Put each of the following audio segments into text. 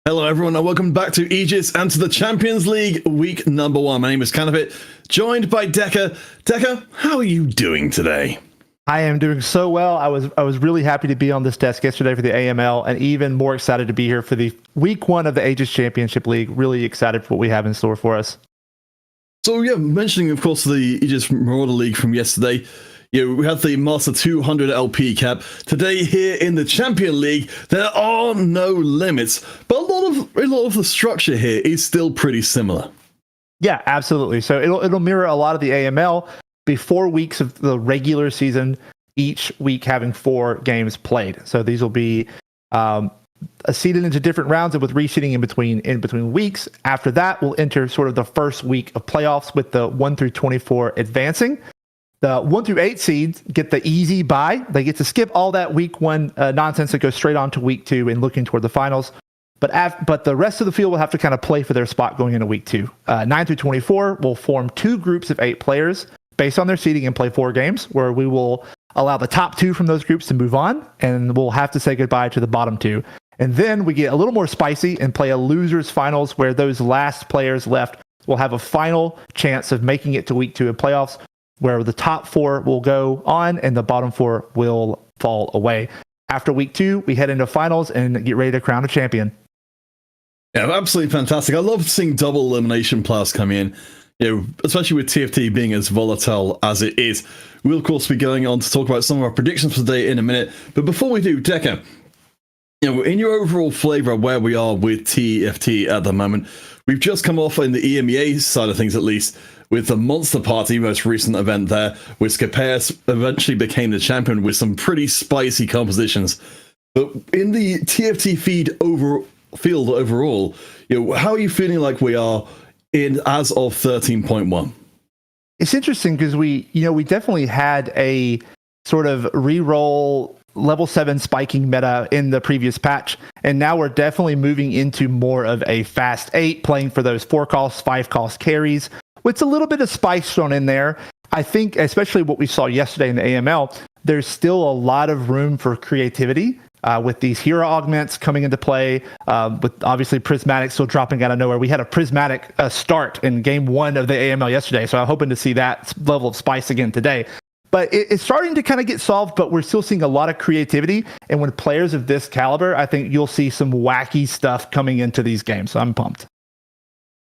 Hello everyone and welcome back to Aegis and to the Champions League week number 1. My name is Canopit, joined by Decker. Decker, how are you doing today? I am doing so well. I was really happy to be on this desk yesterday for the AML, and even more excited to be here for the week 1 of the Aegis Championship League. Really excited for what we have in store for us. So yeah, mentioning of course the Aegis Marauder League from yesterday, we had the Master 200 LP cap. Today here in the Champion League, there are no limits, but a lot of the structure here is still pretty similar. Yeah, absolutely. So it'll mirror a lot of the AML. Be 4 weeks of the regular season, each week having 4 games played. So these will be seeded into different rounds and with reseeding in between weeks. After that, we'll enter sort of the first week of playoffs with the 1 through 24 advancing. The 1 through 8 seeds get the easy bye. They get to skip all that week 1 nonsense and go straight on to week 2 and looking toward the finals. But the rest of the field will have to kind of play for their spot going into week 2. 9 through 24 will form 2 groups of 8 players based on their seeding and play 4 games, where we will allow the top 2 from those groups to move on, and we'll have to say goodbye to the bottom 2. And then we get a little more spicy and play a losers finals, where those last players left will have a final chance of making it to week 2 of playoffs, where the top 4 will go on and the bottom 4 will fall away. After week 2, we head into finals and get ready to crown a champion. Yeah, absolutely fantastic. I love seeing double elimination players come in, especially with TFT being as volatile as it is. We'll, of course, be going on to talk about some of our predictions for today in a minute. But before we do, Decker, In your overall flavor of where we are with TFT at the moment, we've just come off in the EMEA side of things, at least, with the Monster Party, most recent event there, where Scapeus eventually became the champion with some pretty spicy compositions. But in the TFT field overall, how are you feeling like we are in as of 13.1? It's interesting because we definitely had a sort of re-roll level 7 spiking meta in the previous patch, and now we're definitely moving into more of a fast 8, playing for those 4-cost, 5-cost carries, with a little bit of spice thrown in there. I think, especially what we saw yesterday in the AML, there's still a lot of room for creativity with these hero augments coming into play, with obviously Prismatic still dropping out of nowhere. We had a Prismatic start in game 1 of the AML yesterday, so I'm hoping to see that level of spice again today. But it's starting to kind of get solved, but we're still seeing a lot of creativity. And when players of this caliber, I think you'll see some wacky stuff coming into these games. So I'm pumped.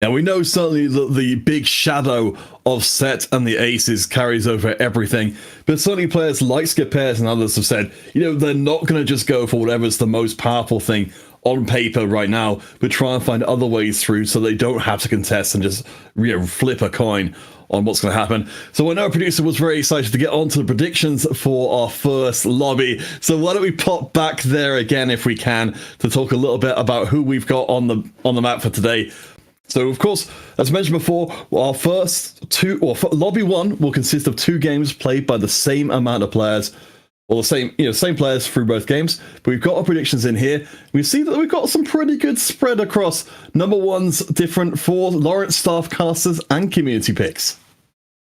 Now, we know certainly that the big shadow of Set and the Aces carries over everything, but certainly players like Scapeus and others have said, they're not going to just go for whatever's the most powerful thing on paper right now, but try and find other ways through so they don't have to contest and just flip a coin on what's going to happen. So I know our producer was very excited to get on to the predictions for our first lobby. So why don't we pop back there again if we can to talk a little bit about who we've got on the map for today. So of course, as mentioned before, our first lobby 1 will consist of 2 games played by the same amount of players, or the same players through both games. But we've got our predictions in here. We see that we've got some pretty good spread across number ones different for Lawrence staff casters and community picks.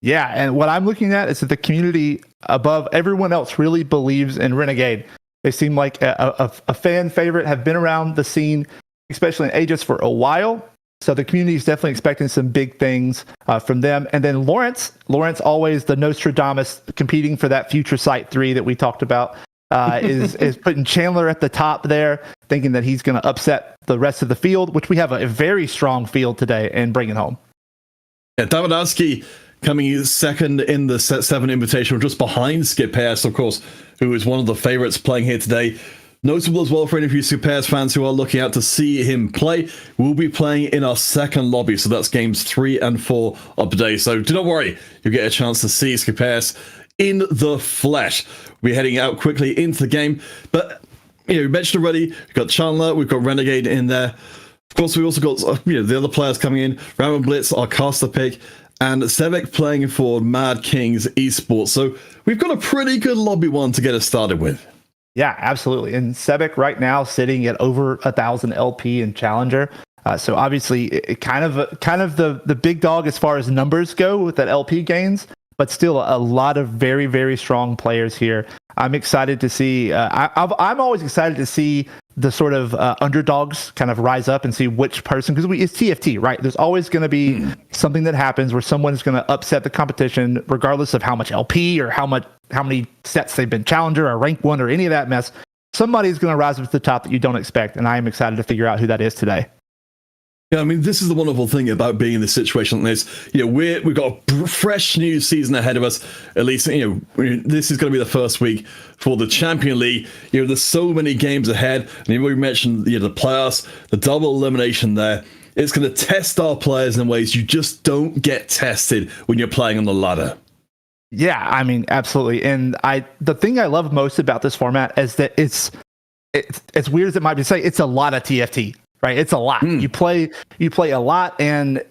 Yeah, and what I'm looking at is that the community above everyone else really believes in Renegade. They seem like a fan favorite, have been around the scene, especially in Aegis, for a while. So the community is definitely expecting some big things from them. And then Lawrence always the Nostradamus, competing for that future Sight 3 that we talked about, is putting Chandler at the top there, thinking that he's going to upset the rest of the field, which we have a very strong field today, and bring it home. Yeah, Davidowski coming second in the Set 7 Invitational, just behind Scapeus, of course, who is one of the favorites playing here today. Notable as well for any of you Scapeus fans who are looking out to see him play, we'll be playing in our second lobby, so that's games 3 and 4 of today. So do not worry, you'll get a chance to see Scapeus in the flesh. We're heading out quickly into the game, but we mentioned already, we've got Chandler, we've got Renegade in there. Of course, we've also got the other players coming in, Ramon Blitz, our caster pick, and Sevek playing for Mad Kings Esports. So we've got a pretty good lobby 1 to get us started with. Yeah, absolutely. And Sebek right now sitting at over 1,000 LP in Challenger. So obviously, kind of the big dog as far as numbers go with that LP gains, but still a lot of very, very strong players here. I'm excited to see. I'm always excited to see the sort of underdogs kind of rise up and see which person, because it's TFT, right? There's always going to be something that happens where someone's going to upset the competition, regardless of how much LP or how many sets they've been Challenger or rank 1 or any of that mess. Somebody's going to rise up to the top that you don't expect, and I am excited to figure out who that is today. Yeah, I mean, this is the wonderful thing about being in this situation like this. We've got a fresh new season ahead of us. At least, this is going to be the first week for the Champion League. There's so many games ahead. And we mentioned the playoffs, the double elimination there. It's going to test our players in ways you just don't get tested when you're playing on the ladder. Yeah, I mean, absolutely. And the thing I love most about this format is that it's as weird as it might be to say, it's a lot of TFT. Right, it's a lot. You play a lot, and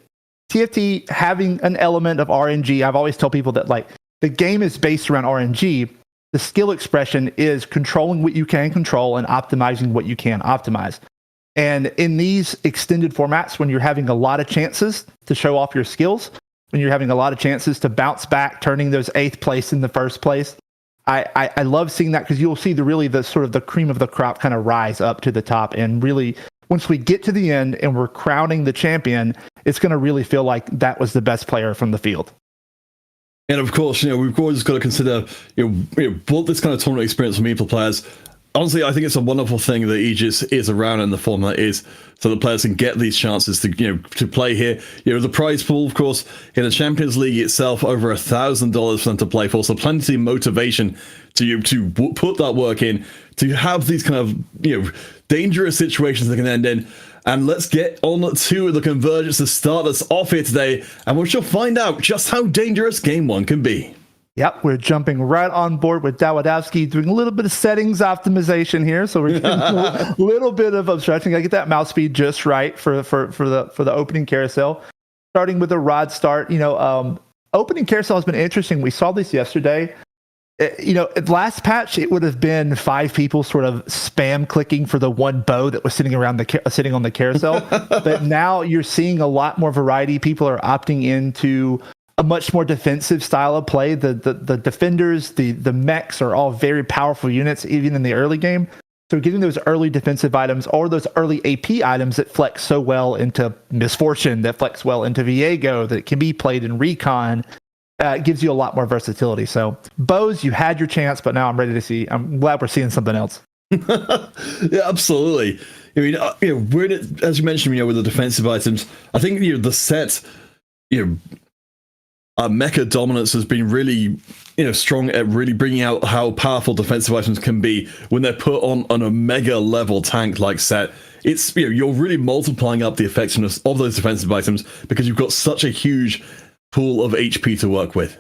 TFT having an element of RNG. I've always told people that the game is based around RNG. The skill expression is controlling what you can control and optimizing what you can optimize. And in these extended formats, when you're having a lot of chances to show off your skills, when you're having a lot of chances to bounce back, turning those 8th place in the first place, I love seeing that, because you'll see the sort of the cream of the crop kind of rise up to the top, and really, once we get to the end and we're crowning the champion, it's going to really feel like that was the best player from the field. And of course, we've always got to consider, both this kind of tournament experience for meaningful players. Honestly, I think it's a wonderful thing that Aegis is around and the format is, so the players can get these chances to play here. The prize pool, of course, in the Champions League itself, over $1,000 for them to play for, so plenty of motivation to put that work in, to have these kind of dangerous situations that can end in. And let's get on to the convergence to start us off here today, and we shall find out just how dangerous Game 1 can be. Yep, we're jumping right on board with Dawadowski, doing a little bit of settings optimization here. So we're getting a little bit of obstruction. Gotta get that mouse speed just right for the opening carousel. Starting with a rod start, opening carousel has been interesting. We saw this yesterday. Last patch it would have been 5 people sort of spam clicking for the one bow that was sitting on the carousel. But now you're seeing a lot more variety. People are opting into a much more defensive style of play. The defenders, the mechs are all very powerful units, even in the early game. So getting those early defensive items or those early AP items that flex so well into Misfortune, that flex well into Viego, that can be played in Recon, gives you a lot more versatility. So bows, you had your chance, but now I'm glad we're seeing something else. Yeah, absolutely. I mean, we're in it, as you mentioned, with the defensive items. I think the set, mecha dominance has been really, strong at really bringing out how powerful defensive items can be when they're put on a mega level tank like set. It's you're really multiplying up the effectiveness of those defensive items because you've got such a huge pool of HP to work with.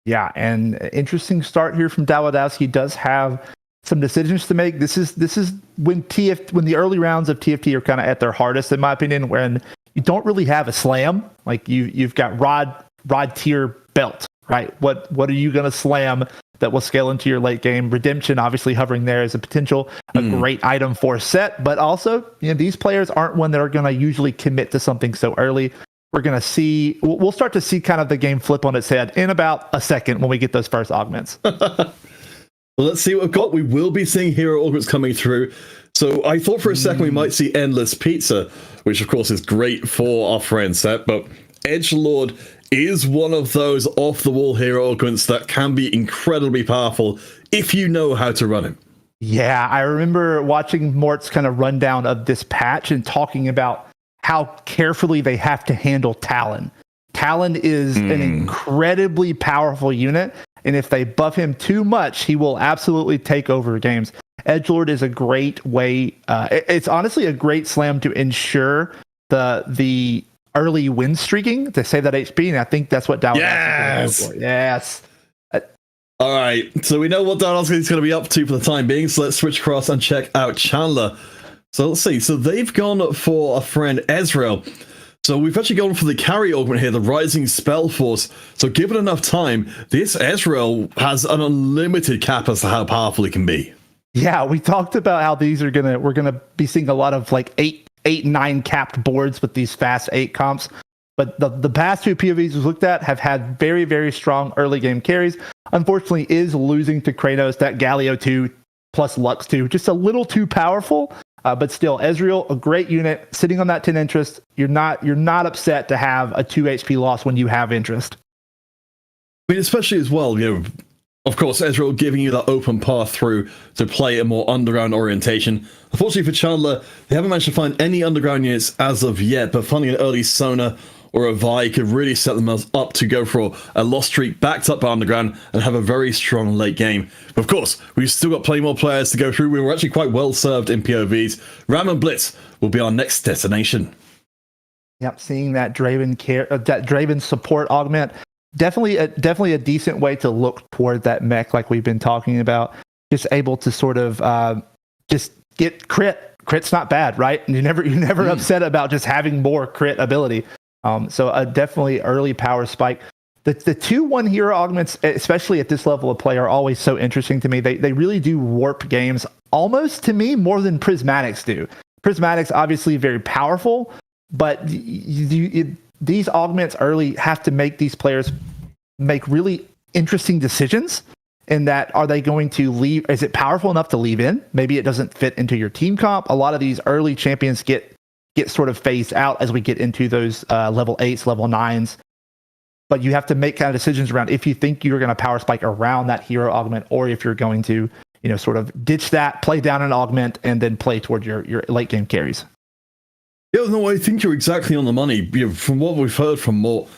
Yeah, and interesting start here from Dawadowski. Does have some decisions to make. This is when the early rounds of TFT are kind of at their hardest, in my opinion, when you don't really have a slam. Like you've got rod tier belt, right? What are you going to slam that will scale into your late game? Redemption obviously hovering there as a potential, a great item for set, but also these players aren't one that are going to usually commit to something so early. We'll start to see kind of the game flip on its head in about a second when we get those first augments. Well, let's see what we've got. We will be seeing hero augments coming through. So I thought for a second we might see Endless Pizza, which of course is great for our friend Set, but Edgelord is one of those off-the-wall hero augments that can be incredibly powerful if you know how to run him. Yeah, I remember watching Mort's kind of rundown of this patch and talking about how carefully they have to handle Talon. Talon is an incredibly powerful unit, and if they buff him too much, he will absolutely take over games. Edgelord is a great way. It's honestly a great slam to ensure the early win streaking, to save that HP, and I think that's what Dawadowski is going for. Yes. All right, so we know what Dawadowski is going to be up to for the time being, so let's switch across and check out Chandler. So let's see. So they've gone for a friend Ezreal. So we've actually gone for the carry augment here, the Rising Spell Force. So given enough time, this Ezreal has an unlimited cap as to how powerful it can be. Yeah, we talked about how we're gonna be seeing a lot of like 9 capped boards with these fast 8 comps. But the past 2 POVs we've looked at have had very, very strong early game carries. Unfortunately, is losing to Kratos, that Galio 2 plus Lux 2, just a little too powerful. But still, Ezreal, a great unit, sitting on that 10 interest. You're not upset to have a 2 HP loss when you have interest. I mean, especially as well, of course, Ezreal giving you that open path through to play a more underground orientation. Unfortunately for Chandler, they haven't managed to find any underground units as of yet, but finding an early Sona or a Vi could really set themselves up to go for a lost streak backed up by underground and have a very strong late game. But of course, we've still got plenty more players to go through. We were actually quite well served in POVs. Ram and Blitz will be our next destination. Yep, seeing that Draven support augment, definitely a decent way to look toward that mech like we've been talking about. Just able to sort of just get crit. Crit's not bad, right? You're never upset about just having more crit ability. So definitely early power spike. The 2-1 hero augments, especially at this level of play, are always so interesting to me. They really do warp games almost to me more than Prismatics do. Prismatics obviously very powerful, but these augments early have to make these players make really interesting decisions. In that, are they going to leave? Is it powerful enough to leave in? Maybe it doesn't fit into your team comp. A lot of these early champions get sort of phased out as we get into those level 8s, level 9s. But you have to make kind of decisions around if you think you're going to power spike around that hero augment, or if you're going to, sort of ditch that, play down an augment, and then play toward your late game carries. Yeah, no, I think you're exactly on the money. From what we've heard from Mort,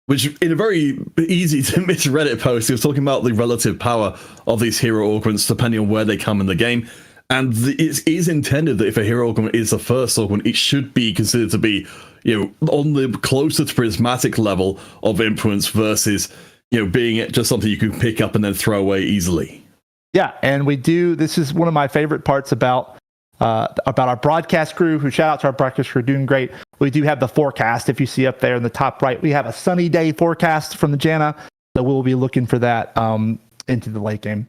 which in a very easy to miss Reddit post, he was talking about the relative power of these hero augments depending on where they come in the game. And it is intended that if a hero augment is the first augment, it should be considered to be, on the closer to prismatic level of influence versus, being just something you can pick up and then throw away easily. Yeah, and this is one of my favorite parts about our broadcast crew, who shout out to our broadcast crew, doing great. We do have the forecast. If you see up there in the top right, we have a sunny day forecast from the Janna. So we'll be looking for that into the late game.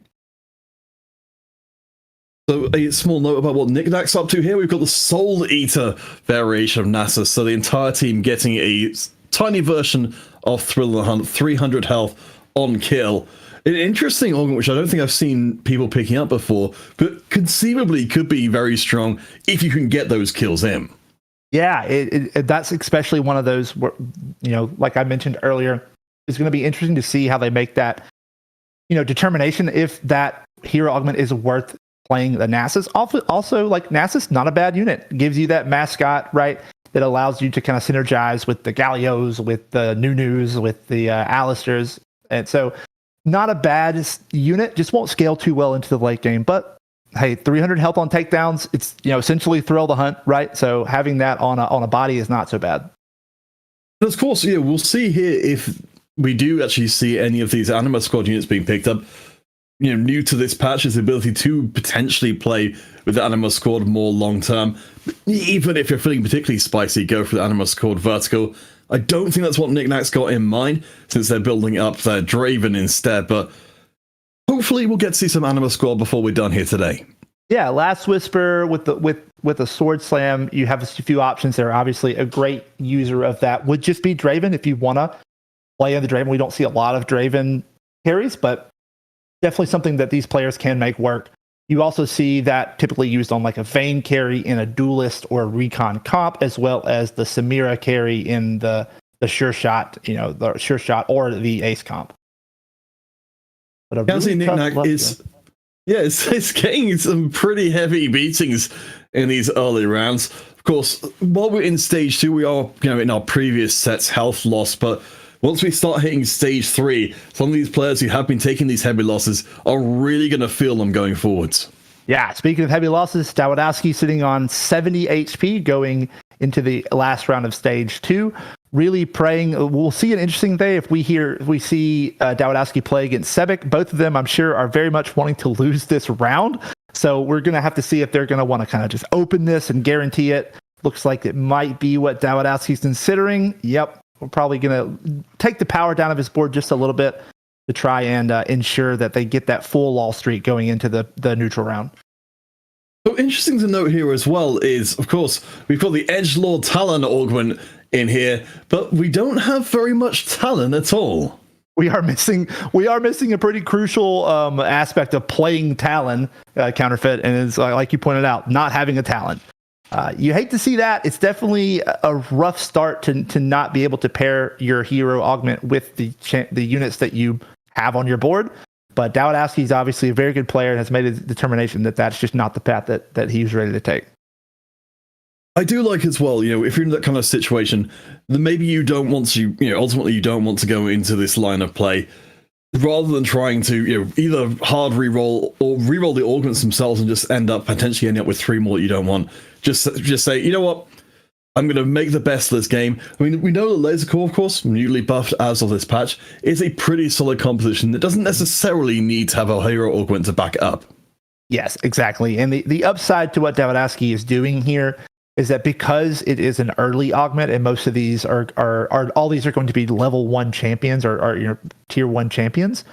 So a small note about what Knickknack's up to here. We've got the Soul Eater variation of Nasus. So the entire team getting a tiny version of Thrill of the Hunt, 300 health on kill. An interesting augment, which I don't think I've seen people picking up before, but conceivably could be very strong if you can get those kills in. Yeah, that's especially one of those where, like I mentioned earlier, it's going to be interesting to see how they make that, determination if that hero augment is worth playing the Nasus. Also, like, Nasus, not a bad unit. Gives you that mascot, right, that allows you to kind of synergize with the Gallios, with the Nunus, with the Alistairs. And so, not a bad unit, just won't scale too well into the late game. But hey, 300 health on takedowns, it's essentially Thrill the Hunt, right? So having that on a body is not so bad. And of course, we'll see here if we do actually see any of these Anima Squad units being picked up. New to this patch is the ability to potentially play with the Anima Squad more long term. Even if you're feeling particularly spicy, go for the Anima Squad vertical. I don't think that's what Knickknack's got in mind, since they're building up their Draven instead, but hopefully we'll get to see some Anima Squad before we're done here today. Yeah, Last Whisper with a Sword Slam, you have a few options there. Obviously, a great user of that would just be Draven if you want to play on the Draven. We don't see a lot of Draven carries, but definitely something that these players can make work. You also see that typically used on like a Vayne carry in a Duelist or Recon comp, as well as the Samira carry in the Sure Shot, the Sure Shot or the Ace comp. But really Knickknack is, it's getting some pretty heavy beatings in these early rounds. Of course, while we're in stage 2, we are, in our previous sets health loss, but once we start hitting stage 3, some of these players who have been taking these heavy losses are really going to feel them going forwards. Yeah, speaking of heavy losses, Dawoudowski sitting on 70 HP going into the last round of stage 2. Really praying. We'll see an interesting day if we see Dawoudowski play against Sebek. Both of them, I'm sure, are very much wanting to lose this round. So we're going to have to see if they're going to want to kind of just open this and guarantee it. Looks like it might be what Dawoudowski's considering. Yep. We're probably going to take the power down of his board just a little bit to try and ensure that they get that full law streak going into the neutral round. So interesting to note here as well is, of course, we've got the Edgelord Talon augment in here, but we don't have very much Talon at all. We are missing a pretty crucial aspect of playing Talon counterfeit, and it's like you pointed out, not having a Talon. You hate to see that. It's definitely a rough start to not be able to pair your hero augment with the units that you have on your board. But Dawoudowski is obviously a very good player and has made a determination that that's just not the path that he's ready to take. I do like as well, if you're in that kind of situation, then maybe you don't want to, ultimately you don't want to go into this line of play. Rather than trying to, either hard reroll or reroll the augments themselves and just potentially ending up with 3 more that you don't want. Just say, you know what? I'm going to make the best of this game. I mean, we know that Laser Core, of course, newly buffed as of this patch, is a pretty solid composition that doesn't necessarily need to have a hero augment to back it up. Yes, exactly. And the upside to what Dawoudowski is doing here is that because it is an early augment, and most of these are all these are going to be level 1 champions or tier 1 champions,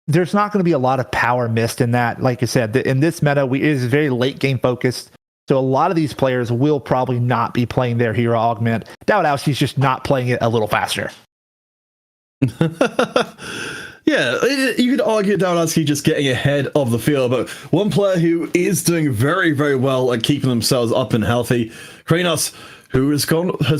there's not going to be a lot of power missed in that. Like I said, in this meta, it is very late game focused. So a lot of these players will probably not be playing their hero augment. Dawoudowski's just not playing it a little faster. Yeah, you could argue Dawoudowski just getting ahead of the field, but one player who is doing very, very well at keeping themselves up and healthy, Kranos, who has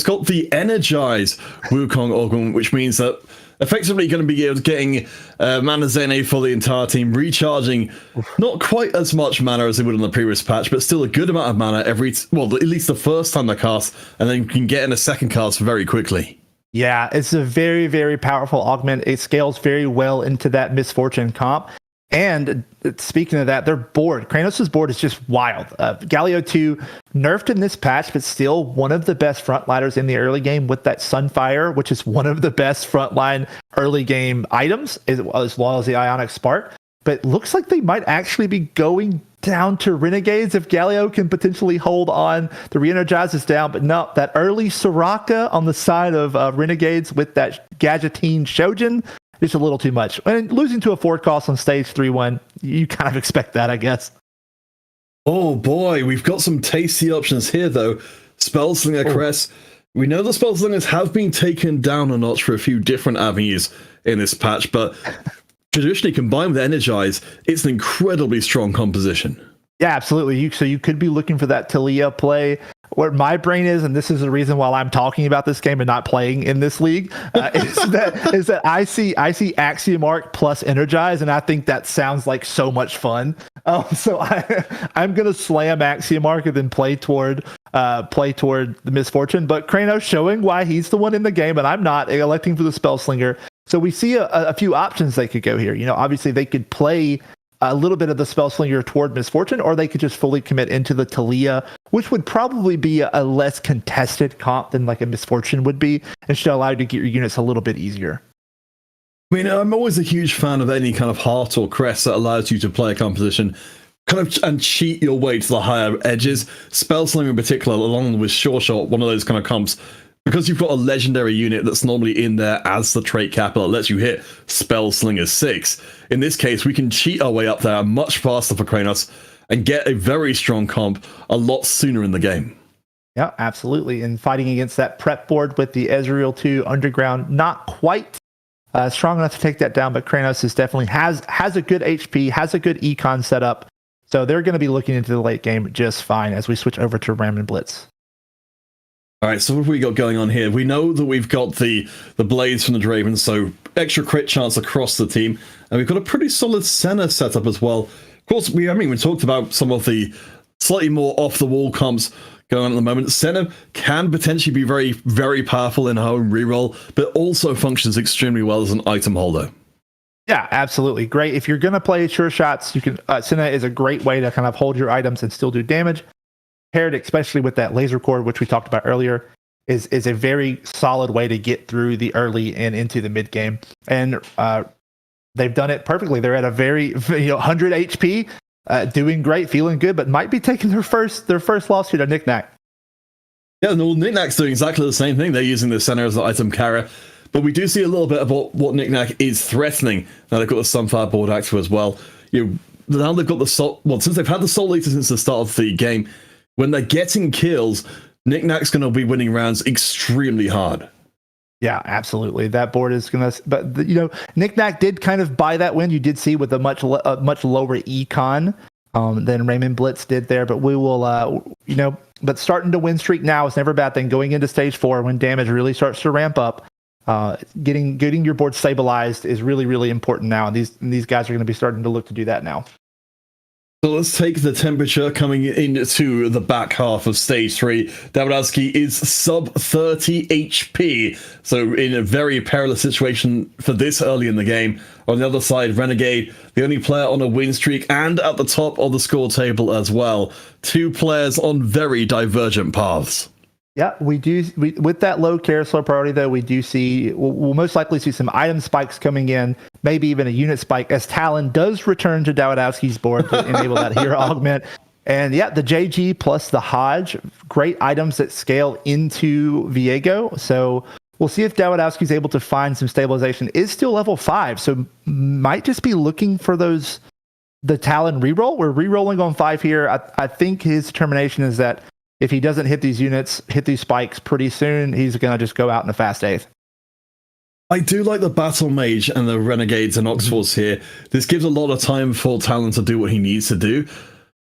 got the Energize Wukong augment, which means that effectively going to be getting mana Zene for the entire team, recharging not quite as much mana as they would in the previous patch, but still a good amount of mana at least the first time they cast, and then you can get in a second cast very quickly. Yeah, it's a very, very powerful augment. It scales very well into that misfortune comp. And speaking of that, their board, Kranos' board is just wild. Galio 2 nerfed in this patch, but still one of the best frontliners in the early game with that Sunfire, which is one of the best frontline early game items, as well as the Ionic Spark. But looks like they might actually be going down to Renegades if Galio can potentially hold on. The re-energize is down, but no, that early Soraka on the side of Renegades with that Gadgeting Shojin, it's a little too much. And losing to a 4 cost on stage 3-1, you kind of expect that, I guess. Oh boy, we've got some tasty options here though. Spellslinger Cress. We know the Spellslingers have been taken down a notch for a few different avenues in this patch, but traditionally combined with Energize, it's an incredibly strong composition. Yeah, absolutely. So you could be looking for that Talia play. Where my brain is, and this is the reason why I'm talking about this game and not playing in this league, is that I see Axiom Arc plus Energize, and I think that sounds like so much fun. So I'm gonna slam Axiom Arc and then play toward the misfortune. But Kranos showing why he's the one in the game, and I'm not, electing for the Spellslinger. So we see a few options they could go here. You know, obviously they could play a little bit of the Spellslinger toward misfortune, or they could just fully commit into the Talia, which would probably be a less contested comp than like a misfortune would be, and should allow you to get your units a little bit easier. I mean, I'm always a huge fan of any kind of heart or crest that allows you to play a composition kind of and cheat your way to the higher edges. Spellslinger in particular, along with Sure Shot, one of those kind of comps, because you've got a legendary unit that's normally in there as the trait capital that lets you hit Spellslinger 6. In this case, we can cheat our way up there much faster for Kranos and get a very strong comp a lot sooner in the game. Yeah, absolutely. And fighting against that prep board with the Ezreal 2 Underground, not quite strong enough to take that down, but Kranos is definitely has a good HP, has a good econ setup. So they're going to be looking into the late game just fine as we switch over to Ram and Blitz. All right, so what have we got going on here? We know that we've got the blades from the Draven, so extra crit chance across the team, and we've got a pretty solid Senna setup as well. Of course, we talked about some of the slightly more off-the-wall comps going on at the moment. Senna can potentially be very, very powerful in her own reroll, but also functions extremely well as an item holder. Yeah, absolutely. Great. If you're going to play sure shots, you can. Senna is a great way to kind of hold your items and still do damage. Paired especially with that laser cord, which we talked about earlier, is a very solid way to get through the early and into the mid game. And they've done it perfectly. They're at a very 100 HP, doing great, feeling good, but might be taking their first loss here to Knick-Knack. Yeah, no, Knick-Knack's doing exactly the same thing. They're using the center as the item carrier. But we do see a little bit about what Knick-Knack is threatening. Now they've got the Sunfire board active as well. Now they've got the Soul... Well, since they've had the Soul Eater since the start of the game, when they're getting kills, Knick-Knack's going to be winning rounds extremely hard. Yeah, absolutely. That board is going to... But, Knick-Knack did kind of buy that win. You did see with a much lower econ than Raymond Blitz did there. But we will, but starting to win streak now is never a bad thing. Going into stage 4, when damage really starts to ramp up, getting your board stabilized is really, really important now. And these guys are going to be starting to look to do that now. So let's take the temperature coming into the back half of stage 3. Davidowski is sub 30 HP, so in a very perilous situation for this early in the game. On the other side, Renegade, the only player on a win streak and at the top of the score table as well. 2 players on very divergent paths. Yeah, we do. With that low carousel priority, though, we do see, we'll most likely see some item spikes coming in, maybe even a unit spike, as Talon does return to Davidowski's board to enable that hero augment. And yeah, the JG plus the Hodge, great items that scale into Viego. So we'll see if Davidowski's able to find some stabilization. Is still level 5, so might just be looking for the Talon reroll. We're rerolling on 5 here. I think his determination is that if he doesn't hit these units, hit these spikes pretty soon, he's going to just go out in a fast 8th. I do like the Battle Mage and the Renegades and Oxfords here. This gives a lot of time for Talon to do what he needs to do.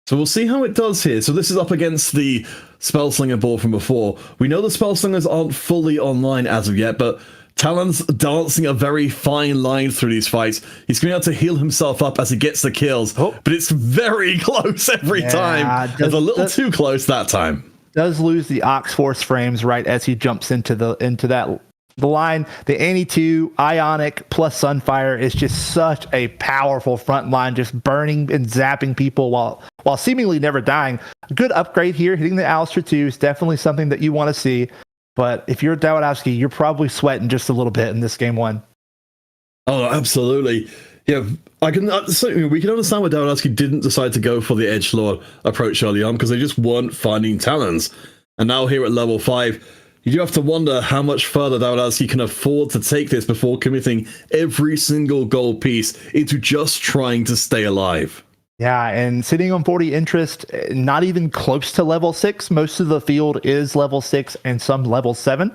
So we'll see how it does here. So this is up against the Spellslinger board from before. We know the Spellslingers aren't fully online as of yet, but Talon's dancing a very fine line through these fights. He's going to be able to heal himself up as he gets the kills, but it's very close every time. It's a little too close that time. Does lose the Ox Force frames right as he jumps into that the line, the Annie 2, Ionic plus Sunfire is just such a powerful front line, just burning and zapping people while seemingly never dying. A good upgrade here, hitting the Alistair 2 is definitely something that you want to see. But if you're Dawidoski, you're probably sweating just a little bit in this game one. Oh, absolutely. Yeah, we can understand why Dawidoski didn't decide to go for the Edgelord approach early on, because they just weren't finding talents. And now here at level 5, you do have to wonder how much further Dawidoski can afford to take this before committing every single gold piece into just trying to stay alive. Yeah, and sitting on 40 interest, not even close to level 6. Most of the field is level 6 and some level 7.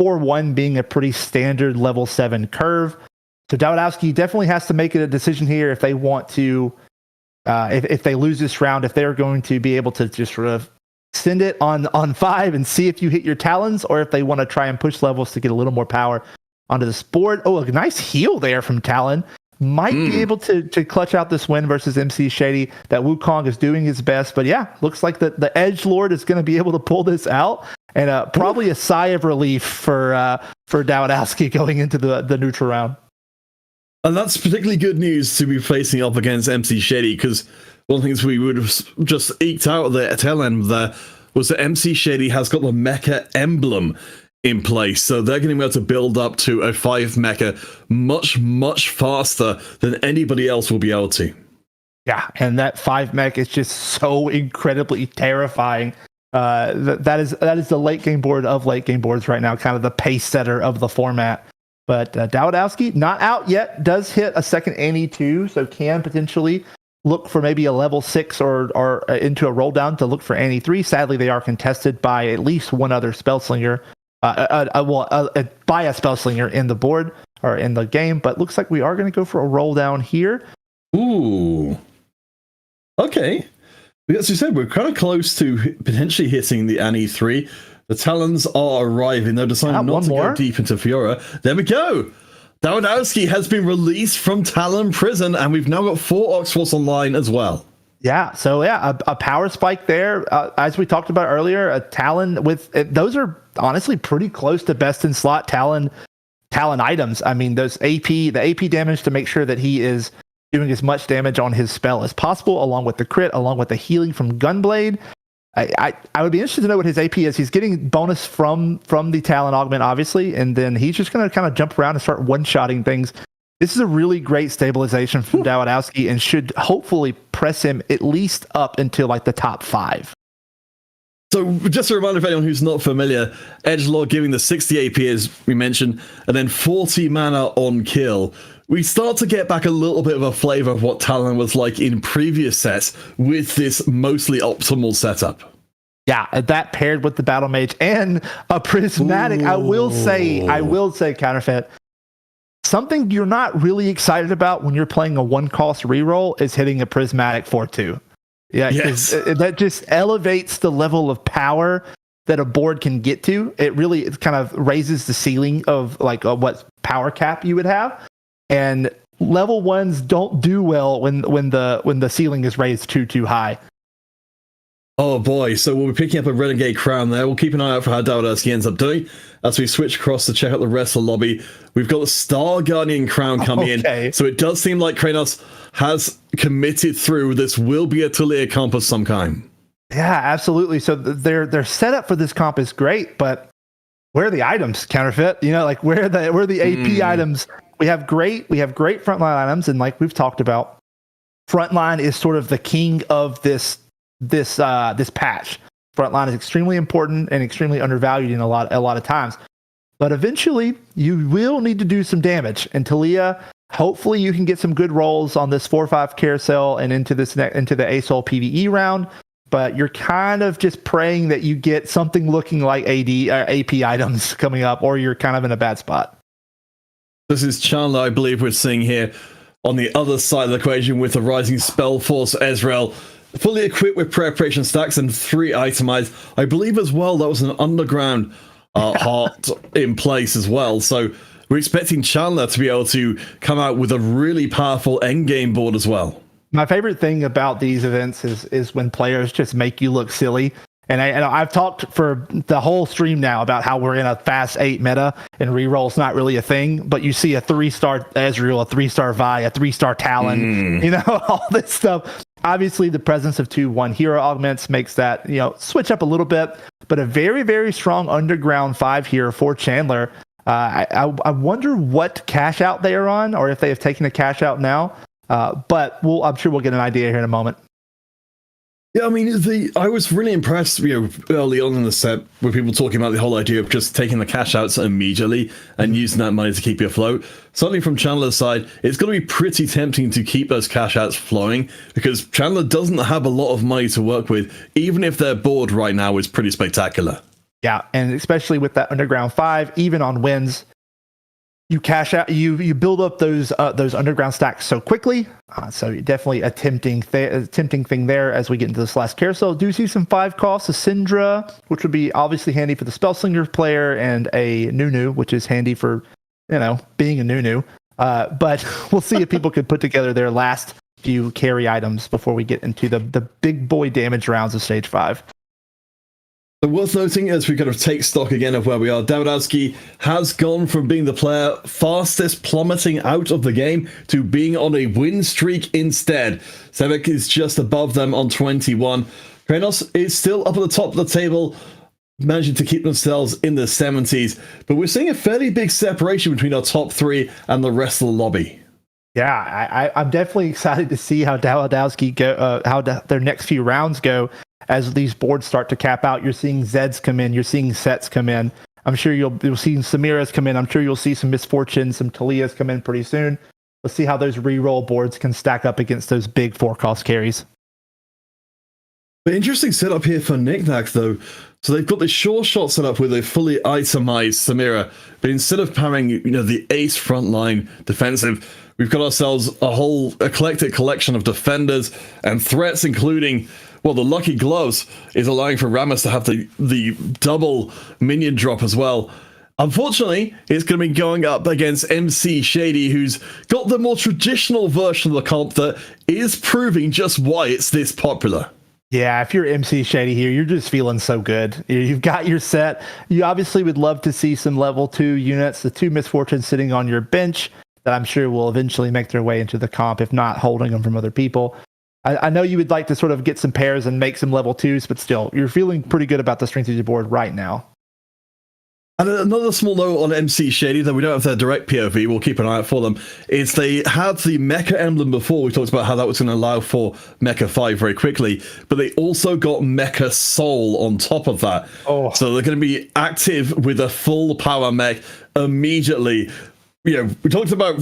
4-1 being a pretty standard level 7 curve. So Dawidoski definitely has to make a decision here if they want to, if they lose this round, if they're going to be able to just sort of send it on 5 and see if you hit your talons, or if they want to try and push levels to get a little more power onto this board. Oh, a nice heal there from Talon. Might be able to clutch out this win versus MC Shady. That Wukong is doing his best. But yeah, looks like the Edgelord is going to be able to pull this out. And probably a sigh of relief for Dawidoski going into the neutral round. And that's particularly good news to be facing up against MC Shady, because one of the things we would have just eked out at the tail end there was that MC Shady has got the mecha emblem in place, so they're going to be able to build up to a 5 mecha much, much faster than anybody else will be able to. Yeah, and that 5 mech is just so incredibly terrifying. That is the late game board of late game boards right now, kind of the pace setter of the format. But Dawidoski, not out yet, does hit a second Annie 2, so can potentially look for maybe a level 6 or into a roll down to look for Annie 3. Sadly, they are contested by at least one other Spellslinger, by a Spellslinger in the board or in the game. But looks like we are going to go for a roll down here. Ooh. Okay. As you said, we're kind of close to potentially hitting the Annie 3. The Talons are arriving. They're deciding not to go deep into Fiora. There we go. Dawidoski has been released from Talon prison, and we've now got 4 Oxforce online as well. Yeah, so yeah, a power spike there. As we talked about earlier, a Talon with those are honestly pretty close to best in slot Talon items. I mean, the AP damage to make sure that he is doing as much damage on his spell as possible, along with the crit, along with the healing from Gunblade. I would be interested to know what his AP is. He's getting bonus from the Talon augment, obviously, and then he's just going to kind of jump around and start one-shotting things. This is a really great stabilization from Dawidoski and should hopefully press him at least up into like the top 5. So just a reminder for anyone who's not familiar, Edgelord giving the 60 AP as we mentioned, and then 40 mana on kill. We start to get back a little bit of a flavor of what Talon was like in previous sets with this mostly optimal setup. Yeah, that paired with the Battle Mage and a Prismatic. Ooh. I will say, Counterfeit, something you're not really excited about when you're playing a 1-cost reroll is hitting a Prismatic 4/2. Yeah, yes. That just elevates the level of power that a board can get to. It really kind of raises the ceiling of like what power cap you would have. And level 1s don't do well when the ceiling is raised too high. Oh boy, so we'll be picking up a Renegade Crown there. We'll keep an eye out for how Dawidoski ends up doing. As we switch across to check out the rest of the lobby, we've got the Star Guardian Crown coming in. So it does seem like Kranos has committed through. This will be a Talia comp of some kind. Yeah, absolutely. So their setup for this comp is great, but where are the items, Counterfeit? You know, like where are the AP items? We have great frontline items, and like we've talked about, frontline is sort of the king of this patch. Frontline is extremely important and extremely undervalued in a lot of times. But eventually, you will need to do some damage. And Talia, hopefully, you can get some good rolls on this 4/5 carousel and into the ASOL PvE round. But you're kind of just praying that you get something looking like AP items coming up, or you're kind of in a bad spot. This is Chandler, I believe we're seeing here on the other side of the equation with the Rising Spell Force Ezreal, fully equipped with preparation stacks and 3 itemized. I believe as well that was an underground heart in place as well. So we're expecting Chandler to be able to come out with a really powerful endgame board as well. My favorite thing about these events is when players just make you look silly. And I've talked for the whole stream now about how we're in a fast 8 meta and reroll's not really a thing, but you see a 3-star Ezreal, a 3-star Vi, a 3-star Talon, all this stuff. Obviously, the presence of 2/1 hero augments makes that, switch up a little bit, but a very, very strong underground 5 here for Chandler. I wonder what cash out they are on, or if they have taken a cash out now, but I'm sure we'll get an idea here in a moment. Yeah, I mean, I was really impressed, early on in the set with people talking about the whole idea of just taking the cash outs immediately and using that money to keep you afloat. Certainly from Chandler's side, it's going to be pretty tempting to keep those cash outs flowing because Chandler doesn't have a lot of money to work with, even if their board right now is pretty spectacular. Yeah, and especially with that underground 5, even on wins, you cash out, you build up those underground stacks so quickly. So definitely a tempting thing there as we get into this last carousel. Do see some 5 costs, a Syndra, which would be obviously handy for the Spellslinger player, and a Nunu, which is handy for, being a Nunu. But we'll see if people could put together their last few carry items before we get into the big boy damage rounds of stage 5. So worth noting as we kind of take stock again of where we are, Davidowski has gone from being the player fastest plummeting out of the game to being on a win streak instead. Sebek is just above them on 21. Krenos is still up at the top of the table, managing to keep themselves in the 70s. But we're seeing a fairly big separation between our top 3 and the rest of the lobby. Yeah, I'm definitely excited to see how Davidowski go, how their next few rounds go. As these boards start to cap out, you're seeing Zeds come in, you're seeing Sets come in. I'm sure you'll see Samira's come in. I'm sure you'll see some Misfortunes, some Talia's come in pretty soon. Let's see how those reroll boards can stack up against those big 4-cost carries. The interesting setup here for Knickknack, though. So they've got this sure shot set up with a fully itemized Samira, but instead of powering, the ace frontline defensive, we've got ourselves a whole eclectic collection of defenders and threats, including, well, the Lucky Gloves is allowing for Rammus to have the double minion drop as well. Unfortunately, it's going to be going up against MC Shady, who's got the more traditional version of the comp that is proving just why it's this popular. Yeah, if you're MC Shady here, you're just feeling so good. You've got your set. You obviously would love to see some level 2 units, the 2 Misfortunes sitting on your bench that I'm sure will eventually make their way into the comp, if not holding them from other people. I know you would like to sort of get some pairs and make some level 2s, but still, you're feeling pretty good about the strength of your board right now. And another small note on MC Shady, though we don't have their direct POV, we'll keep an eye out for them, is they had the Mecha emblem before. We talked about how that was going to allow for Mecha 5 very quickly, but they also got Mecha Soul on top of that. Oh. So they're going to be active with a full power mech immediately. We talked about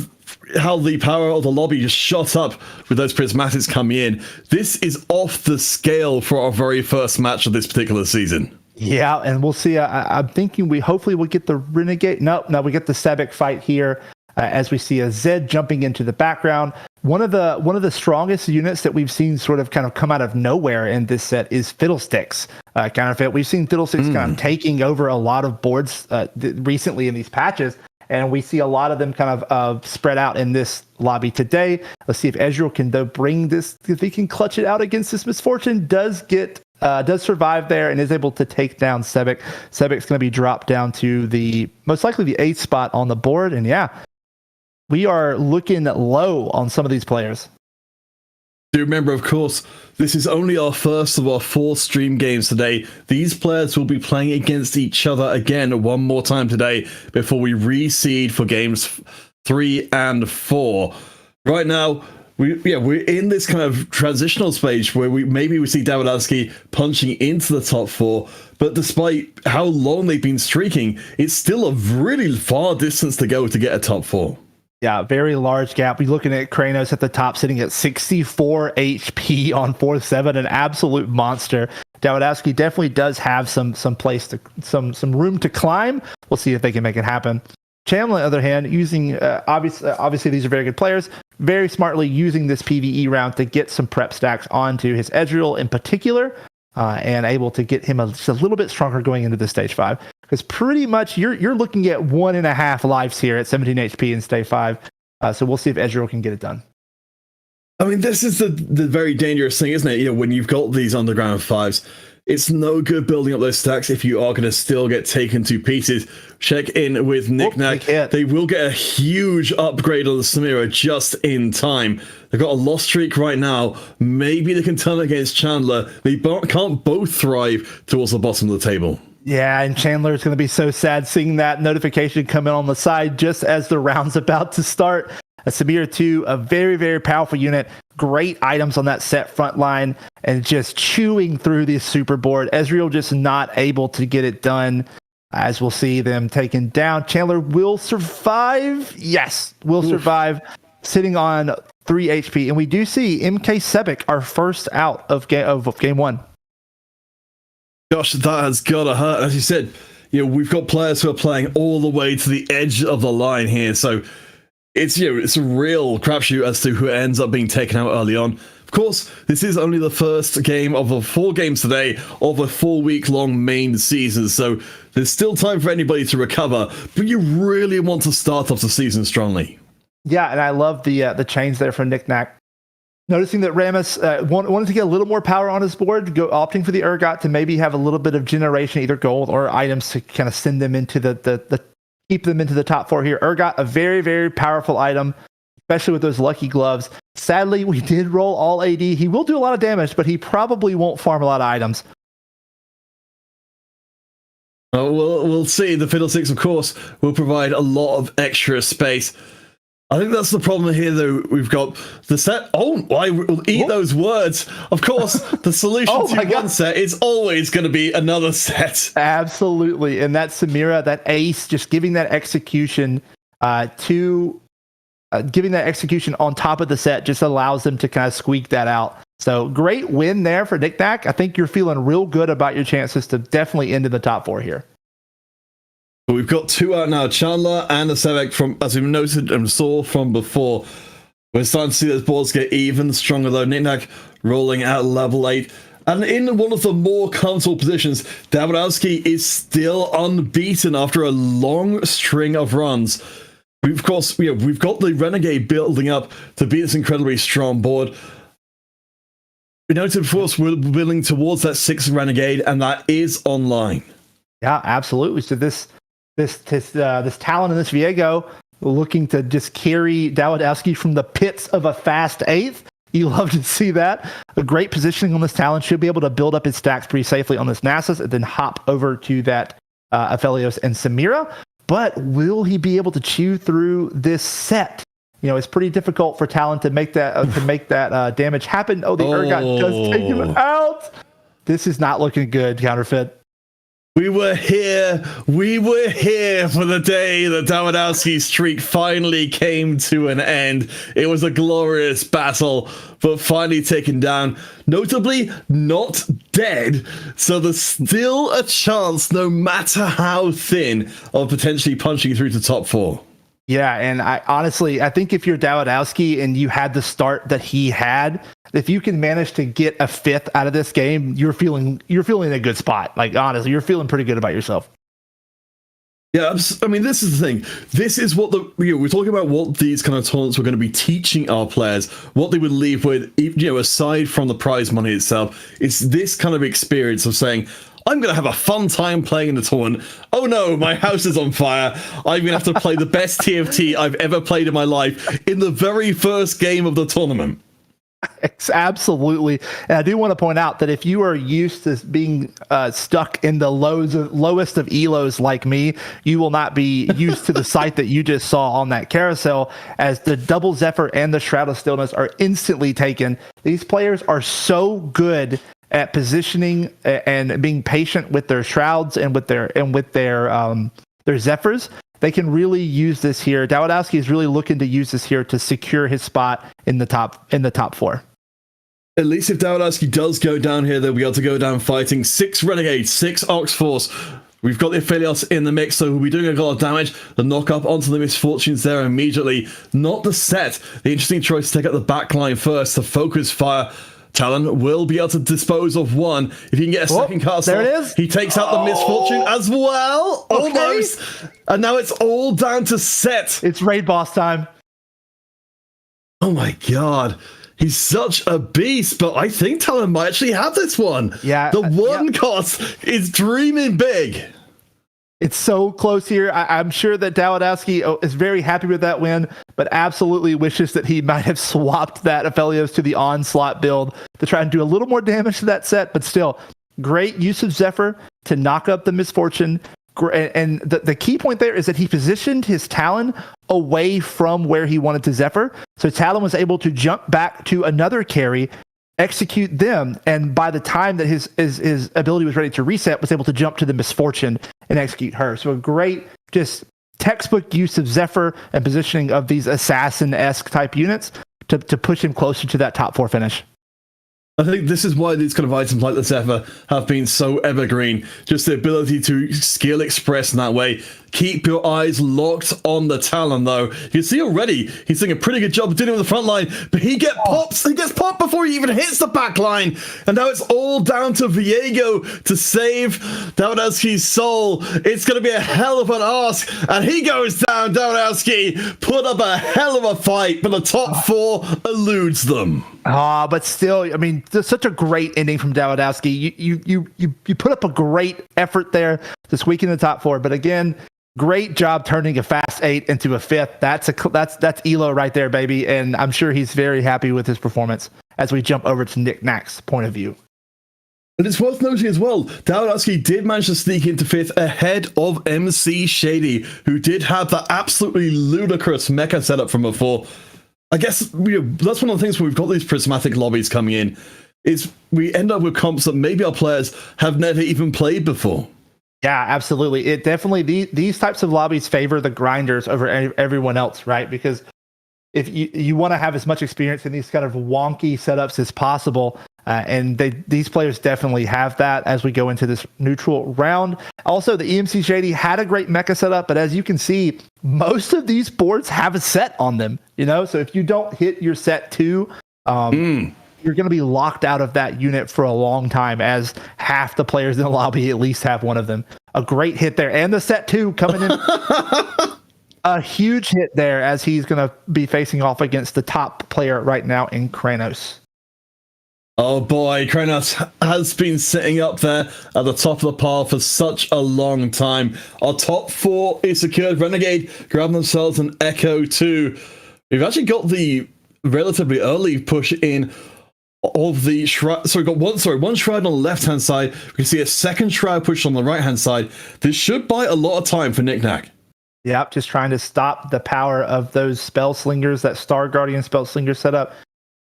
how the power of the lobby just shot up with those prismatics coming in. This is off the scale for our very first match of this particular season. Yeah, and we'll see. I'm thinking hopefully we'll get the Renegade. No, we get the Sebek fight here as we see a Zed jumping into the background. One of the strongest units that we've seen sort of kind of come out of nowhere in this set is Fiddlesticks. Counterfeit. We've seen Fiddlesticks kind of taking over a lot of boards recently in these patches. And we see a lot of them kind of spread out in this lobby today. Let's see if Ezreal can bring this, if he can clutch it out against this Misfortune. Does survive there and is able to take down Sebek. Sebek's going to be dropped down to most likely the 8th spot on the board. And yeah, we are looking low on some of these players. Do remember, of course, this is only our first of our 4 stream games today. These players will be playing against each other again one more time today before we reseed for games 3 and 4. Right now, we're in this kind of transitional stage where we see Davidowski punching into the top 4, but despite how long they've been streaking, it's still a really far distance to go to get a top 4. Yeah, very large gap. We're looking at Kranos at the top, sitting at 64 HP on 4-7, an absolute monster. Davidowski definitely does have some room to climb. We'll see if they can make it happen. Chandler, on the other hand, using obviously these are very good players, very smartly using this PvE round to get some prep stacks onto his Ezreal in particular, and able to get him just a little bit stronger going into the stage 5. Because pretty much you're looking at 1.5 lives here at 17 HP in stage 5. So we'll see if Ezreal can get it done. I mean, this is the very dangerous thing, isn't it? When you've got these underground 5s, It's no good building up those stacks if you are going to still get taken to pieces. Check in with Knick-Knack. They will get a huge upgrade on the Samira just in time. They've got a loss streak right now. Maybe they can turn it against Chandler. They can't both thrive towards the bottom of the table. Yeah, and Chandler is going to be so sad seeing that notification come in on the side just as the round's about to start. A Samira 2, a very, very powerful unit. Great items on that set front line and just chewing through the super board. Ezreal just not able to get it done, as we'll see them taken down. Chandler will survive. Yes, will survive, sitting on 3 HP. And we do see MK Sebek, our first out of game one. Gosh, that has got to hurt. As you said, we've got players who are playing all the way to the edge of the line here. So it's it's a real crapshoot as to who ends up being taken out early on. Of course, this is only the first game of the 4 games today of a 4-week-long main season, so there's still time for anybody to recover, but you really want to start off the season strongly. Yeah, and I love the change there from Knick-Knack. Noticing that Rammus wanted to get a little more power on his board, opting for the Urgot to maybe have a little bit of generation, either gold or items to kind of send them into the keep them into the top 4 here. Urgot, a very, very powerful item, especially with those lucky gloves. Sadly, we did roll all AD. He will do a lot of damage, but he probably won't farm a lot of items. We'll see. The Fiddlesticks, of course, will provide a lot of extra space. I think that's the problem here, though. We've got the set. Oh, I will eat those words. Of course, the solution to one set is always going to be another set. Absolutely. And that Samira, that ace, just giving that execution giving that execution on top of the set just allows them to kind of squeak that out. So great win there for Knick-Knack. I think you're feeling real good about your chances to definitely end in the top 4 here. We've got 2 out now, Chandler and the Sebek, from, as we noted and saw from before. We're starting to see those boards get even stronger though. Knick-Knack rolling out level 8. And in one of the more comfortable positions, Dabrowski is still unbeaten after a long string of runs. Of course, we've got the Renegade building up to be this incredibly strong board. We noted before, we're building towards that 6th Renegade, and that is online. Yeah, absolutely. So this Talon and this Viego looking to just carry Dabrowski from the pits of a fast 8th. You love to see that. A great positioning on this Talon. Should be able to build up his stacks pretty safely on this Nasus and then hop over to that Aphelios and Samira. But will he be able to chew through this set? It's pretty difficult for Talon to make that damage happen. Oh, the Urgot does take him out. This is not looking good, Counterfeit. We were here for the day that Dabrowski's streak finally came to an end. It was a glorious battle, but finally taken down. Notably, not dead, so there's still a chance, no matter how thin, of potentially punching through to top 4. Yeah, and I think if you're Dabrowski and you had the start that he had, if you can manage to get a 5th out of this game, you're feeling in a good spot. Like, honestly, you're feeling pretty good about yourself. Yeah, I mean, this is the thing. This is what we're talking about, what these kind of tournaments were going to be teaching our players, what they would leave with, aside from the prize money itself. It's this kind of experience of saying, I'm going to have a fun time playing in the tournament. Oh no, my house is on fire. I'm going to have to play the best TFT I've ever played in my life in the very first game of the tournament. Absolutely. And I do want to point out that if you are used to being stuck in the lowest of elos like me, you will not be used to the sight that you just saw on that carousel, as the double Zephyr and the Shroud of Stillness are instantly taken. These players are so good at positioning and being patient with their shrouds and with their Zephyrs. They can really use this here. Dabrowski is really looking to use this here to secure his spot in the top 4. At least if Dabrowski does go down here, they'll be able to go down fighting 6 Renegades, 6 Ox Force. We've got the Aphelios in the mix, so we'll be doing a lot of damage. The knock up onto the Misfortunes there immediately. Not the set. The interesting choice to take out the back line first to focus fire. Talon will be able to dispose of one. If he can get a second cast there off, it is. He takes out the Misfortune as well. Okay. Almost. And now it's all down to set. It's raid boss time. Oh my god. He's such a beast, but I think Talon might actually have this one. Yeah. The one cost is dreaming big. It's so close here. I'm sure that Dawidowski is very happy with that win, but absolutely wishes that he might have swapped that Aphelios to the Onslaught build to try and do a little more damage to that set. But still, great use of Zephyr to knock up the Misfortune. And the key point there is that he positioned his Talon away from where he wanted to Zephyr. So Talon was able to jump back to another carry, execute them, and by the time that his ability was ready to reset, was able to jump to the Misfortune and execute her. So a great, just textbook use of Zephyr and positioning of these assassin-esque type units to push him closer to that top 4 finish. I think this is why these kind of items like the Zephyr have been so evergreen. Just the ability to skill express in that way. Keep your eyes locked on the Talon, though. You can see already he's doing a pretty good job of dealing with the front line, but he gets popped before he even hits the back line. And now it's all down to Viego to save Dawidowski's soul. It's going to be a hell of an ask, and he goes down. Dawidowski put up a hell of a fight, but the top 4 eludes them. But still, I mean, there's such a great ending from Dawidowski. You put up a great effort there to squeak in the top 4, but again, great job turning a fast 8 into a 5th. That's Elo right there, baby, and I'm sure he's very happy with his performance as we jump over to Nick Knack's point of view. But it's worth noting as well, Dawidowski did manage to sneak into 5th ahead of MC Shady, who did have that absolutely ludicrous mecha setup from before. I guess that's one of the things when we've got these prismatic lobbies coming in, is we end up with comps that maybe our players have never even played before. Yeah, absolutely. It definitely, these types of lobbies favor the grinders over everyone else, right? Because if you want to have as much experience in these kind of wonky setups as possible, and these players definitely have that as we go into this neutral round. Also, the EMC Shady had a great mecha setup, but as you can see, most of these boards have a set on them, so if you don't hit your set 2, you're going to be locked out of that unit for a long time, as half the players in the lobby at least have one of them. A great hit there, and the set 2 coming in. A huge hit there, as he's going to be facing off against the top player right now in Kranos. Oh boy, Kranos has been sitting up there at the top of the pile for such a long time. Our top 4 is secured. Renegade grabbing themselves an Echo 2. We've actually got the relatively early push in of the shroud. So we've got one shroud on the left-hand side. We can see a second shroud push on the right-hand side. This should buy a lot of time for Nick Knack. Yep, just trying to stop the power of those spell slingers, that Star Guardian spell slinger setup.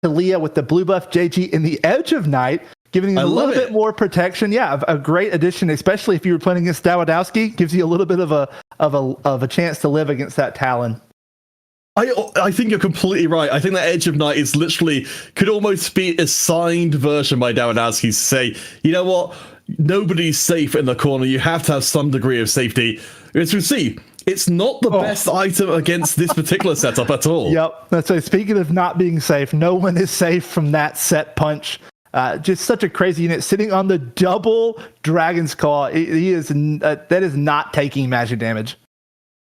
Talia with the blue buff JG in the Edge of Night, giving him a little bit more protection. Yeah, a great addition, especially if you were playing against Dawidowski. Gives you a little bit of a chance to live against that Talon. I think you're completely right. I think that Edge of Night is literally, could almost be a signed version by Dawidowski to say, you know what, nobody's safe in the corner. You have to have some degree of safety. As we see, it's not the best item against this particular setup at all. Yep. That's right. Speaking of not being safe, no one is safe from that set punch. Just such a crazy unit sitting on the double Dragon's Claw. That is not taking magic damage.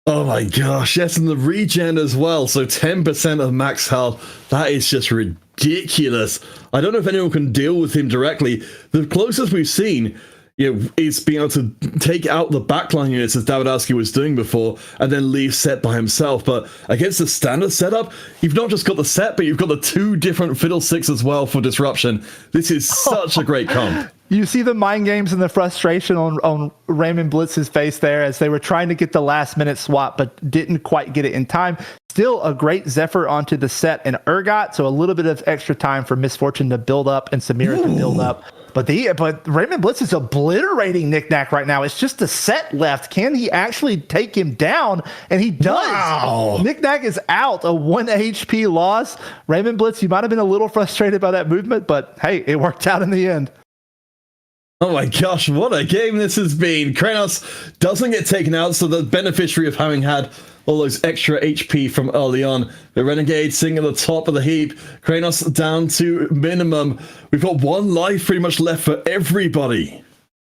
Oh my gosh, yes, and the regen as well. So 10% of max health. That is just ridiculous. I don't know if anyone can deal with him directly. The closest we've seen, is being able to take out the backline units as Dawidowski was doing before, and then leave set by himself. But against the standard setup, you've not just got the set, but you've got the 2 different Fiddlesticks as well for disruption. This is such a great comp. You see the mind games and the frustration on Raymond Blitz's face there, as they were trying to get the last minute swap, but didn't quite get it in time. Still a great Zephyr onto the set and Urgot, so a little bit of extra time for Misfortune to build up and Samira to build up. But Raymond Blitz is obliterating Nick Knack right now. It's just a set left. Can he actually take him down? And he does. Wow. Nick Knack is out. A 1 HP loss. Raymond Blitz, you might have been a little frustrated by that movement, but hey, it worked out in the end. Oh my gosh, what a game this has been. Kranos doesn't get taken out, so the beneficiary of having had all those extra HP from early on. The Renegade sitting at the top of the heap. Kranos down to minimum. We've got 1 life pretty much left for everybody.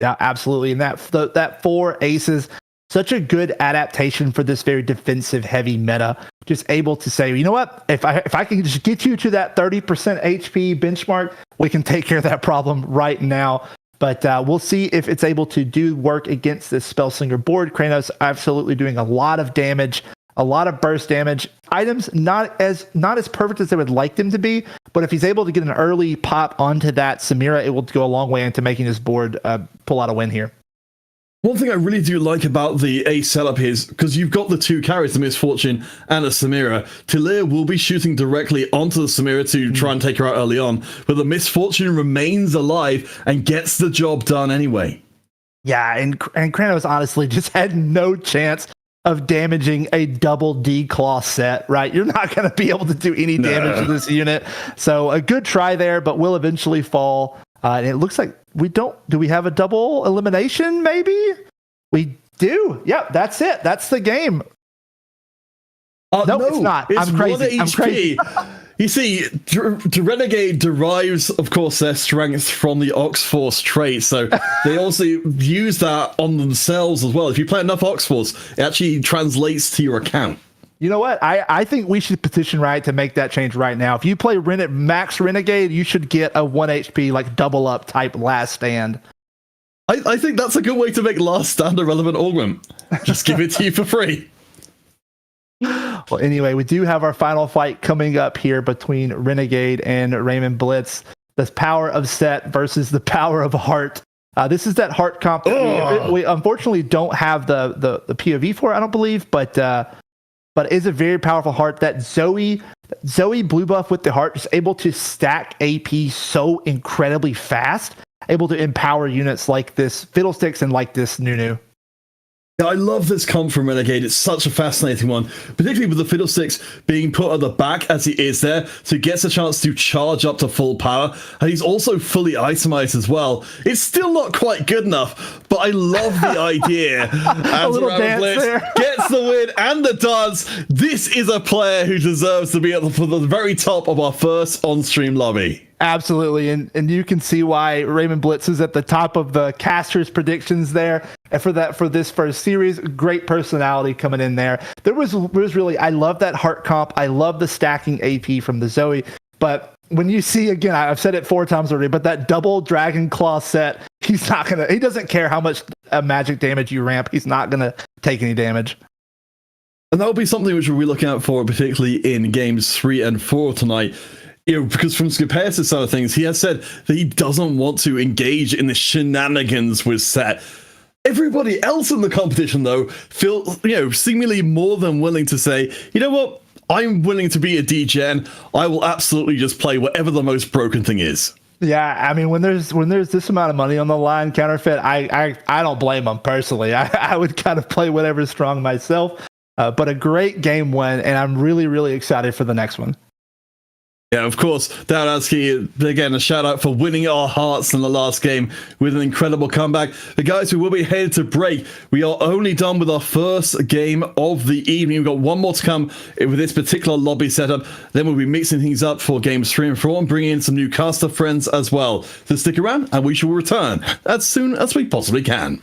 Yeah, absolutely. And that 4 aces, such a good adaptation for this very defensive heavy meta. Just able to say, you know what, if I can just get you to that 30% HP benchmark, we can take care of that problem right now. But we'll see if it's able to do work against this Spellslinger board. Kranos absolutely doing a lot of damage, a lot of burst damage. Items not as perfect as they would like them to be, but if he's able to get an early pop onto that Samira, it will go a long way into making his board pull out a win here. One thing I really do like about the A setup is, because you've got the two carries, the Misfortune and the Samira, Talir will be shooting directly onto the Samira to try and take her out early on, but the Misfortune remains alive and gets the job done anyway. Yeah, and Kranos honestly just had no chance of damaging a double D-Claw set, right? You're not going to be able to do any damage to this unit. So a good try there, but will eventually fall. And it looks like do we have a double elimination maybe? We do. Yep, that's it. That's the game. No, it's not. It's I'm crazy. I'm crazy. You see, the Renegade derives, of course, their strength from the Ox-Force trait, so they also use that on themselves as well. If you play enough Ox-Force, it actually translates to your account. You know what? I think we should petition Riot to make that change right now. If you play Max Renegade, you should get a 1 HP, like double up type last stand. I think that's a good way to make last stand a relevant augment. Just give it to you for free. Well, anyway, we do have our final fight coming up here between Renegade and Raymond Blitz. The power of set versus the power of heart. This is that heart comp that we unfortunately don't have the POV for, I don't believe, but is a very powerful heart. That Zoe blue buff with the heart is able to stack AP so incredibly fast, able to empower units like this Fiddlesticks and like this Nunu. Yeah, I love this comp from Renegade. It's such a fascinating one, particularly with the Fiddlesticks being put at the back as he is there, so he gets a chance to charge up to full power, and he's also fully itemized as well. It's still not quite good enough, but I love the idea. A little dance there. Gets the win and the dance. This is a player who deserves to be at the very top of our first on-stream lobby. Absolutely, and you can see why Raymond Blitz is at the top of the casters' predictions there. And for this first series, great personality coming in there. There was really, I love that heart comp. I love the stacking AP from the Zoe. But when you see, again, I've said it 4 times already, but that double Dragon Claw set, he doesn't care how much magic damage you ramp. He's not gonna take any damage. And that'll be something which we'll be looking out for, particularly in games 3 and 4 tonight. You know, because from Scopeus' side of things, he has said that he doesn't want to engage in the shenanigans with Set. Everybody else in the competition, though, feel, seemingly more than willing to say, you know what, I'm willing to be a DGen. I will absolutely just play whatever the most broken thing is. Yeah, I mean, when there's this amount of money on the line, Counterfeit, I don't blame them personally. I would kind of play whatever's strong myself. But a great game win, and I'm really, really excited for the next one. Yeah, of course, Dowdadsky, again, a shout out for winning our hearts in the last game with an incredible comeback. But guys, we will be headed to break. We are only done with our first game of the evening. We've got one more to come with this particular lobby setup. Then we'll be mixing things up for games 3 and 4 and bringing in some new caster friends as well. So stick around and we shall return as soon as we possibly can.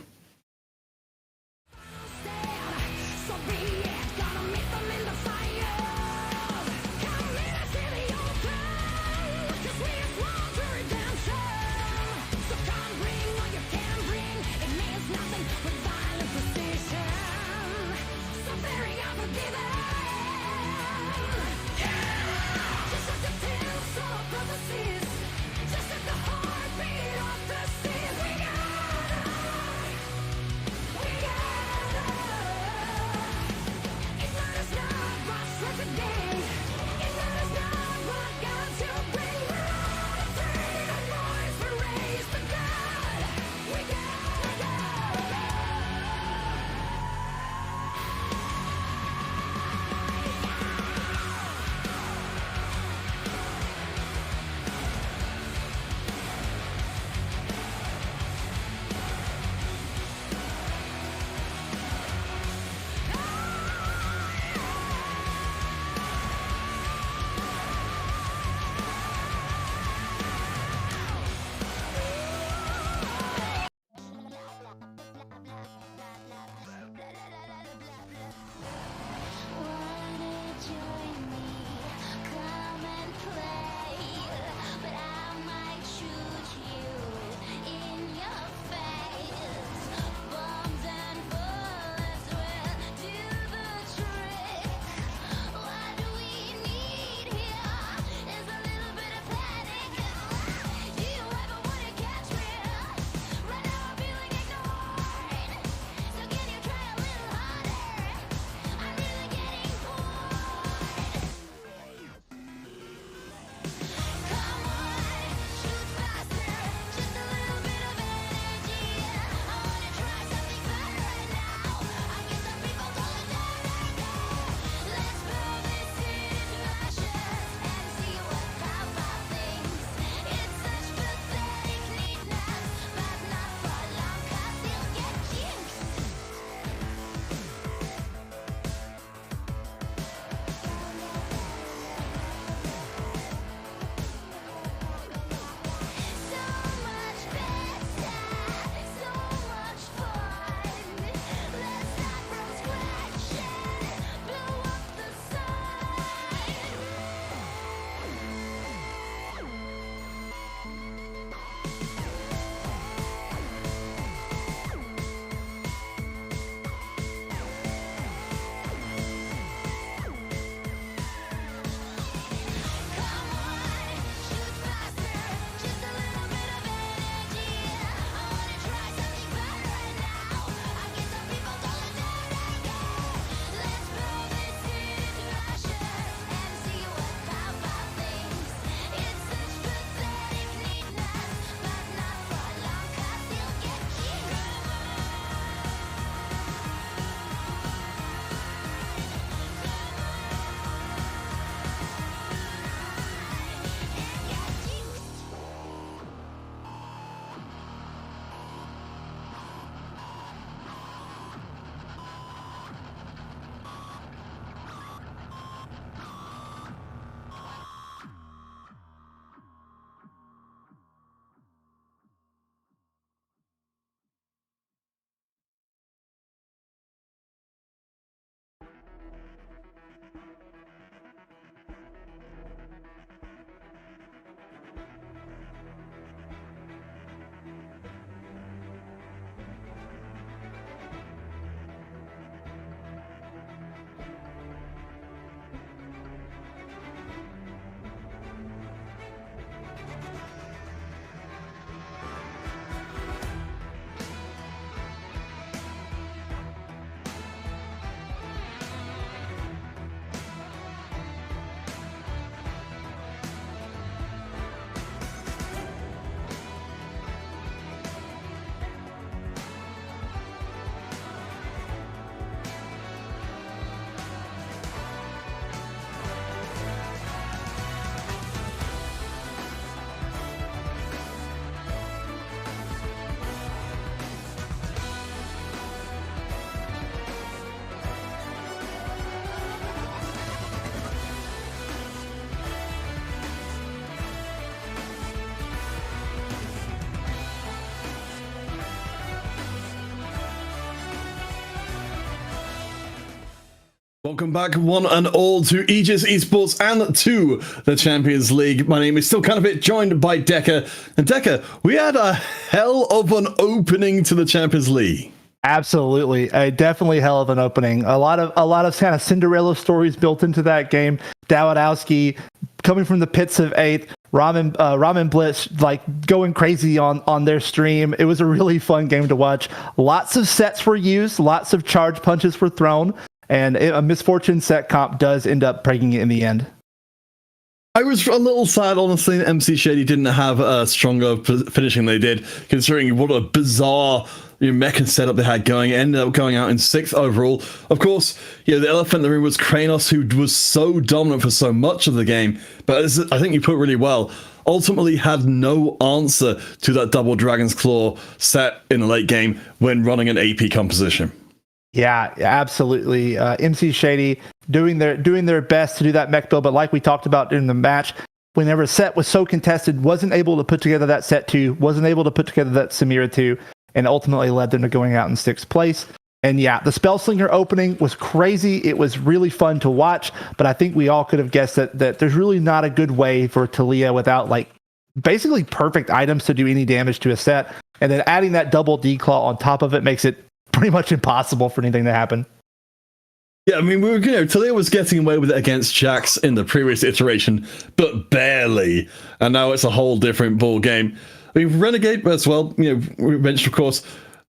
Welcome back, one and all, to Aegis Esports and to the Champions League. My name is still kind of it, joined by Decker. And Decker, we had a hell of an opening to the Champions League. Absolutely, a definitely hell of an opening. A lot of kind of Cinderella stories built into that game. Dawadowski coming from the pits of eighth. Ramen Blitz like going crazy on their stream. It was a really fun game to watch. Lots of sets were used. Lots of charge punches were thrown. And a misfortune set comp does end up breaking it in the end. I was a little sad, honestly, that MC Shady didn't have a stronger finishing than they did, considering what a bizarre mecha setup they had going. It ended up going out in 6th overall. Of course, the elephant in the room was Kranos, who was so dominant for so much of the game. But as I think you put really well, ultimately had no answer to that double Dragon's Claw set in the late game when running an AP composition. Yeah, absolutely. MC Shady doing their best to do that mech build, but like we talked about during the match, whenever a set was so contested, wasn't able to put together that set 2, wasn't able to put together that Samira 2, and ultimately led them to going out in 6th place. And yeah, the Spellslinger opening was crazy. It was really fun to watch, but I think we all could have guessed that there's really not a good way for Talia without like basically perfect items to do any damage to a set. And then adding that double D-Claw on top of it makes it pretty much impossible for anything to happen. Yeah, I mean, Talia was getting away with it against Jax in the previous iteration, but barely. And now it's a whole different ball game. I mean, Renegade as well, we mentioned, of course,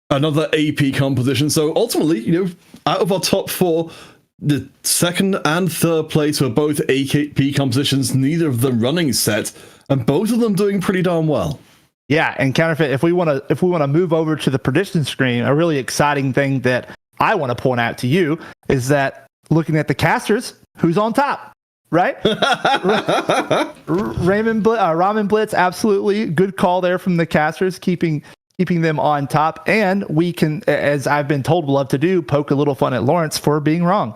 another AP composition. So ultimately, out of our top 4, the 2nd and 3rd place were both AP compositions, neither of them running set, and both of them doing pretty darn well. Yeah, and Counterfeit, if we want to move over to the prediction screen, a really exciting thing that I want to point out to you is that looking at the casters, who's on top, right? Ramen Blitz, absolutely good call there from the casters, keeping them on top, and we can, as I've been told, love to do, poke a little fun at Lawrence for being wrong.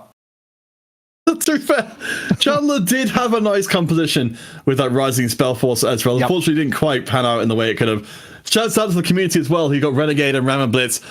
To be fair, Chandler did have a nice composition with that Rising Spellforce as well. Yep. Unfortunately, didn't quite pan out in the way it could have. Shouts out to the community as well, who got Renegade and Ramen Blitz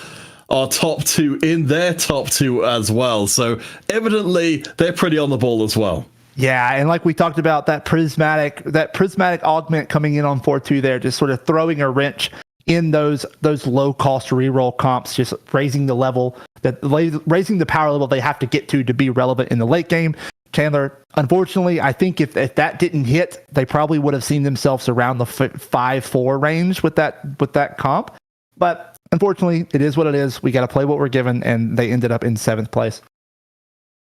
are top 2 in their top 2 as well. So evidently, they're pretty on the ball as well. Yeah, and like we talked about, that prismatic augment coming in on 4-2 there, just sort of throwing a wrench in those low cost reroll comps, just raising the level, raising the power level they have to get to be relevant in the late game. Chandler, unfortunately, I think if that didn't hit, they probably would have seen themselves around the 5-4 range with that comp. But unfortunately, it is what it is. We got to play what we're given, and they ended up in 7th place.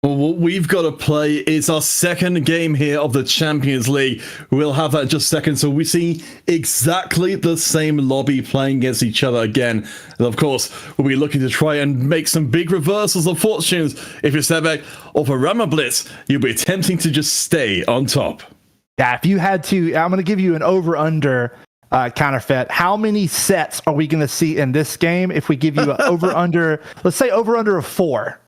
Well, what we've got to play is our 2nd game here of the Champions League. We'll have that in just a second. So we see exactly the same lobby playing against each other again. And of course, we'll be looking to try and make some big reversals of fortunes. If you're Sebek or for Ramen Blitz, you'll be attempting to just stay on top. Yeah, if you had to, I'm going to give you an over-under Counterfeit. How many sets are we going to see in this game if we give you an over-under, let's say over-under of 4?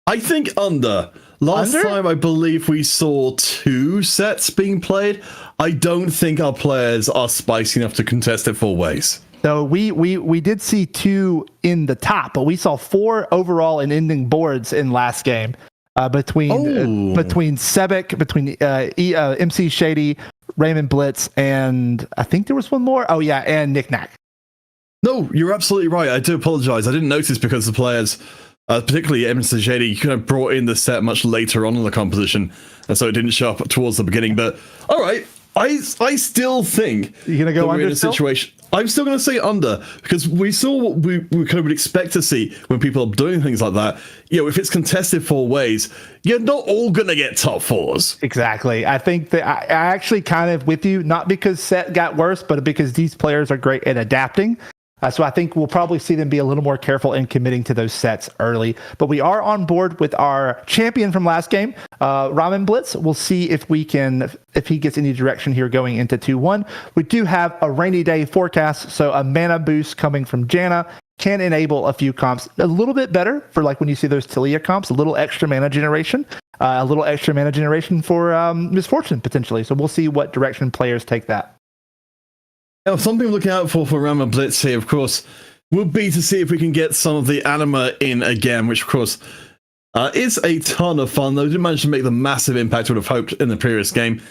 I think under. Last time, I believe we saw 2 sets being played. I don't think our players are spicy enough to contest it 4 ways. So we did see 2 in the top, but we saw 4 overall in ending boards in last game between Sebek, between MC Shady, Raymond Blitz, and I think there was one more. Oh yeah, and Nick Knack. No, you're absolutely right. I do apologize. I didn't notice because the players, particularly MC Shady, kind of brought in the set much later on in the composition, and so it didn't show up towards the beginning. But all right, I still think you're gonna go under in a situation. I'm still going to say under, because we saw what we kind of would expect to see when people are doing things like that. If it's contested 4 ways, you're not all going to get top 4s. Exactly. I think that I actually kind of with you, not because set got worse, but because these players are great at adapting. So I think we'll probably see them be a little more careful in committing to those sets early. But we are on board with our champion from last game, Ramen Blitz. We'll see if he gets any direction here going into 2-1. We do have a rainy day forecast, so a mana boost coming from Janna can enable a few comps a little bit better for like when you see those Talia comps, a little extra mana generation for Misfortune potentially. So we'll see what direction players take that. Now, something we're looking out for Ramen Blitz here, of course, would be to see if we can get some of the anima in again, which, of course, It's a ton of fun, though. Didn't manage to make the massive impact we would have hoped in the previous game.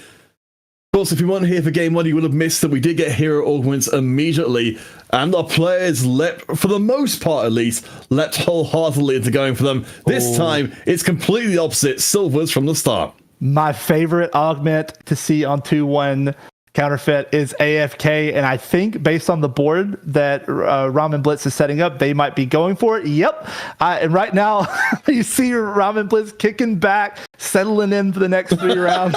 Of course, if you weren't here for Game 1, you would have missed that we did get hero augments immediately, and our players leapt, for the most part at least, leapt wholeheartedly into going for them. This time, it's completely opposite. Silvers from the start. My favorite augment to see on 2-1 counterfeit is AFK, and I think based on the board that Ramen Blitz is setting up, they might be going for it. Yep. And right now, you see Ramen Blitz kicking back, settling in for the next 3 rounds.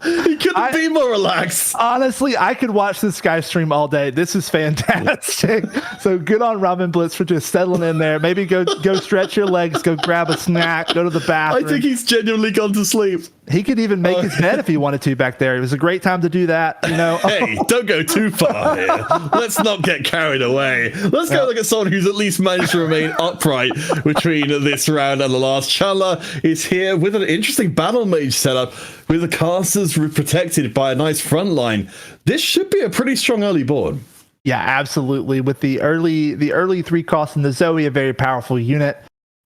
He couldn't be more relaxed. Honestly, I could watch this guy stream all day. This is fantastic. So good on Ramen Blitz for just settling in there. Maybe go stretch your legs, go grab a snack, go to the bathroom. I think he's genuinely gone to sleep. He could even make his bed if he wanted to back there. It was a great time to do that, you know. Hey, don't go too far here. Let's not get carried away. Let's go look at someone who's at least managed to remain upright between this round and the last. Chandler is here with an interesting battle mage setup with the casters protected by a nice front line. This should be a pretty strong early board. Yeah, absolutely. With the early 3 costs in the Zoe, a very powerful unit.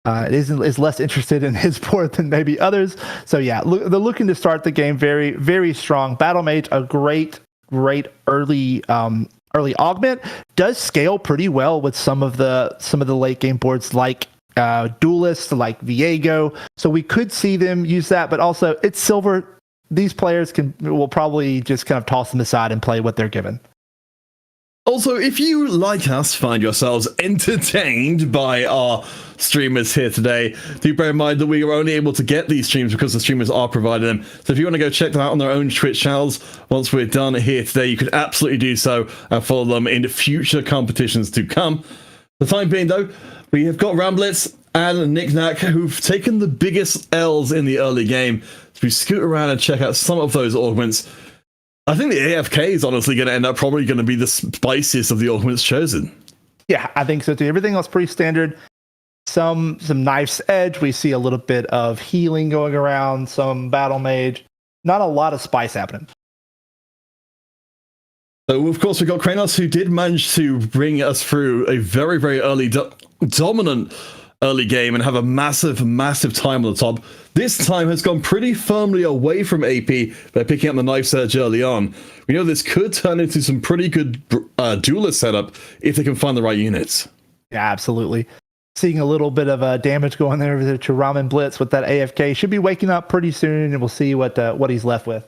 Is less interested in his board than maybe others. So yeah, they're looking to start the game very, very strong. Battle Mage, a great early augment, does scale pretty well with some of the late game boards like Duelist, like Viego. So we could see them use that, but also it's silver. These players will probably just kind of toss them aside and play what they're given. Also, if you, like us, find yourselves entertained by our streamers here today, do bear in mind that we are only able to get these streams because the streamers are providing them. So if you want to go check them out on their own Twitch channels, once we're done here today, you could absolutely do so and follow them in future competitions to come. For the time being, though, we have got Ramblitz and Knickknack, who've taken the biggest L's in the early game. So we scoot around and check out some of those augments. I think the AFK is honestly going to end up probably going to be the spiciest of the augments chosen. Yeah, I think so too. Everything else pretty standard. Some Knife's Edge. We see a little bit of healing going around. Some Battle Mage. Not a lot of spice happening. So, of course, we've got Kranos, who did manage to bring us through a very, very early, dominant early game and have a massive time on the top. This time has gone pretty firmly away from AP by picking up the Knife Surge early on. We know this could turn into some pretty good duelist setup if they can find the right units. Yeah, absolutely. Seeing a little bit of damage going there to Ramen Blitz with that AFK. Should be waking up pretty soon, and we'll see what he's left with.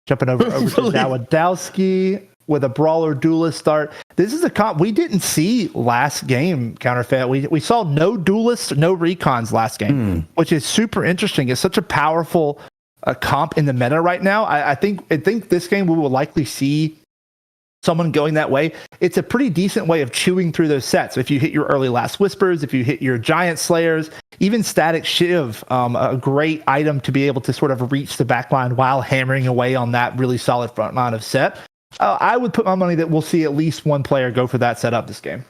Jumping over to Dawadowski with a Brawler Duelist start. This is a comp we didn't see last game, Counterfeit. We saw no Duelists, no Recons last game, which is super interesting. It's such a powerful comp in the meta right now. I think this game we will likely see someone going that way. It's a pretty decent way of chewing through those sets. If you hit your early Last Whispers, if you hit your Giant Slayers, even Static Shiv, a great item to be able to sort of reach the backline while hammering away on that really solid front line of set. I would put my money that we'll see at least one player go for that setup this game.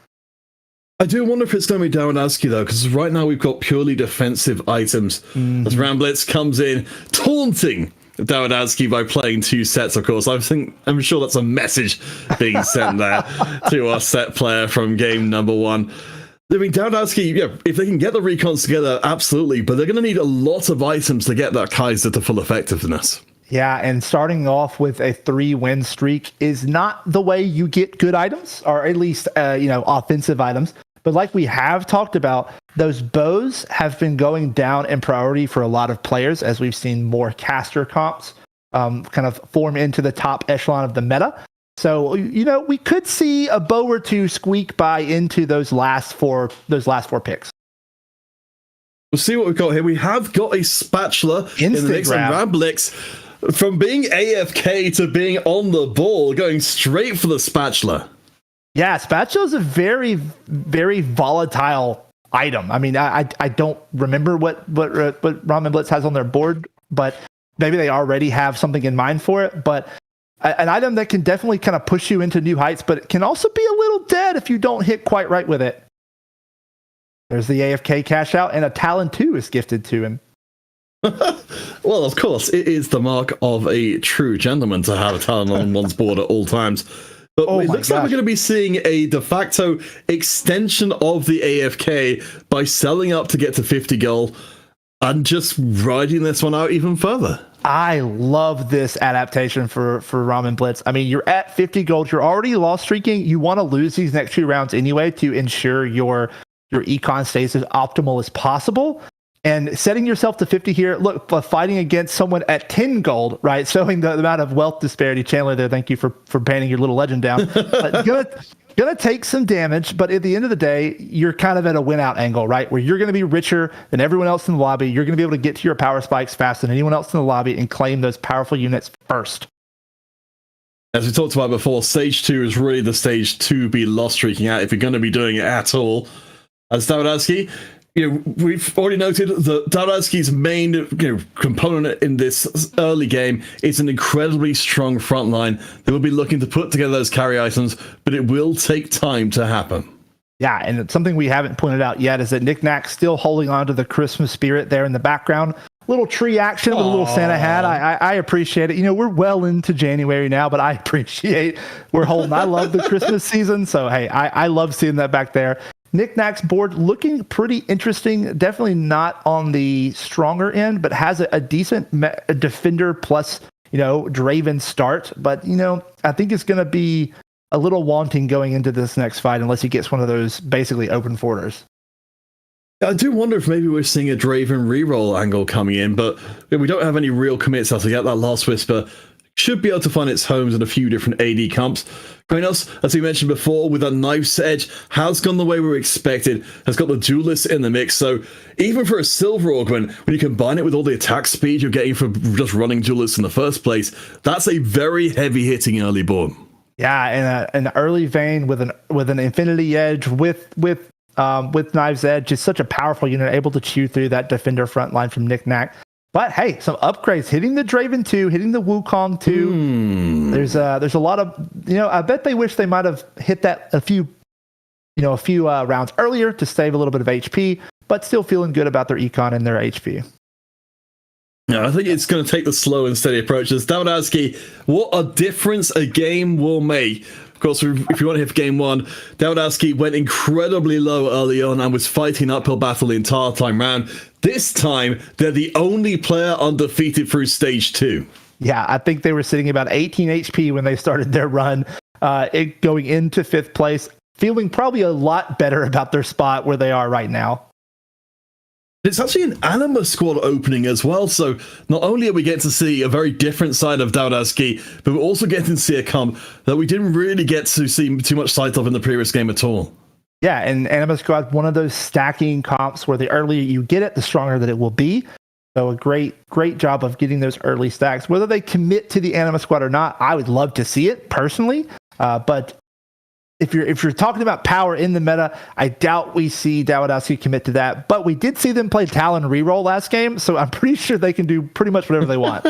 I do wonder if it's going to be Dawadowski, though, because right now we've got purely defensive items. As Ramblitz comes in, taunting Dawadowski by playing 2 sets, of course. I'm sure that's a message being sent there to our set player from game number 1. I mean, Dawadowski, yeah, if they can get the recons together, absolutely, but they're going to need a lot of items to get that Kaiser to full effectiveness. Yeah, and starting off with a 3-win streak is not the way you get good items, or at least offensive items. But like we have talked about, those bows have been going down in priority for a lot of players as we've seen more caster comps kind of form into the top echelon of the meta. So, we could see a bow or 2 squeak by into those last four picks. We'll see what we've got here. We have got a spatula in the mix, and Ramblix, from being AFK to being on the ball, going straight for the spatula. Yeah, spatula is a very, very volatile item. I mean, I don't remember what Ramen Blitz has on their board, but maybe they already have something in mind for it. But an item that can definitely kind of push you into new heights, but it can also be a little dead if you don't hit quite right with it. There's the AFK cash out, and a Talon 2 is gifted to him. Well, of course, it is the mark of a true gentleman to have a Talon on one's board at all times. But Oh it my looks like we're gosh. going to be seeing a de facto extension of the AFK by selling up to get to 50 gold and just riding this one out even further. I love this adaptation for Ramen Blitz. I mean, you're at 50 gold. You're already loss streaking. You want to lose these next 2 rounds anyway to ensure your econ stays as optimal as possible. And setting yourself to 50 here, look, fighting against someone at 10 gold, right? Showing the amount of wealth disparity. Chandler there, thank you for painting your little legend down. Gonna take some damage, but at the end of the day, you're kind of at a win out angle, right? Where you're going to be richer than everyone else in the lobby. You're going to be able to get to your power spikes faster than anyone else in the lobby and claim those powerful units first. As we talked about before, stage 2 is really the stage to be loss streaking at if you're going to be doing it at all. As Dawidoski, we've already noted that Dawidoski's main component in this early game is an incredibly strong front line. They will be looking to put together those carry items, but it will take time to happen. Yeah, and it's something we haven't pointed out yet is that Nick Nack's still holding on to the Christmas spirit there in the background. Little tree action with a little Santa hat. I appreciate it. We're well into January now, but I appreciate we're holding. I love the Christmas season, so hey, I love seeing that back there. Nick Nack's board looking pretty interesting. Definitely not on the stronger end, but has a decent defender plus, Draven start. But, I think it's going to be a little wanting going into this next fight unless he gets one of those basically open forters. I do wonder if maybe we're seeing a Draven reroll angle coming in, but we don't have any real commits as to get that Last Whisper. Should be able to find its homes in a few different AD comps. Kranos, as we mentioned before, with a Knife's Edge, has gone the way we expected, has got the duelist in the mix, so even for a Silver Augment, when you combine it with all the attack speed you're getting from just running duelists in the first place, that's a very heavy-hitting early board. Yeah, and an early vein with an Infinity Edge with Knife's Edge is such a powerful unit, able to chew through that defender front line from Nick Nack. But hey, some upgrades hitting the Draven 2, hitting the Wukong 2. There's a lot of I bet they wish they might have hit that a few rounds earlier to save a little bit of HP, but still feeling good about their econ and their HP. Yeah, I think it's going to take the slow and steady approach. As Dawidoski, what a difference a game will make. Of course, if you want to hit game 1, Dawidoski went incredibly low early on and was fighting uphill battle the entire time round. This time, they're the only player undefeated through stage 2. Yeah, I think they were sitting about 18 HP when they started their run, going into 5th place, feeling probably a lot better about their spot where they are right now. It's actually an Anima squad opening as well, so not only are we getting to see a very different side of Dawidoski, but we're also getting to see a comp that we didn't really get to see too much sight of in the previous game at all. Yeah, and Anima squad, one of those stacking comps where the earlier you get it, the stronger that it will be. So a great job of getting those early stacks. Whether they commit to the Anima squad or not, I would love to see it personally, but if you're talking about power in the meta, I doubt we see Dawidoski commit to that. But we did see them play Talon reroll last game, so I'm pretty sure they can do pretty much whatever they want.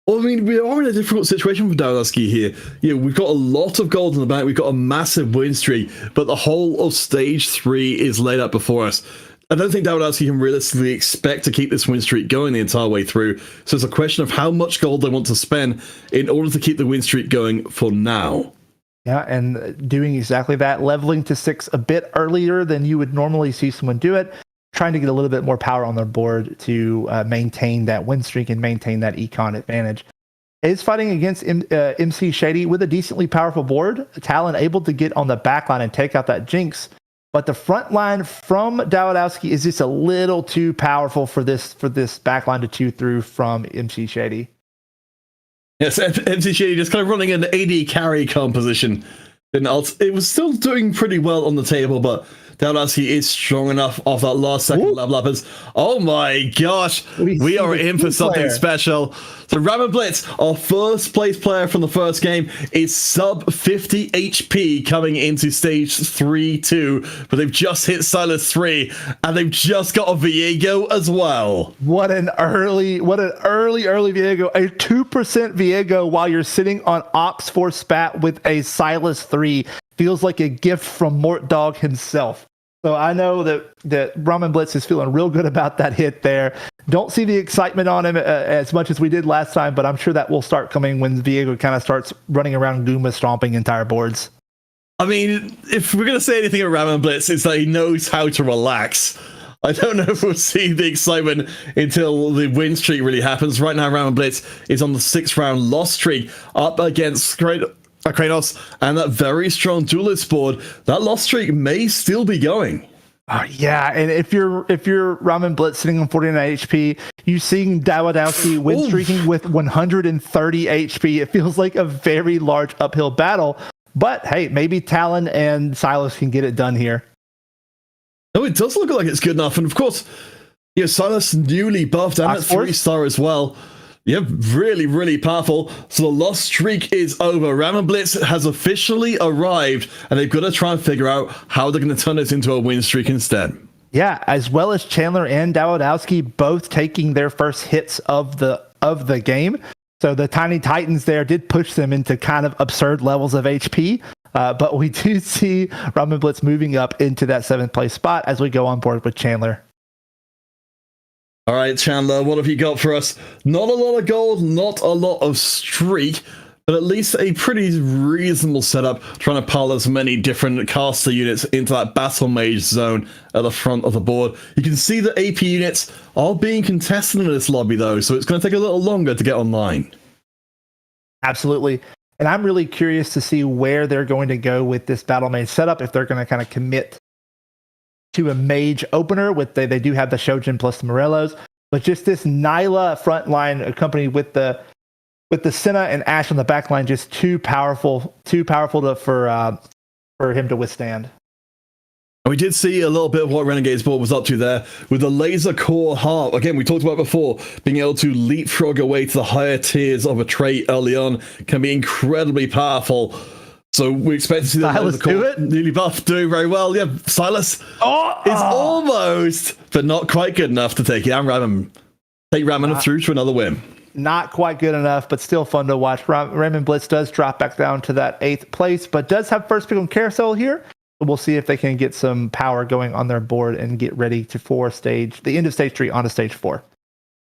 Well, I mean, we are in a difficult situation for Dawidoski here. We've got a lot of gold in the bank, we've got a massive win streak, but the whole of stage 3 is laid out before us. I don't think Dawidoski can realistically expect to keep this win streak going the entire way through, so it's a question of how much gold they want to spend in order to keep the win streak going for now. Yeah, and doing exactly that, leveling to 6 a bit earlier than you would normally see someone do it, trying to get a little bit more power on their board to maintain that win streak and maintain that econ advantage. Is fighting against MC Shady with a decently powerful board. Talon able to get on the back line and take out that Jinx, but the front line from Dawidoski is just a little too powerful for this back line to chew through from MC Shady. Yes, MC Shady just kind of running an AD carry composition. It was still doing pretty well on the table, but Dawidoski is strong enough off that last second level up. Oh my gosh, we are in for something special. So Ramen Blitz, our first place player from the first game, is sub 50 HP coming into stage 3-2, but they've just hit Silas 3, and they've just got a Viego as well. What an early Viego. A 2% Viego while you're sitting on Ops 4 Spat with a Silas 3 feels like a gift from Mort Dog himself. So I know that Ramen Blitz is feeling real good about that hit there. Don't see the excitement on him as much as we did last time, but I'm sure that will start coming when Viego kind of starts running around Goomba stomping entire boards. I mean, if we're going to say anything about Ramen Blitz, it's that he knows how to relax. I don't know if we'll see the excitement until the win streak really happens. Right now, Ramen Blitz is on the 6th-round loss streak up against Kranos and that very strong duelist board. That loss streak may still be going. Yeah, and if you're Ramen Blitz sitting on 49 HP, you seeing Dawadowski win streaking with 130 HP. It feels like a very large uphill battle. But hey, maybe Talon and Silas can get it done here. No, it does look like it's good enough. And of course, Silas newly buffed and at 3-star as well. Yeah, really, really powerful. So the loss streak is over. Ramen Blitz has officially arrived, and they've got to try and figure out how they're going to turn this into a win streak instead. Yeah, as well as Chandler and Dawadowski both taking their first hits of the game. So the Tiny Titans there did push them into kind of absurd levels of HP. But we do see Ramen Blitz moving up into that 7th place spot as we go on board with Chandler. All right, Chandler, what have you got for us? Not a lot of gold, not a lot of streak, but at least a pretty reasonable setup, trying to pile as many different caster units into that battle mage zone at the front of the board. You can see the AP units are being contested in this lobby, though, so it's going to take a little longer to get online. Absolutely. And I'm really curious to see where they're going to go with this battle mage setup, if they're going to kind of commit to a mage opener with they do have the Shojin plus the Morellos, but just this Nyla front line accompanied with the Senna and Ashe on the back line, just too powerful for him to withstand. And we did see a little bit of what Renegade's board was up to there with the laser core heart. Again, we talked about before, being able to leapfrog away to the higher tiers of a trait early on can be incredibly powerful. So we expect to see that Silas do it. Newly buff doing very well. Yeah, Silas is almost, but not quite good enough to take Ramen through to another win. Not quite good enough, but still fun to watch. Ramen Blitz does drop back down to that 8th place, but does have first pick on Carousel here. We'll see if they can get some power going on their board and get ready for the end of stage 3 onto stage 4.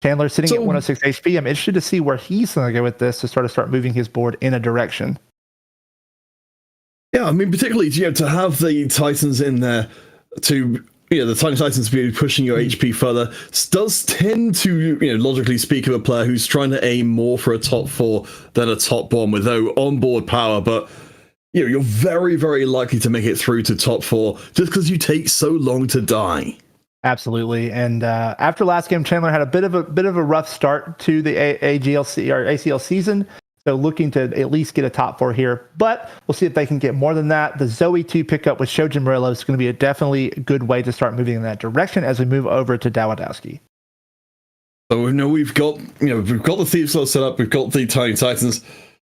Chandler sitting at 106 HP. I'm interested to see where he's going to go with this to start moving his board in a direction. Yeah, I mean, particularly to have the Titans in there the Tiny Titans be pushing your HP further does tend to, logically speak, of a player who's trying to aim more for a top 4 than a top 1 with no onboard power, but you're very, very likely to make it through to top 4 just because you take so long to die. Absolutely. And after last game, Chandler had a bit of a rough start to the ACL season. So looking to at least get a top 4 here, but we'll see if they can get more than that. The Zoe 2 pickup with Shojin Murillo is going to be a definitely good way to start moving in that direction as we move over to Dawadowski. So we've got the Thieves Gloves set up, we've got the Tiny Titans,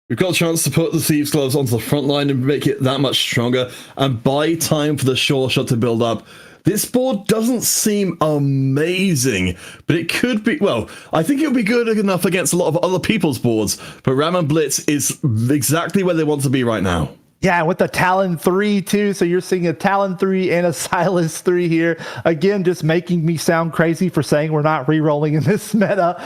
we've got a chance to put the Thieves Gloves onto the front line and make it that much stronger and buy time for the Sure Shot to build up. This board doesn't seem amazing, but it could be, I think it would be good enough against a lot of other people's boards, but Ramen Blitz is exactly where they want to be right now. Yeah, with the Talon 3 too. So you're seeing a Talon 3 and a Silas 3 here. Again, just making me sound crazy for saying we're not re-rolling in this meta.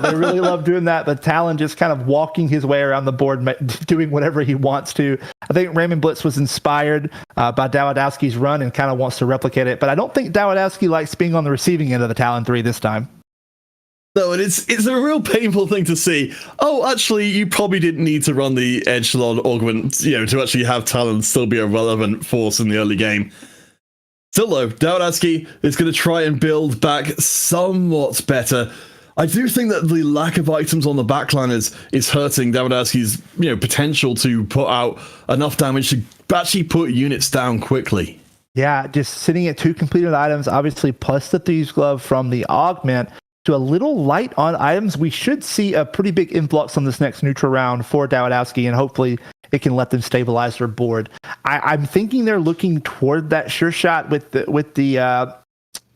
They really love doing that. But Talon just kind of walking his way around the board, doing whatever he wants to. I think Ramen Blitz was inspired by Dawadowski's run and kind of wants to replicate it. But I don't think Dawadowski likes being on the receiving end of the Talon 3 this time. No, and it's a real painful thing to see. Oh, actually, you probably didn't need to run the Echelon Augment, to actually have Talon still be a relevant force in the early game. Still, though, Dawadowski is going to try and build back somewhat better. I do think that the lack of items on the backline is hurting Dawadowski's potential to put out enough damage to actually put units down quickly. Yeah, just sitting at 2 completed items, obviously, plus the Thieves Glove from the Augment. To a little light on items, we should see a pretty big influx on this next neutral round for Dawadowski, and hopefully it can let them stabilize their board. I'm thinking they're looking toward that sure shot with the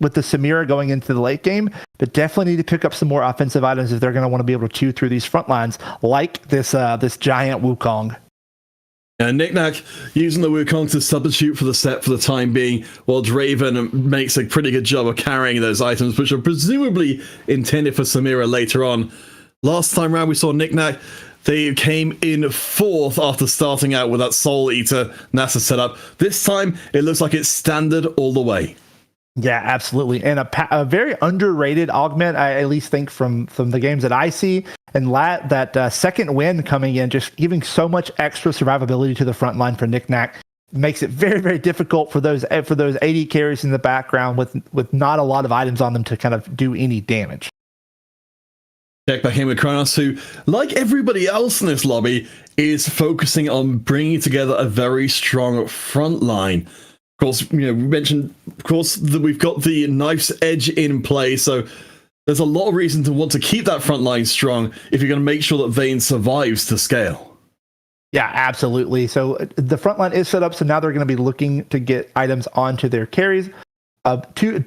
Samira going into the late game, but definitely need to pick up some more offensive items if they're going to want to be able to chew through these front lines, like this giant Wukong. And Knick-Knack using the Wukong to substitute for the set for the time being, while Draven makes a pretty good job of carrying those items, which are presumably intended for Samira later on. Last time round we saw Knick-Knack, they came in fourth after starting out with that Soul Eater NASA setup. This time, it looks like it's standard all the way. Yeah, absolutely. And a very underrated augment, I at least think from the games that I see. And that second win coming in, just giving so much extra survivability to the front line for Knick-Knack, makes it very, very difficult for those AD carries in the background with not a lot of items on them to kind of do any damage. Check back in with Kronos, who, like everybody else in this lobby, is focusing on bringing together a very strong front line. Of course, we mentioned, of course, that we've got the Knife's Edge in play, so there's a lot of reason to want to keep that front line strong if you're going to make sure that Vayne survives to scale. Yeah, absolutely. So the front line is set up, so now they're going to be looking to get items onto their carries.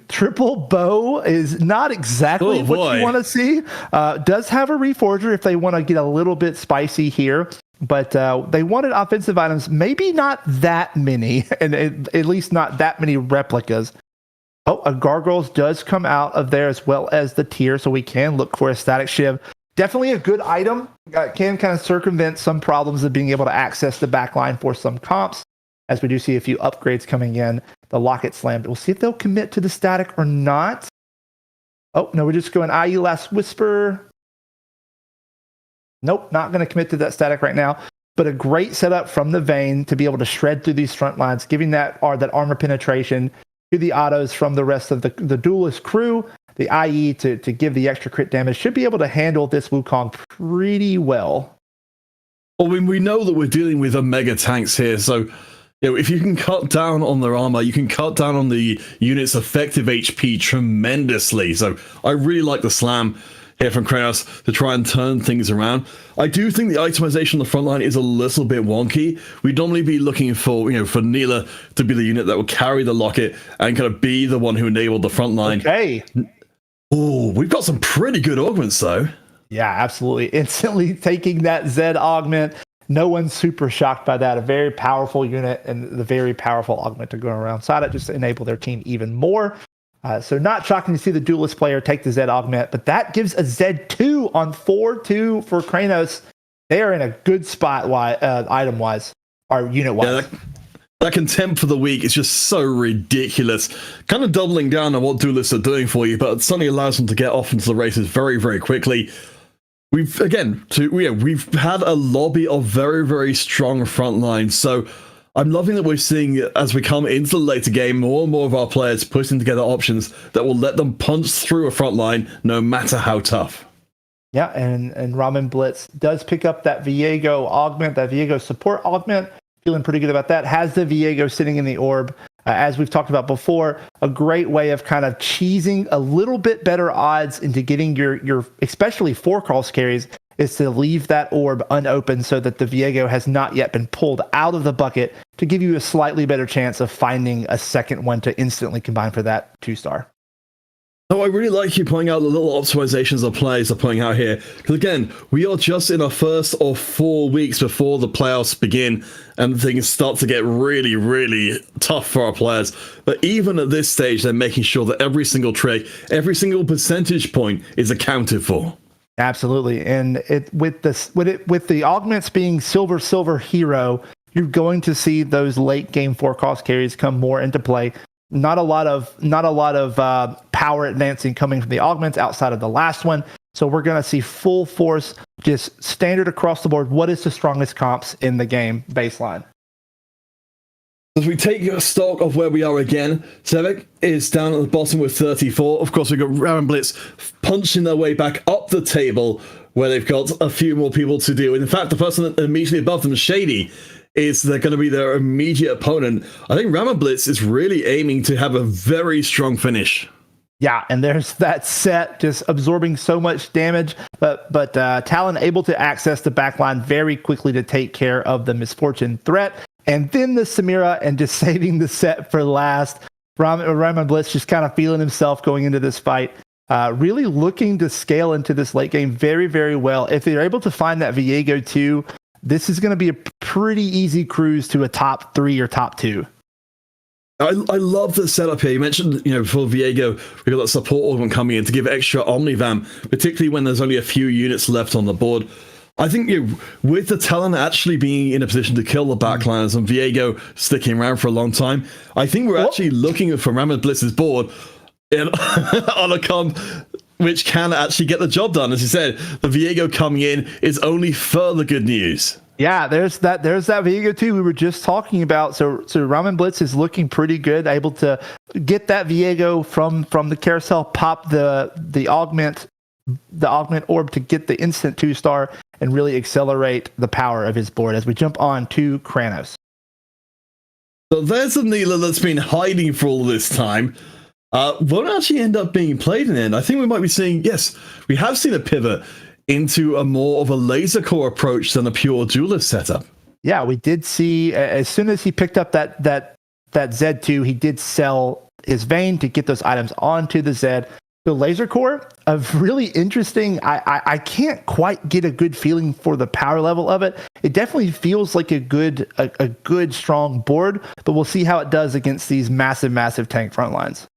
Triple bow is not exactly what you want to see. Does have a reforger if they want to get a little bit spicy here. But they wanted offensive items, maybe not that many, and at least not that many replicas. Oh, a Gargoyles does come out of there as well as the tier, so we can look for a Static Shiv. Definitely a good item. Can kind of circumvent some problems of being able to access the backline for some comps, as we do see a few upgrades coming in. The Locket Slam. We'll see if they'll commit to the Static or not. Oh, no, we're just going IU Last Whisper. Nope, not going to commit to that Static right now. But a great setup from the Vayne to be able to shred through these front lines, giving that armor penetration to the autos from the rest of the Duelist crew. The IE to give the extra crit damage should be able to handle this Wukong pretty well. Well, we know that we're dealing with Omega tanks here, so if you can cut down on their armor, you can cut down on the unit's effective HP tremendously. So I really like the slam here from Kronos to try and turn things around. I do think the itemization on the front line is a little bit wonky. We'd normally be looking for, for Neela to be the unit that will carry the locket and kind of be the one who enabled the front line. Okay. Oh, we've got some pretty good augments though. Yeah, absolutely. Instantly taking that Zed augment. No one's super shocked by that. A very powerful unit and the very powerful augment to go around side it just to enable their team even more. So not shocking to see the Duelist player take the Zed augment, but that gives a Z2 on 4-2 for Kranos. They are in a good spot item-wise, or unit-wise. Yeah, that contempt for the weak is just so ridiculous. Kind of doubling down on what Duelists are doing for you, but it suddenly allows them to get off into the races very, very quickly. We've had a lobby of very, very strong front lines, so I'm loving that we're seeing, as we come into the later game, more and more of our players putting together options that will let them punch through a front line no matter how tough. Yeah, and Ramen Blitz does pick up that Viego augment, that Viego support augment. Feeling pretty good about that. Has the Viego sitting in the orb. As we've talked about before, a great way of kind of cheesing a little bit better odds into getting your especially 4-cross carries is to leave that orb unopened so that the Viego has not yet been pulled out of the bucket to give you a slightly better chance of finding a second one to instantly combine for that 2-star. So I really like you pointing out the little optimizations the players are putting out here. Because again, we are just in our first of 4 weeks before the playoffs begin and things start to get really, really tough for our players. But even at this stage, they're making sure that every single trick, every single percentage point is accounted for. Absolutely. And with the augments being silver hero, you're going to see those late game 4-cross carries come more into play. Not a lot of power advancing coming from the augments outside of the last one. So we're going to see full force, just standard across the board. What is the strongest comps in the game baseline? As we take stock of where we are again, Sevik is down at the bottom with 34. Of course, we've got Ramen Blitz punching their way back up the table where they've got a few more people to deal with. In fact, the person that immediately above them, Shady, is they're going to be their immediate opponent. I think Ramen Blitz is really aiming to have a very strong finish. Yeah, and there's that set just absorbing so much damage, but Talon able to access the backline very quickly to take care of the Misfortune threat. And then the Samira and just saving the set for last. Ramen Blitz just kind of feeling himself going into this fight. Really looking to scale into this late game very, very well. If they're able to find that Viego too, this is going to be a pretty easy cruise to a top 3 or top 2. I love the setup here. You mentioned, before Viego, we got that support augment coming in to give extra Omnivam, particularly when there's only a few units left on the board. I think with the Talon actually being in a position to kill the backliners and Viego sticking around for a long time, I think we're actually looking for Ramad Blitz's board on a comp which can actually get the job done. As you said, the Viego coming in is only further good news. Yeah, there's that Viego too we were just talking about. So Ramen Blitz is looking pretty good, able to get that Viego from the carousel, pop the augment orb to get the instant 2-star and really accelerate the power of his board as we jump on to Kranos. So there's a Neela that's been hiding for all this time. Won't actually end up being played in the end. I think we might be seeing, yes, we have seen a pivot into a more of a laser core approach than a pure duelist setup. Yeah, we did see as soon as he picked up that Z2, he did sell his vein to get those items onto the Z. The laser core, a really interesting. I can't quite get a good feeling for the power level of it. It definitely feels like a good strong board, but we'll see how it does against these massive tank front lines.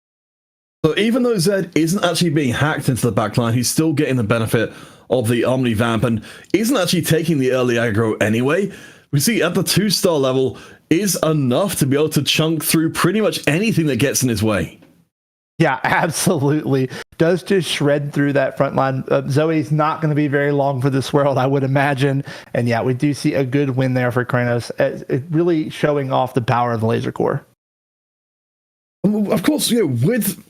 So even though Zed isn't actually being hacked into the backline, he's still getting the benefit of the Omni Vamp and isn't actually taking the early aggro anyway. We see at the 2-star level is enough to be able to chunk through pretty much anything that gets in his way. Yeah, absolutely. Does just shred through that front line. Zoe's not going to be very long for this world, I would imagine. And yeah, we do see a good win there for Kranos. It really showing off the power of the laser core. Of course, with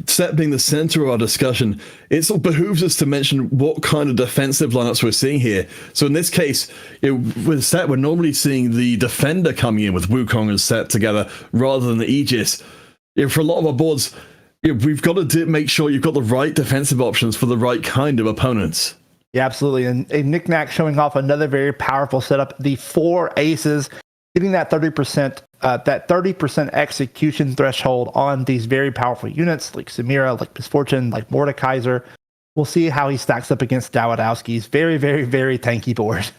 Set being the center of our discussion, it sort of behooves us to mention what kind of defensive lineups we're seeing here. So in this case, with Set, we're normally seeing the defender coming in with Wukong and Set together rather than the Aegis. For a lot of our boards, we've got to make sure you've got the right defensive options for the right kind of opponents. Yeah, absolutely. And Knickknack showing off another very powerful setup. The 4 aces, getting that 30% execution threshold on these very powerful units like Samira, like Misfortune, like Mordekaiser. We'll see how he stacks up against Dawadowski's very tanky board.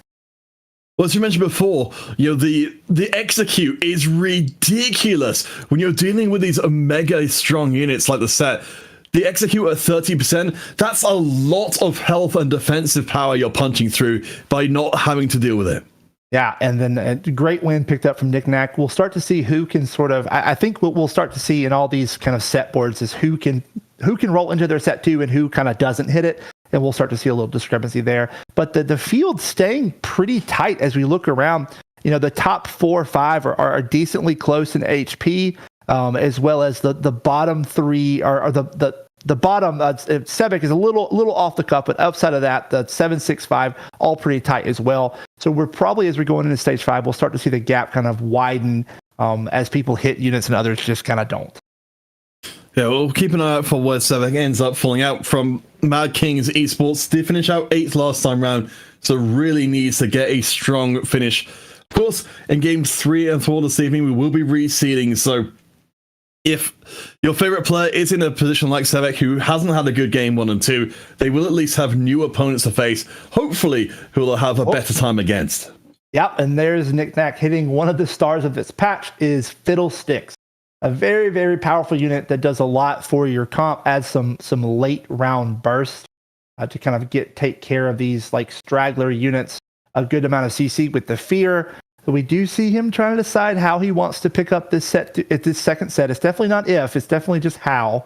Well, as you mentioned before, the execute is ridiculous when you're dealing with these mega strong units like the Set. The execute at 30%, that's a lot of health and defensive power you're punching through by not having to deal with it. Yeah, and then a great win picked up from Knickknack. We'll start to see who can sort of. I think what we'll start to see in all these kind of set boards is who can roll into their set 2 and who kind of doesn't hit it, and we'll start to see a little discrepancy there. But the field staying pretty tight as we look around. The top 4 or 5 are decently close in HP, as well as the bottom 3 are the bottom. Sebek is a little off the cuff, but outside of that, the 7, 6, 5 all pretty tight as well. So we're probably, as we go into stage 5, we'll start to see the gap kind of widen as people hit units and others just kind of don't. Yeah, we'll keep an eye out for where Sebek ends up falling out from Mad Kings Esports. Did finish out 8th last time round, so really needs to get a strong finish. Of course, in games 3 and 4 this evening, we will be reseeding, so if your favorite player is in a position like Sebek, who hasn't had a good game 1 and 2, they will at least have new opponents to face, hopefully, who will have a better time against. Yep, and there's Knickknack hitting one of the stars of this patch is Fiddlesticks. A very powerful unit that does a lot for your comp, adds some late round burst to kind of take care of these like straggler units, a good amount of CC with the fear. So we do see him trying to decide how he wants to pick up this set at this second set. It's definitely not if, it's definitely just how.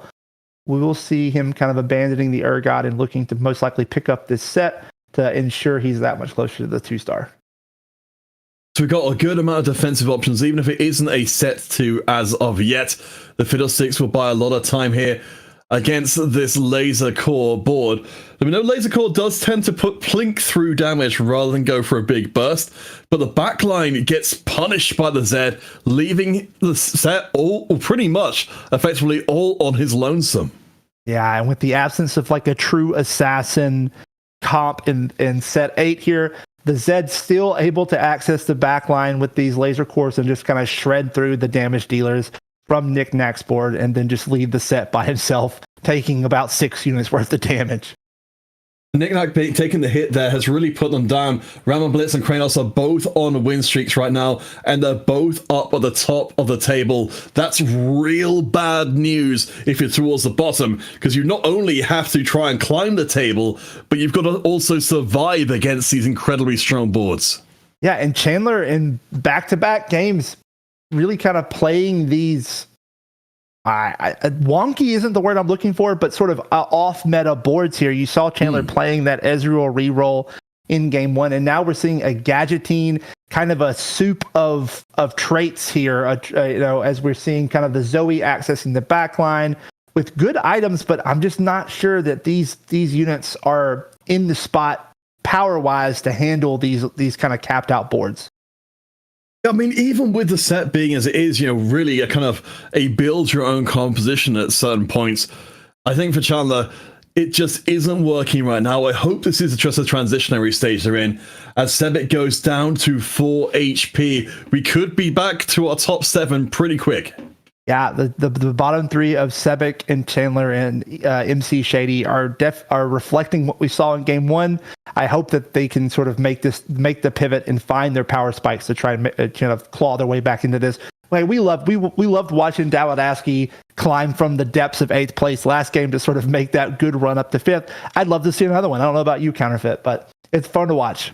We will see him kind of abandoning the Urgot and looking to most likely pick up this set to ensure he's that much closer to the 2-star. So we've got a good amount of defensive options, even if it isn't a set 2 as of yet. The Fiddlesticks will buy a lot of time here against this laser core board. We know laser core does tend to put plink through damage rather than go for a big burst, but the backline gets punished by the Zed, leaving the set all pretty much effectively all on his lonesome. Yeah, and with the absence of like a true assassin comp in set 8 here, the Zed's still able to access the backline with these laser cores and just kind of shred through the damage dealers from Knickknack's board and then just lead the set by himself, taking about 6 units worth of damage. Knick-Knack taking the hit there has really put them down. Ramon Blitz and Kranos are both on win streaks right now, and they're both up at the top of the table. That's real bad news if you're towards the bottom, because you not only have to try and climb the table, but you've got to also survive against these incredibly strong boards. Yeah, and Chandler in back-to-back games really kind of playing these wonky isn't the word I'm looking for, but sort of off-meta boards here. You saw Chandler playing that Ezreal reroll in game one, and now we're seeing a Gadgettine, kind of a soup of traits here, as we're seeing kind of the Zoe accessing the backline with good items, but I'm just not sure that these units are in the spot power-wise to handle these kind of capped-out boards. I mean, even with the set being as it is, really a kind of a build your own composition at certain points, I think for Chandler, it just isn't working right now. I hope this is just a transitionary stage they're in. As Sebek goes down to 4 HP, we could be back to our top 7 pretty quick. Yeah, the bottom 3 of Sebek and Chandler and MC Shady are reflecting what we saw in game 1. I hope that they can sort of make the pivot and find their power spikes to try and kind of claw their way back into this. Like we loved watching Dawidoski climb from the depths of 8th place last game to sort of make that good run up to 5th. I'd love to see another one. I don't know about you, Counterfeit, but it's fun to watch.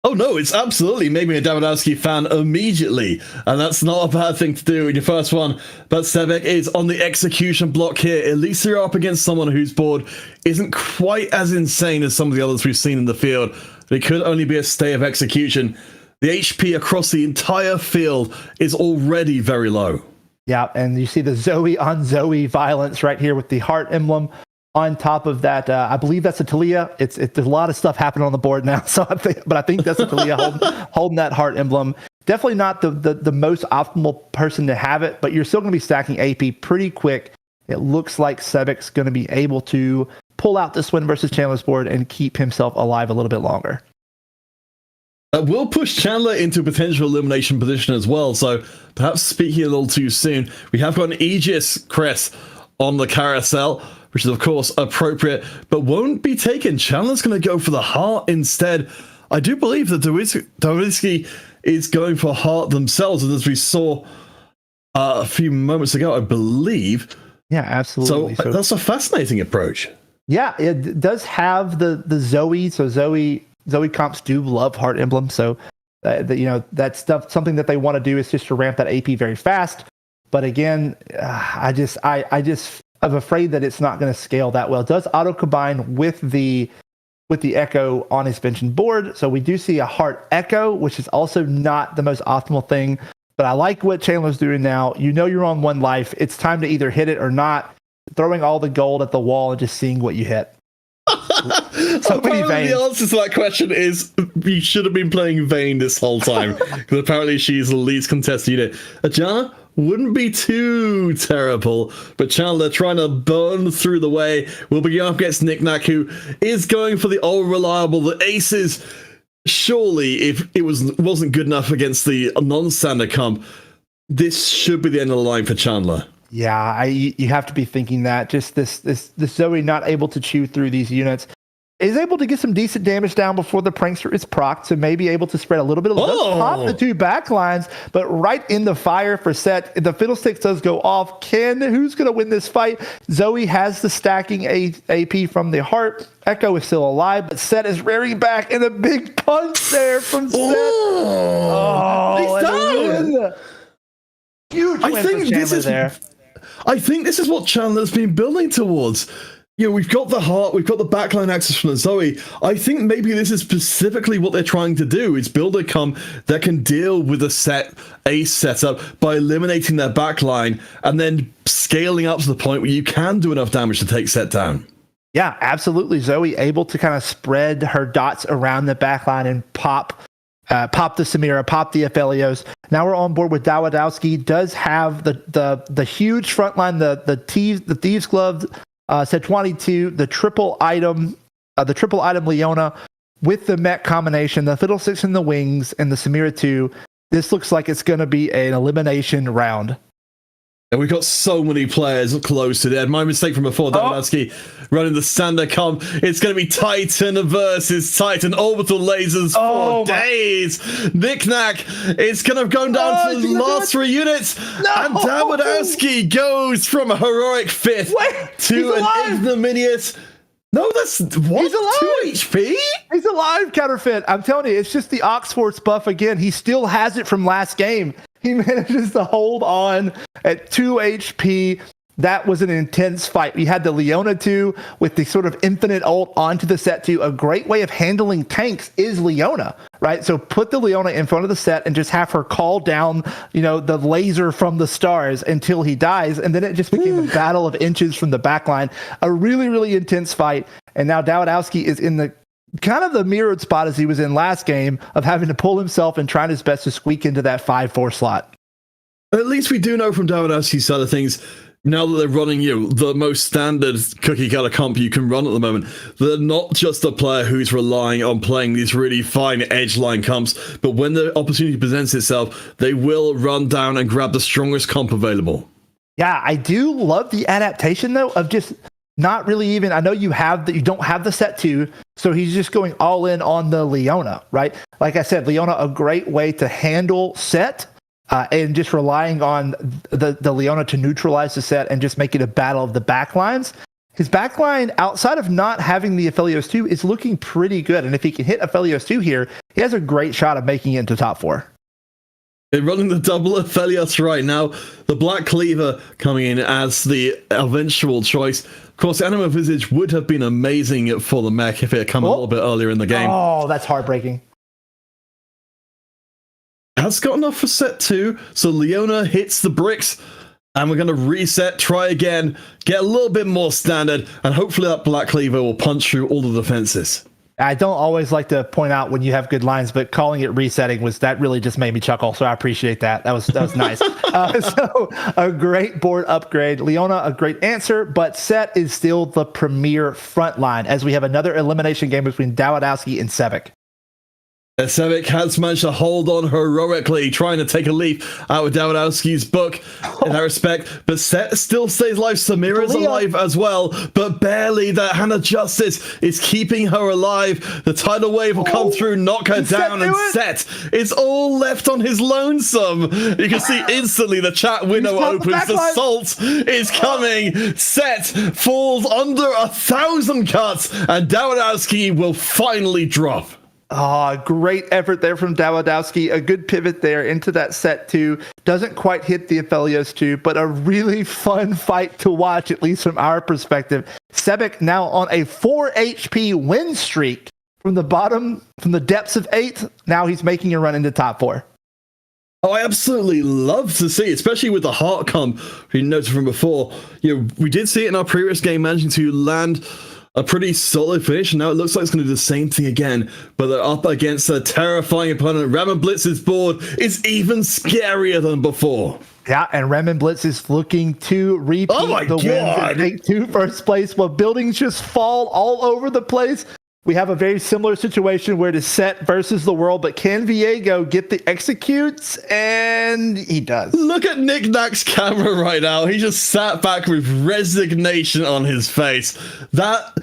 Oh no, it's absolutely made me a Dawidoski fan immediately, and that's not a bad thing to do in your first one. But Sebek is on the execution block here. At least you're up against someone whose board isn't quite as insane as some of the others we've seen in the field. It could only be a stay of execution. The HP across the entire field is already very low. Yeah, and you see the Zoe on Zoe violence right here with the heart emblem. On top of that, I believe that's a Talia. There's a lot of stuff happening on the board now, I think that's a Talia holding that heart emblem. Definitely not the most optimal person to have it, but you're still going to be stacking AP pretty quick. It looks like Sebek's going to be able to pull out this win versus Chandler's board and keep himself alive a little bit longer. Will push Chandler into a potential elimination position as well, so perhaps speaking a little too soon. We have got an Aegis crest on the carousel, which is of course appropriate, but won't be taken. Chandler's going to go for the heart instead. I do believe that Dawidoski is going for heart themselves, and as we saw a few moments ago, I believe. Yeah, absolutely. So that's a fascinating approach. Yeah, it does have the Zoe. So Zoe comps do love heart emblems. So that stuff, something that they want to do is just to ramp that AP very fast. But again, I'm afraid that it's not going to scale that well. It does auto combine with the Echo on his bench and board, so we do see a heart Echo, which is also not the most optimal thing. But I like what Chandler's doing now. You're on 1 life. It's time to either hit it or not. Throwing all the gold at the wall and just seeing what you hit. Apparently the answer to that question is you should have been playing Vayne this whole time, because apparently she's the least contested unit. Ajana wouldn't be too terrible, but Chandler trying to burn through the way. Will be up against Knick-Knack, who is going for the old reliable, the aces. Surely, if it wasn't good enough against the non-standard comp, this should be the end of the line for Chandler. Yeah, you have to be thinking that. Just this Zoe not able to chew through these units. Is able to get some decent damage down before the Prankster is procced, so maybe able to spread a little bit of pop the 2 backlines, but right in the fire for Set. The Fiddlesticks does go off. Who's going to win this fight? Zoe has the stacking AP from the heart. Echo is still alive, but Set is rearing back, and a big punch there from Set. He's down. Huge win for Chandler there. I think this is what Chandler's been building towards. We've got the heart, we've got the backline access from the Zoe. I think maybe this is specifically what they're trying to do, is build a comp that can deal with a ace setup by eliminating their backline and then scaling up to the point where you can do enough damage to take Set down. Yeah, absolutely. Zoe able to kind of spread her dots around the backline and pop the Samira, pop the Aphelios. Now we're on board with Dawidoski. Does have the huge front line, the Thieves Glove, Set 22, the triple item Leona with the mech combination, the Fiddlesticks in the wings, and the Samira 2. This looks like it's going to be an elimination round. And we've got so many players close to there. My mistake from before, Davidowski running the standard comp. It's going to be Titan versus Titan. Orbital lasers for days. Knick-knack. It's going to go down to the last 3 units. No! And Davidowski goes from a heroic 5th to an ignominious... No, that's... What? He's alive. 2 HP? He's alive, Counterfeit. I'm telling you, it's just the Oxforce buff again. He still has it from last game. He manages to hold on at 2 HP. That was an intense fight. We had the Leona 2 with the sort of infinite ult onto the set 2. A great way of handling tanks is Leona, right? So put the Leona in front of the set and just have her call down, the laser from the stars until he dies. And then it just became a battle of inches from the backline. A really, really intense fight. And now Davidowski is in the kind of the mirrored spot as he was in last game of having to pull himself and trying his best to squeak into that 5-4 slot. At least we do know from Davidowski's side of things, now that they're running the most standard cookie cutter comp you can run at the moment, they're not just a player who's relying on playing these really fine edge line comps, but when the opportunity presents itself, they will run down and grab the strongest comp available. Yeah, I do love the adaptation though of just not really even, I know you don't have the set 2, so he's just going all in on the Leona, right? Like I said, Leona, a great way to handle set and just relying on the Leona to neutralize the set and just make it a battle of the backlines. His backline, outside of not having the Aphelios 2, is looking pretty good. And if he can hit Aphelios 2 here, he has a great shot of making it into top 4. They're running the double Aphelios right now. The Black Cleaver coming in as the eventual choice. Of course, Anima Visage would have been amazing for the mech if it had come a little bit earlier in the game. Oh, that's heartbreaking. Has got enough for set 2, so Leona hits the bricks, and we're going to reset, try again, get a little bit more standard, and hopefully that Black Cleaver will punch through all the defenses. I don't always like to point out when you have good lines, but calling it resetting that really just made me chuckle, so I appreciate that. That was nice. So a great board upgrade. Leona, a great answer, but set is still the premier front line as we have another elimination game between Davidowski and Sevik. Sevik has managed to hold on heroically, trying to take a leaf out of Davidowski's book in that respect, but Set still stays alive. Samira's alive as well, but barely. That Hand of Justice is keeping her alive. The tidal wave will come through, knock her down, and Set is all left on his lonesome. You can see instantly the chat window opens. The salt is coming. Set falls under 1,000 cuts, and Davidowski will finally drop. Great effort there from Davidowski. A good pivot there into that set 2. Doesn't quite hit the Aphelios 2, but a really fun fight to watch, at least from our perspective. Sevik now on a 4 HP win streak from the depths of 8. Now he's making a run into top 4. Oh, I absolutely love to see, especially with the heart comp we noted from before. We did see it in our previous game, managing to land a pretty solid finish, and now it looks like it's going to do the same thing again, but they're up against a terrifying opponent. Ramen Blitz's board is even scarier than before. Yeah, and Ramen Blitz is looking to repeat the wins and take 2 first place while buildings just fall all over the place. We have a very similar situation where it is Set versus the world, but can Viego get the executes? And he does. Look at Knick-knack's camera right now. He just sat back with resignation on his face. That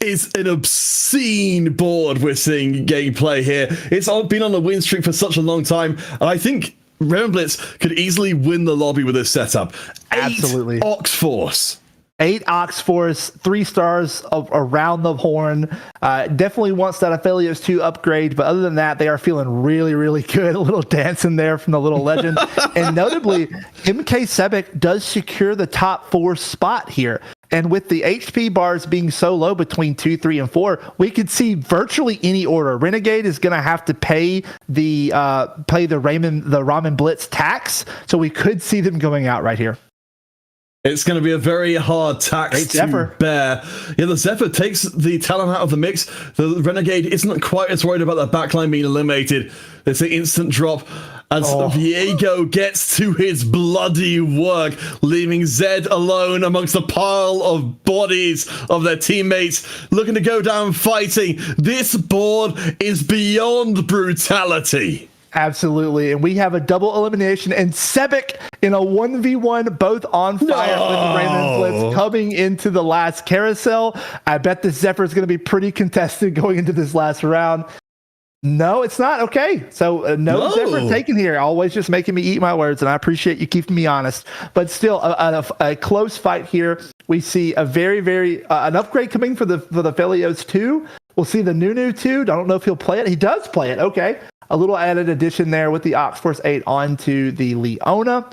is an obscene board we're seeing gameplay here. It's been on a win streak for such a long time, and I think Ramen Blitz could easily win the lobby with this setup. Absolutely. 8 Oxforce. 8 Oxforce, 3 stars around the horn. Definitely wants that Aphelios 2 upgrade, but other than that, they are feeling really, really good. A little dance in there from the little legend. And notably, MK Sevik does secure the top 4 spot here. And with the HP bars being so low between 2, 3, and 4, we could see virtually any order. Renegade is going to have to pay the Ramen Blitz tax, so we could see them going out right here. It's going to be a very hard tax to bear. Yeah, the Zephyr takes the talent out of the mix. The Renegade isn't quite as worried about that backline being eliminated. It's an instant drop as Viego gets to his bloody work, leaving Zed alone amongst a pile of bodies of their teammates, looking to go down fighting. This board is beyond brutality. Absolutely. And we have a double elimination and Sebek in a 1v1, both on fire with Raymond Blitz coming into the last carousel. I bet the Zephyr is going to be pretty contested going into this last round. No, it's not. Okay. So no Zephyr taken here. Always just making me eat my words, and I appreciate you keeping me honest. But still, a close fight here. We see a very, very an upgrade coming for the Felios 2. We'll see the Nunu 2. I don't know if he'll play it. He does play it. Okay. A little added addition there with the Ox Force 8 onto the Leona.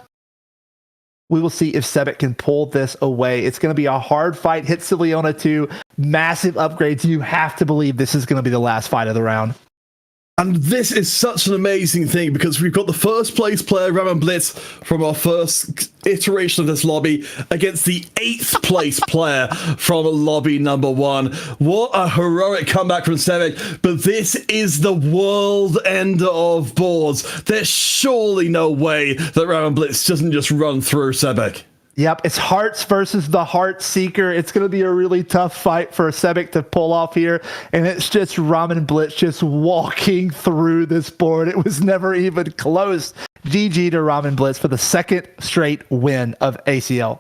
We will see if Sebek can pull this away. It's going to be a hard fight. Hits the Leona 2. Massive upgrades. You have to believe this is going to be the last fight of the round. And this is such an amazing thing because we've got the first place player, Ramen Blitz, from our first iteration of this lobby against the 8th place player from lobby number 1. What a heroic comeback from Sebek, but this is the world ender of boards. There's surely no way that Ramen Blitz doesn't just run through Sebek. Yep, it's Hearts versus the Heart Seeker. It's going to be a really tough fight for Sebek to pull off here. And it's just Ramen Blitz just walking through this board. It was never even close. GG to Ramen Blitz for the second straight win of ACL.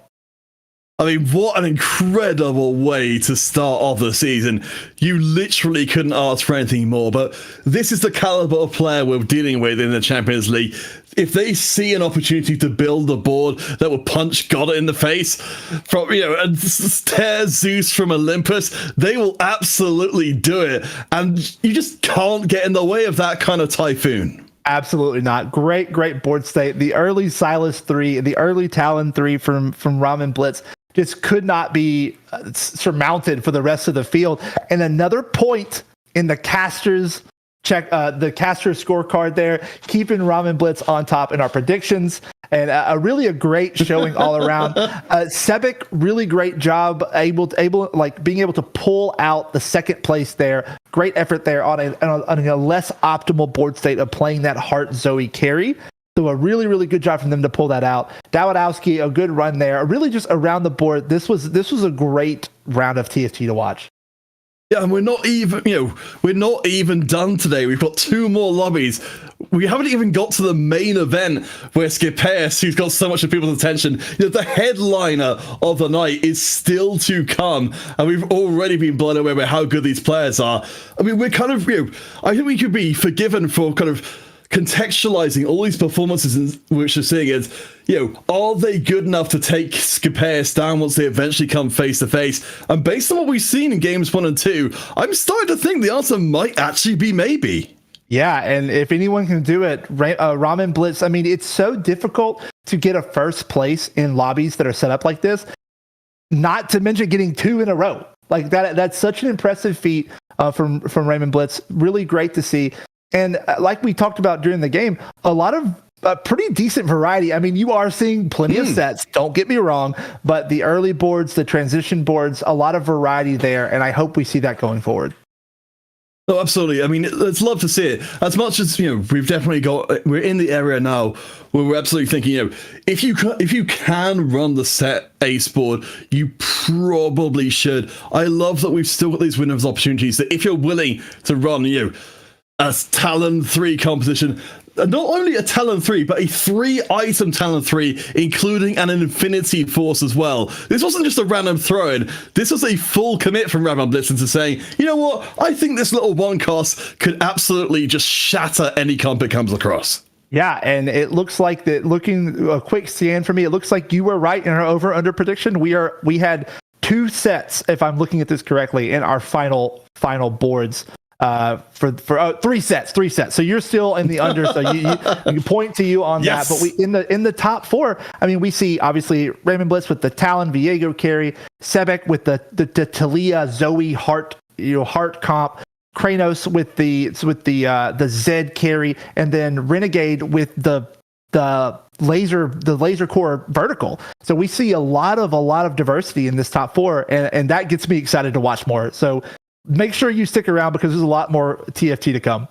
I mean, what an incredible way to start off the season. You literally couldn't ask for anything more, but this is the caliber of player we're dealing with in the Champions League. If they see an opportunity to build a board that will punch God in the face from, and tear Zeus from Olympus, they will absolutely do it. And you just can't get in the way of that kind of typhoon. Absolutely not. Great board state. The early Silas 3, the early Talon 3 from Ramen Blitz just could not be surmounted for the rest of the field. And another point in the casters the caster scorecard there, keeping Ramen Blitz on top in our predictions, and a great showing all around. Sebek, really great job, being able to pull out the second place there. Great effort there on a less optimal board state of playing that Heart Zoe carry. So a really, really good job from them to pull that out. Dawidowski, a good run there. Really just around the board. This was a great round of TFT to watch. Yeah, and we're not even done today. We've got 2 more lobbies. We haven't even got to the main event where Skipaeus, who's got so much of people's attention, the headliner of the night, is still to come. And we've already been blown away by how good these players are. I mean, we're kind of, I think we could be forgiven for kind of contextualizing all these performances which we're seeing is, are they good enough to take Skipaeus down once they eventually come face to face? And based on what we've seen in games 1 and 2, I'm starting to think the answer might actually be maybe. Yeah, and if anyone can do it, Ramen Blitz, I mean, it's so difficult to get a first place in lobbies that are set up like this, not to mention getting 2 in a row. Like that's such an impressive feat from Ramen Blitz. Really great to see. And like we talked about during the game, a lot of pretty decent variety. I mean, you are seeing plenty of sets, don't get me wrong, but the early boards, the transition boards, a lot of variety there, and I hope we see that going forward. Oh, absolutely. I mean, it's love to see it. As much as, we've definitely we're in the area now where we're absolutely thinking, if you can run the set ace board, you probably should. I love that we've still got these winners opportunities that if you're willing to run, a Talon 3 competition, not only a Talon 3, but a 3-item Talon 3, including an Infinity Force as well. This wasn't just a random throw-in. This was a full commit from Ramen Blitz into saying, you know what, I think this little one cost could absolutely just shatter any comp it comes across. Yeah, and it looks like that. Looking a quick scan for me, it looks like you were right in our over/under prediction. We had 2 sets, if I'm looking at this correctly, in our final boards. For 3 sets. So you're still in the under. So you point to you on yes. that. But we in the top 4. I mean, we see obviously Ramen Blitz with the Talon Viego carry, Sebek with the Talia Zoe Heart comp, Kranos with the Zed carry, and then Renegade with the laser core vertical. So we see a lot of diversity in this top 4, and that gets me excited to watch more. So make sure you stick around because there's a lot more TFT to come.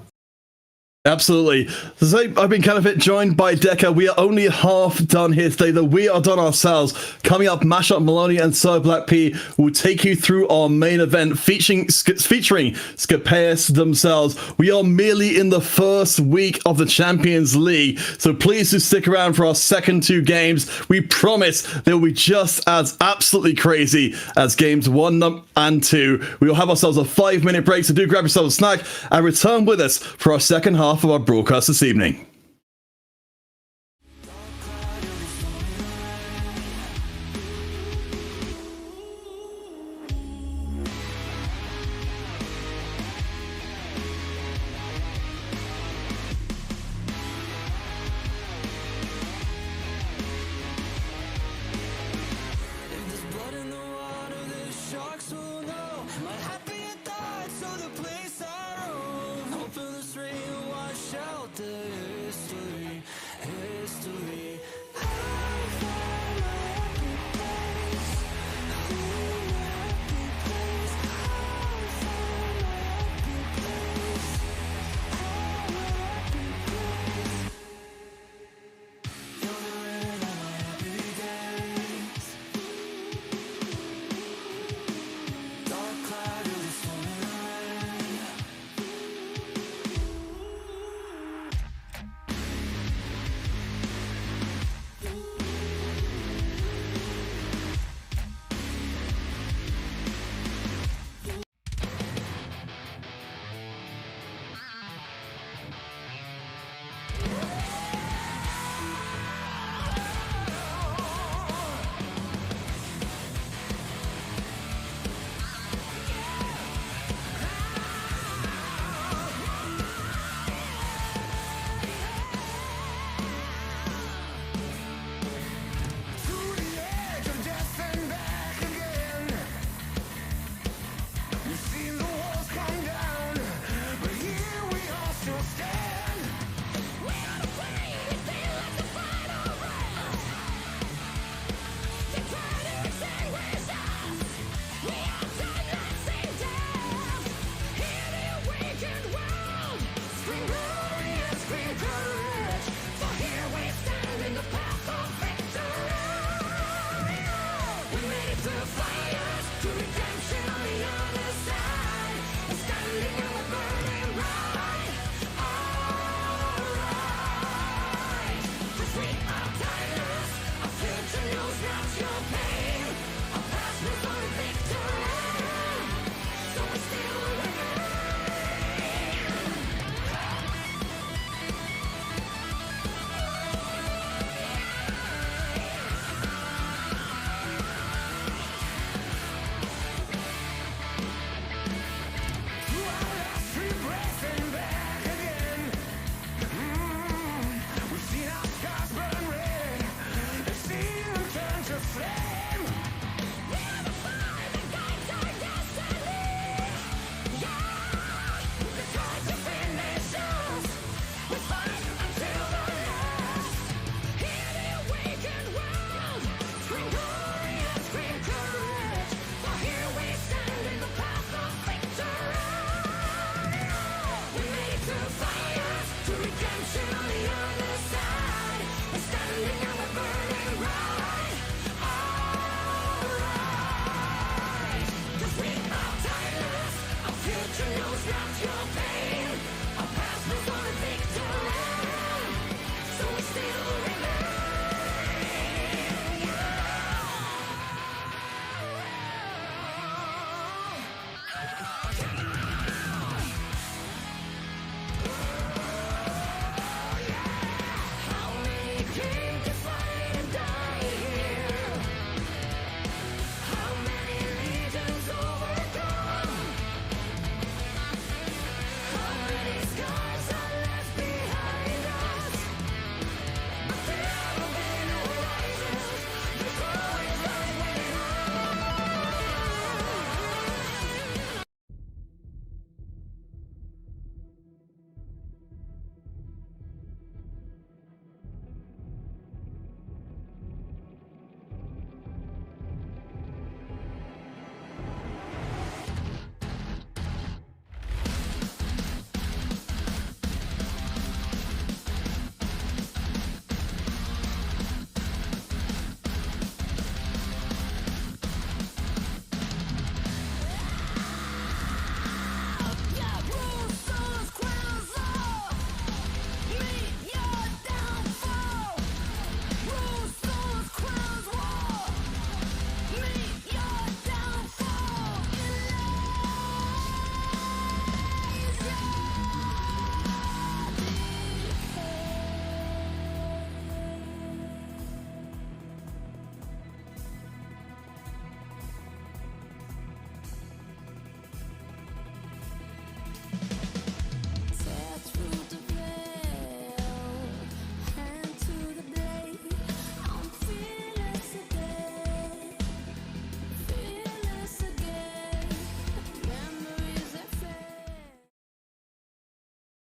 Absolutely. So I've been kind of joined by Deca. We are only half done here today, though. We are done ourselves. Coming up, Mashup Maloney and Sir Black P will take you through our main event featuring Scapeus themselves. We are merely in the first week of the Champions League, so please do stick around for our second two games. We promise they will be just as absolutely crazy as games 1 and 2. We will have ourselves a 5-minute break, so do grab yourself a snack and return with us for our second half of our broadcast this evening. Shelter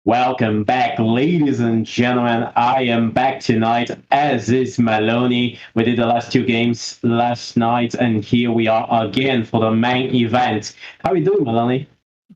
Welcome back, ladies and gentlemen. I am back tonight, as is Maloney. We did the last two games last night, and here we are again for the main event. How are you doing, Maloney?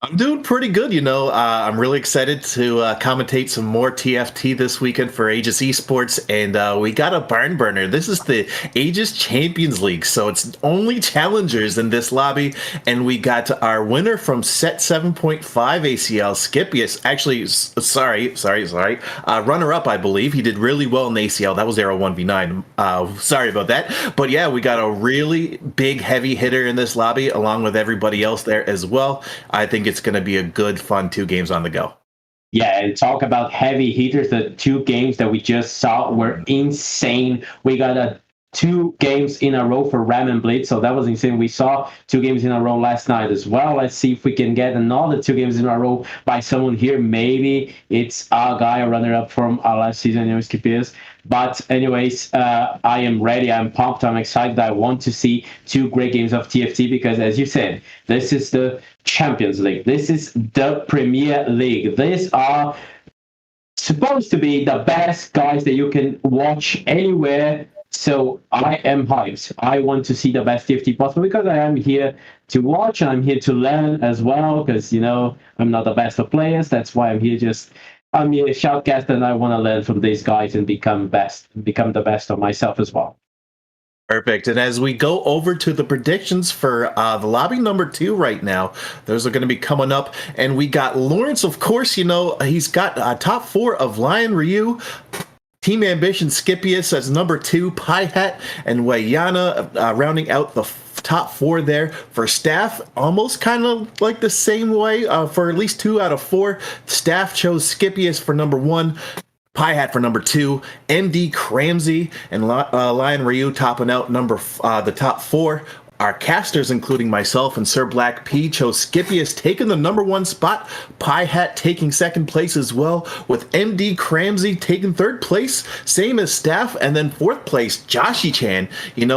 I'm doing pretty good, I'm really excited to commentate some more TFT this weekend for Aegis Esports, and we got a barn burner. This is the Aegis Champions League, so it's only challengers in this lobby, and we got our winner from set 7.5 ACL, Scipius. Actually, sorry. Runner-up, I believe. He did really well in the ACL. That was Arrow 1v9. Sorry about that. But yeah, we got a really big, heavy hitter in this lobby, along with everybody else there as well. I think it's going to be a good, fun 2 games on the go. Yeah, and talk about heavy hitters. The 2 games that we just saw were insane. We got 2 games in a row for Ram and Blitz, so that was insane. We saw 2 games in a row last night as well. Let's see if we can get another 2 games in a row by someone here. Maybe it's our guy, a runner-up from our last season, Scipius. But anyways, I am ready. I'm pumped. I'm excited. I want to see 2 great games of TFT because, as you said, this is the Champions League. This is the Premier League. These are supposed to be the best guys that you can watch anywhere. So I am hyped. I want to see the best TFT possible because I am here to watch and I'm here to learn as well because, I'm not the best of players. That's why I'm here I'm a shoutcaster and I want to learn from these guys and become the best of myself as well. Perfect. And as we go over to the predictions for the lobby number 2 right now, those are going to be coming up. And we got Lawrence, of course, he's got top 4 of Lion Ryu, Team Ambition Scipius as number 2, Pie Hat, and Wayana rounding out the top 4 there. For staff, almost kind of like the same way for at least 2 out of 4. Staff chose Scipius for number 1, Pie Hat for number 2, MD Cramsey and Lion Ryu topping out the top 4. Our casters, including myself and Sir Black P, chose Scipius taking the number 1 spot, Pie Hat taking 2nd place as well, with MD Cramsey taking 3rd place, same as staff, and then 4th place, Joshi Chan.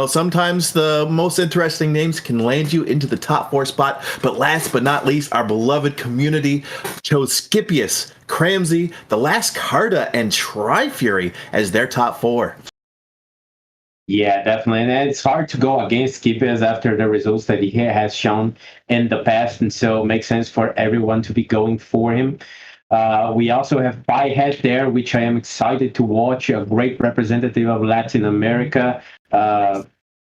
Sometimes the most interesting names can land you into the top 4 spot, but last but not least, our beloved community chose Scipius, Cramsey, The Last Carta, and Tri-Fury as their top 4. Yeah, definitely. And it's hard to go against Scipius after the results that he has shown in the past. And so it makes sense for everyone to be going for him. We also have Pie Hat there, which I am excited to watch. A great representative of Latin America.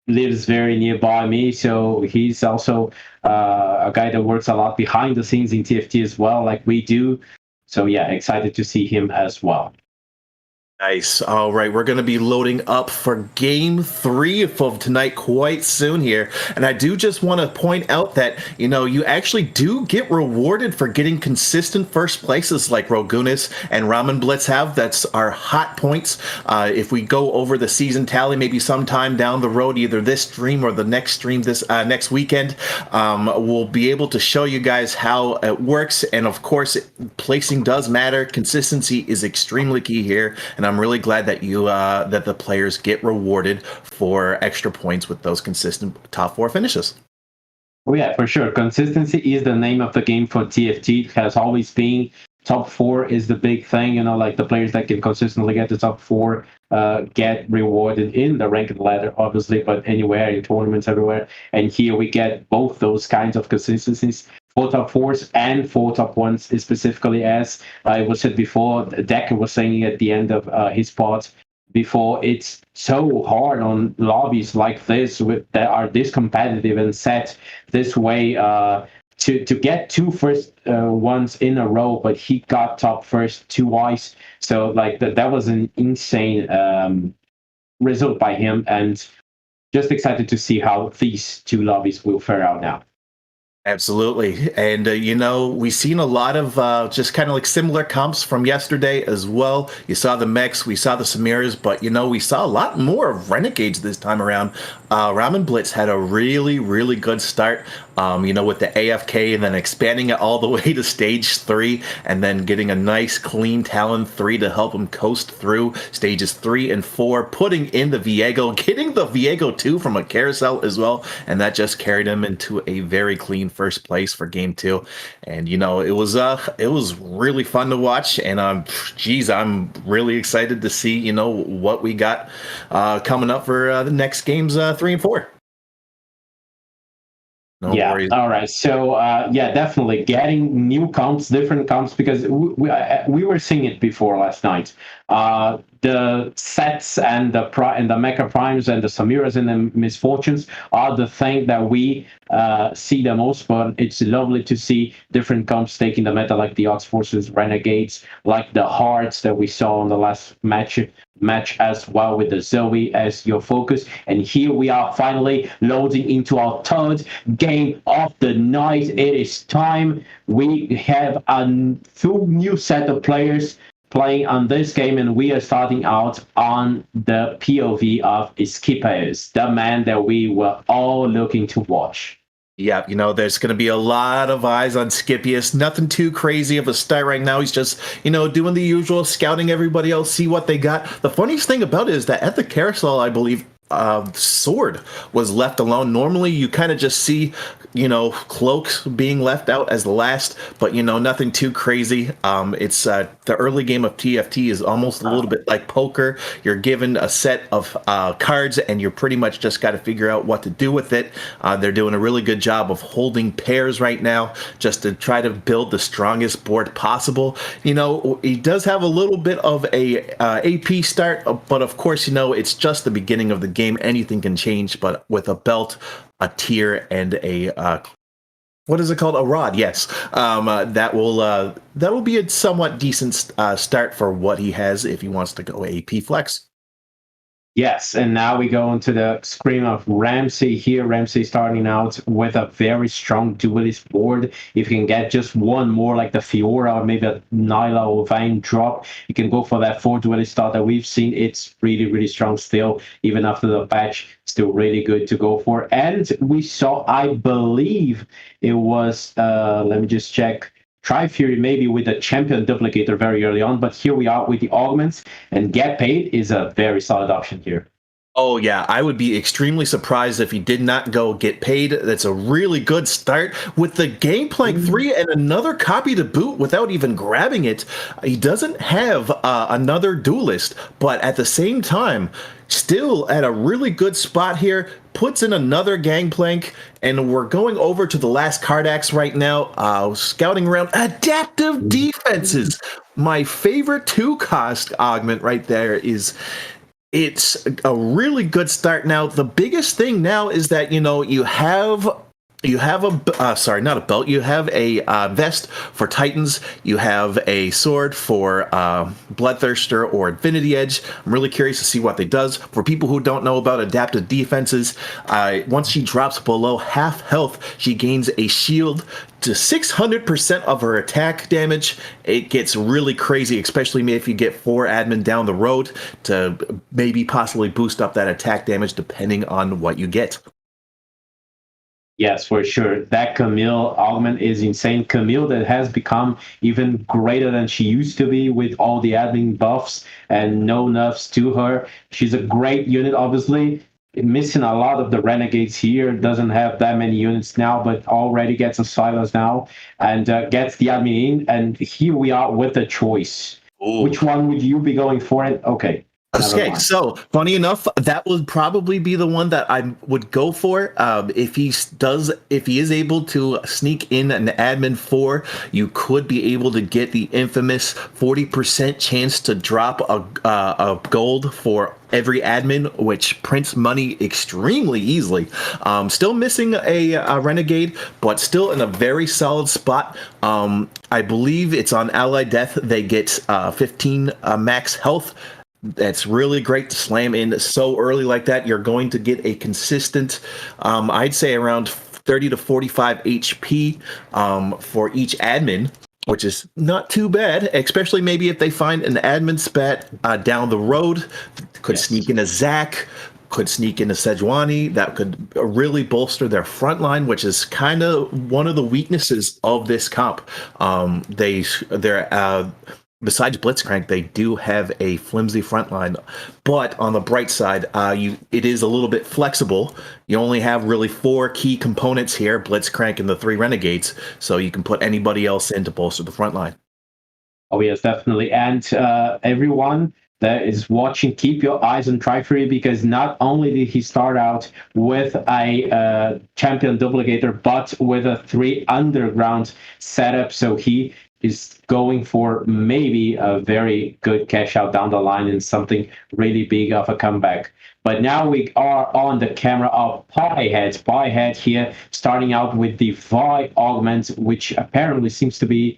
Lives very nearby me. So he's also a guy that works a lot behind the scenes in TFT as well, like we do. So yeah, excited to see him as well. Nice. All right, we're going to be loading up for Game 3 of tonight quite soon here. And I do just want to point out that, you actually do get rewarded for getting consistent first places like Rogunis and Ramen Blitz have. That's our hot points. If we go over the season tally, maybe sometime down the road, either this stream or the next stream this next weekend, we'll be able to show you guys how it works. And of course, placing does matter. Consistency is extremely key here. And I'm really glad that that the players get rewarded for extra points with those consistent top 4 finishes. Oh yeah, for sure. Consistency is the name of the game for TFT. It has always been. Top 4 is the big thing. Like the players that can consistently get the top 4 get rewarded in the ranked ladder, obviously, but anywhere in tournaments, everywhere. And here we get both those kinds of consistencies. 4 top 4s and 4 top 1s, specifically, as I was said before, Decker was saying at the end of his part before, it's so hard on lobbies like this that are this competitive and set this way to get 2 first ones in a row, but he got top first twice. So that was an insane result by him, and just excited to see how these 2 lobbies will fare out now. Absolutely. And, we've seen a lot of just kind of like similar comps from yesterday as well. You saw the mechs, we saw the Samiras, but, we saw a lot more of Renegades this time around. Ramen Blitz had a really, really good start with the AFK and then expanding it all the way to stage 3 and then getting a nice clean Talon 3 to help him coast through stages 3 and 4, putting in the Viego, getting the Viego 2 from a carousel as well, and that just carried him into a very clean first place for game 2. And it was really fun to watch, and I'm really excited to see what we got coming up for the next games 3 and 4. No worries. All right. So, definitely getting new comps, different comps, because we were seeing it before last night. The sets and the Mecha Primes and the Samiras and the Misfortunes are the thing that we see the most, but it's lovely to see different comps taking the meta, like the Ox Forces, Renegades, like the Hearts that we saw on the last match as well, with the Zoe as your focus. And here we are finally loading into our third game of the night. It is time. We have a full new set of players playing on this game, and we are starting out on the POV of Esquipeus, the man that we were all looking to watch. Yeah, there's going to be a lot of eyes on Scipius. Nothing too crazy of a start right now. He's just, doing the usual, scouting everybody else, see what they got. The funniest thing about it is that at the carousel, I believe, Sword was left alone. Normally, you kind of just see, Cloaks being left out as the last, but, nothing too crazy. It's the early game of TFT is almost a little bit like poker. You're given a set of cards, and you're pretty much just got to figure out what to do with it. They're doing a really good job of holding pairs right now, just to try to build the strongest board possible. He does have a little bit of a AP start, but of course, it's just the beginning of the game. Anything can change, but with a belt, a tier, and a what is it called? A rod. Yes, that will be a somewhat decent start for what he has if he wants to go AP flex. Yes, and now we go into the screen of Ramsey here. Ramsey starting out with a very strong duelist board. If you can get just one more, like the Fiora or maybe a Nyla or Vayne drop, you can go for that 4 duelist start that we've seen. It's really, really strong still, even after the patch. Still really good to go for. And we saw, I believe it was, let me just check, Tri-Fury maybe with a champion duplicator very early on, but here we are with the augments, and Get Paid is a very solid option here. Oh, yeah, I would be extremely surprised if he did not go Get Paid. That's a really good start with the Gangplank 3 and another copy to boot without even grabbing it. He doesn't have another duelist, but at the same time, still at a really good spot here, puts in another Gangplank, and we're going over to the last Cardax right now, scouting around adaptive defenses. My favorite 2-cost augment right there is... It's a really good start. Now, the biggest thing now is that, you have a not a belt, you have a vest for Titans, you have a sword for Bloodthirster or Infinity Edge. I'm really curious to see what they does. For people who don't know about adaptive defenses, once she drops below half health, she gains a shield to 600% of her attack damage. It gets really crazy, especially if you get 4 admin down the road to maybe possibly boost up that attack damage depending on what you get. Yes, for sure. That Camille augment is insane. Camille that has become even greater than she used to be with all the admin buffs and no nerfs to her. She's a great unit, obviously. Missing a lot of the Renegades here. Doesn't have that many units now, but already gets a Silas now and gets the admin in. And here we are with the choice. Ooh. Which one would you be going for? It? Okay. Okay, so funny enough, that would probably be the one that I would go for. If he is able to sneak in an admin 4, you could be able to get the infamous 40% chance to drop a gold for every admin, which prints money extremely easily. Still missing a renegade, but still in a very solid spot. I believe it's on ally death. They get 15 max health. That's really great to slam in so early like that. You're going to get a consistent, I'd say around 30 to 45 HP for each admin, which is not too bad, especially maybe if they find an admin spat down the road. Could sneak in a Zac, could sneak into Sejuani. That could really bolster their front line, which is kind of one of the weaknesses of this comp. They're besides Blitzcrank, they do have a flimsy front line, but on the bright side, it is a little bit flexible. You only have really 4 key components here: Blitzcrank and the 3 Renegades, so you can put anybody else in to bolster the front line. Oh yes, definitely. And everyone that is watching, keep your eyes on Tri-Fury, because not only did he start out with a champion duplicator, but with a 3 underground setup. So he is going for maybe a very good cash out down the line and something really big of a comeback. But now we are on the camera of Piehead. Piehead here, starting out with the Vi augment, which apparently seems to be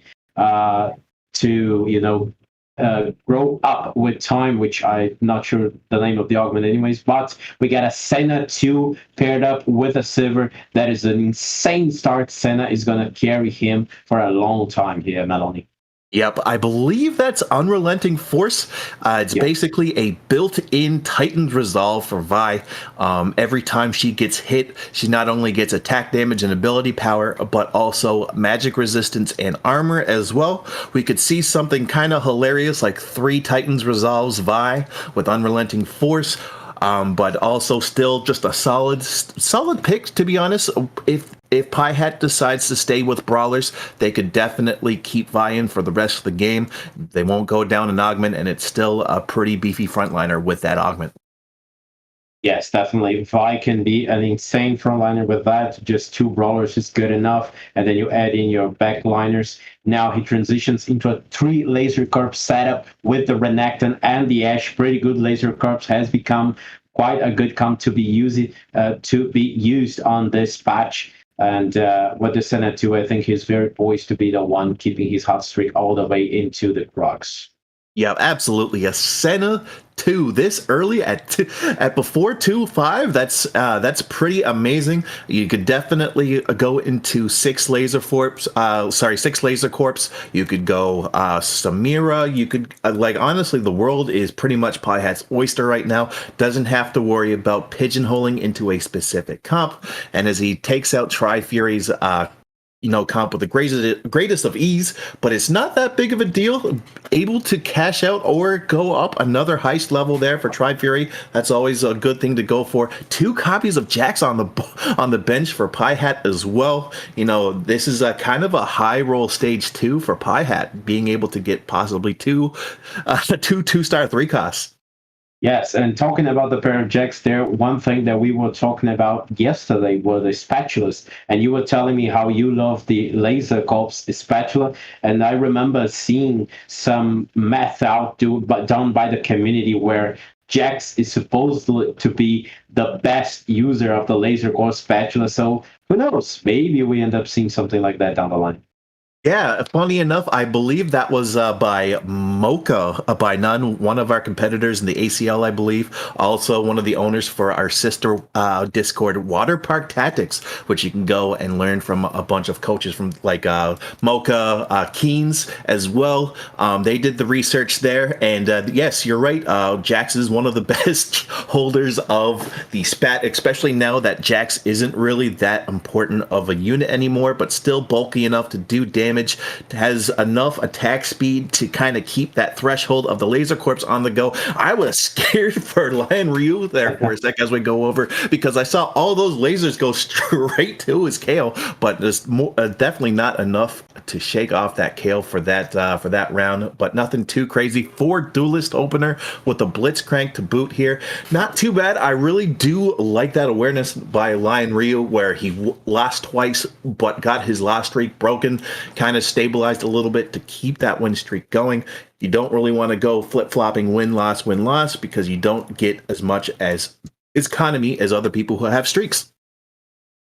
grow up with time, which I'm not sure the name of the augment anyways, but we got a Senna 2 paired up with a Silver. That is an insane start. Senna is going to carry him for a long time here, Melanie. Yep, I believe that's Unrelenting Force. It's basically a built-in Titan's Resolve for Vi. Every time she gets hit, she not only gets attack damage and ability power, but also magic resistance and armor as well. We could see something kind of hilarious like 3 Titan's Resolves Vi with Unrelenting Force. But also still just a solid pick, to be honest. If Piehat decides to stay with Brawlers, they could definitely keep Vi in for the rest of the game. They won't go down an augment, and it's still a pretty beefy frontliner with that augment. Yes, definitely. Vi can be an insane frontliner with that. Just 2 Brawlers is good enough. And then you add in your backliners. Now he transitions into a 3 Laser Corps setup with the Renekton and the Ashe. Pretty good. Laser Corps has become quite a good comp to be used on this patch. And with the Senna 2, I think he's very poised to be the one keeping his hot streak all the way into the Crocs. Yeah, absolutely. A Senna 2 this early at before 2.5. That's pretty amazing. You could definitely go into 6 Laser Corps. 6 Laser Corps. You could go Samira. You could honestly, the world is pretty much Piehat's oyster right now. Doesn't have to worry about pigeonholing into a specific comp. And as he takes out Tri-Fury's comp with the greatest of ease, but it's not that big of a deal. Able to cash out or go up another heist level there for Tri-Fury. That's always a good thing to go for. 2 copies of Jax on the bench for Piehat as well. This is a kind of a high roll stage 2 for Piehat, being able to get possibly 2 2-star 3 costs. Yes, and talking about the pair of Jax there, one thing that we were talking about yesterday were the spatulas, and you were telling me how you love the Laser Corps spatula, and I remember seeing some math done by the community where Jax is supposed to be the best user of the Laser Corps spatula, so who knows, maybe we end up seeing something like that down the line. Yeah, funny enough, I believe that was by Mocha, by None, one of our competitors in the ACL, I believe. Also one of the owners for our sister Discord, Water Park Tactics, which you can go and learn from a bunch of coaches from Mocha, Keens as well. They did the research there, and yes, you're right. Jax is one of the best holders of the spat, especially now that Jax isn't really that important of a unit anymore, but still bulky enough to do damage. Has enough attack speed to kind of keep that threshold of the Laser Corps on the go. I was scared for Lion Ryu there for a sec as we go over, because I saw all those lasers go straight to his KO, but there's definitely not enough to shake off that KO for that round, but nothing too crazy. 4 Duelist opener with the Blitzcrank to boot here. Not too bad. I really do like that awareness by Lion Ryu, where he lost twice but got his last streak broken, kind of stabilized a little bit to keep that win streak going. You don't really want to go flip-flopping win-loss, because you don't get as much as economy as other people who have streaks.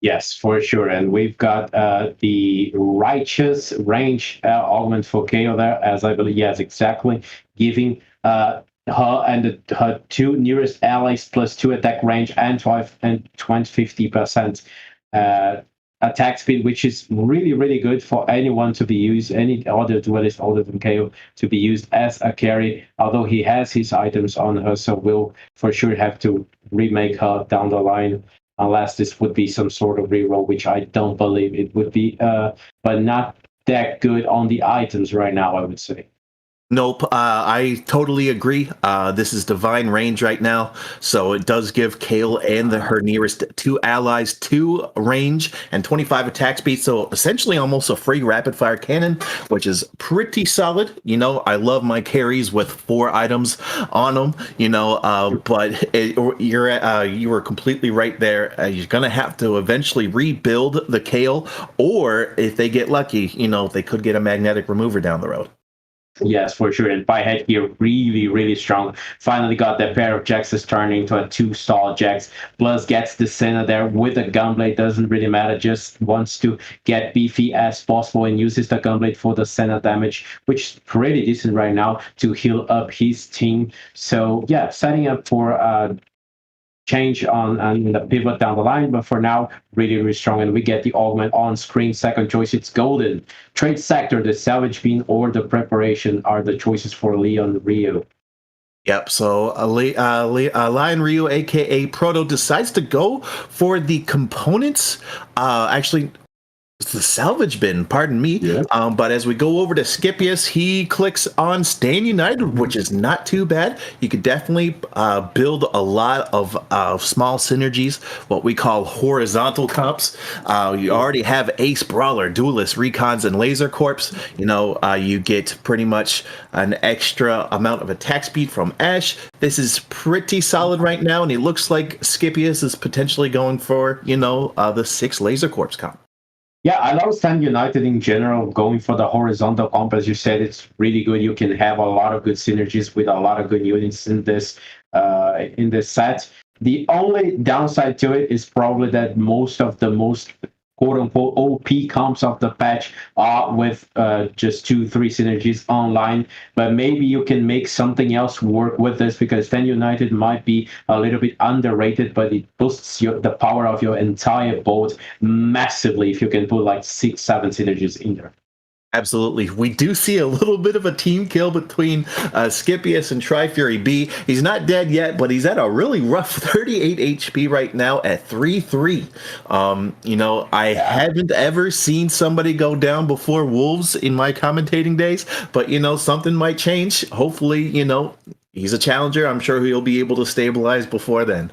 Yes, for sure. And we've got the Righteous Range augment for KO there, as I believe, yes, exactly, giving her and her 2 nearest allies +2 attack range and 50% attack speed, which is really, really good for anyone to be used, any other duelist other than KO to be used as a carry, although he has his items on her, so we'll for sure have to remake her down the line, unless this would be some sort of reroll, which I don't believe it would be, but not that good on the items right now, I would say. Nope, I totally agree. This is divine range right now, so it does give Kale and her nearest two allies 2 range and 25 attack speed, so essentially almost a free rapid fire cannon, which is pretty solid. You know, I love my carries with 4 items on them, you know, but you were completely right there. You're going to have to eventually rebuild the Kale, or if they get lucky, you know, they could get a magnetic remover down the road. Yes, for sure. And Byhead here really, really strong. Finally got that pair of Jaxes turning into a 2-star Jax. Plus gets the Senna there with a Gunblade. Doesn't really matter. Just wants to get beefy as possible and uses the Gunblade for the Senna damage, which is pretty decent right now to heal up his team. So yeah, setting up for change on the pivot down the line, but for now, really, really strong. And we get the augment on screen. Second choice, it's golden. Trade sector, the salvage bean, or the preparation are the choices for Leon Rio. Yep, so Lion Ryu, aka Proto, decides to go for the components. Actually, it's the salvage bin, pardon me. Yeah. But as we go over to Scipius, he clicks on Stand United, which is not too bad. You could definitely build a lot of small synergies, what we call horizontal comps. You already have Ace, Brawler, Duelist, Recons, and Laser Corps. You know, you get pretty much an extra amount of attack speed from Ash. This is pretty solid right now, and it looks like Scipius is potentially going for, you know, the 6 Laser Corps comp. Yeah, I love Stand United in general, going for the horizontal comp. As you said, it's really good. You can have a lot of good synergies with a lot of good units in this set. The only downside to it is probably that most of the quote-unquote OP comps of the patch are with just 2-3 synergies online, but maybe you can make something else work with this, because Stand United might be a little bit underrated, but it boosts the power of your entire board massively if you can put like 6-7 synergies in there. Absolutely. We do see a little bit of a team kill between Scipius and Tri-Fury B. He's not dead yet, but he's at a really rough 38 HP right now at 3-3. You know, I haven't ever seen somebody go down before Wolves in my commentating days, but, you know, something might change. Hopefully, you know, he's a challenger. I'm sure he'll be able to stabilize before then.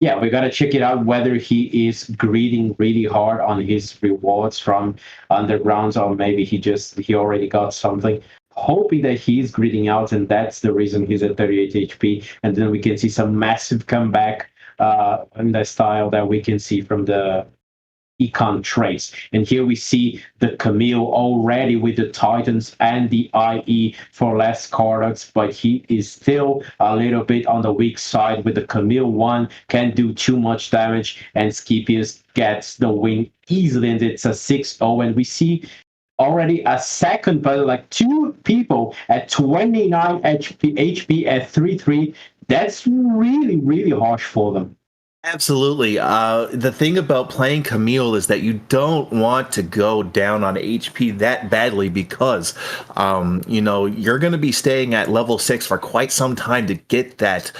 Yeah, we got to check it out whether he is greeding really hard on his rewards from undergrounds, or maybe he already got something. Hoping that he's greeding out, and that's the reason he's at 38 HP. And then we can see some massive comeback in the style that we can see from the econ traits. And here we see the Camille already with the Titans and the IE for less Cardox, but he is still a little bit on the weak side with the Camille 1, can't do too much damage, and Scipius gets the win easily, and it's a 6-0, and we see already a second, but like 2 people at 29 HP at 3-3. That's really, really harsh for them. Absolutely. The thing about playing Camille is that you don't want to go down on HP that badly, because, you know, you're going to be staying at level 6 for quite some time to get that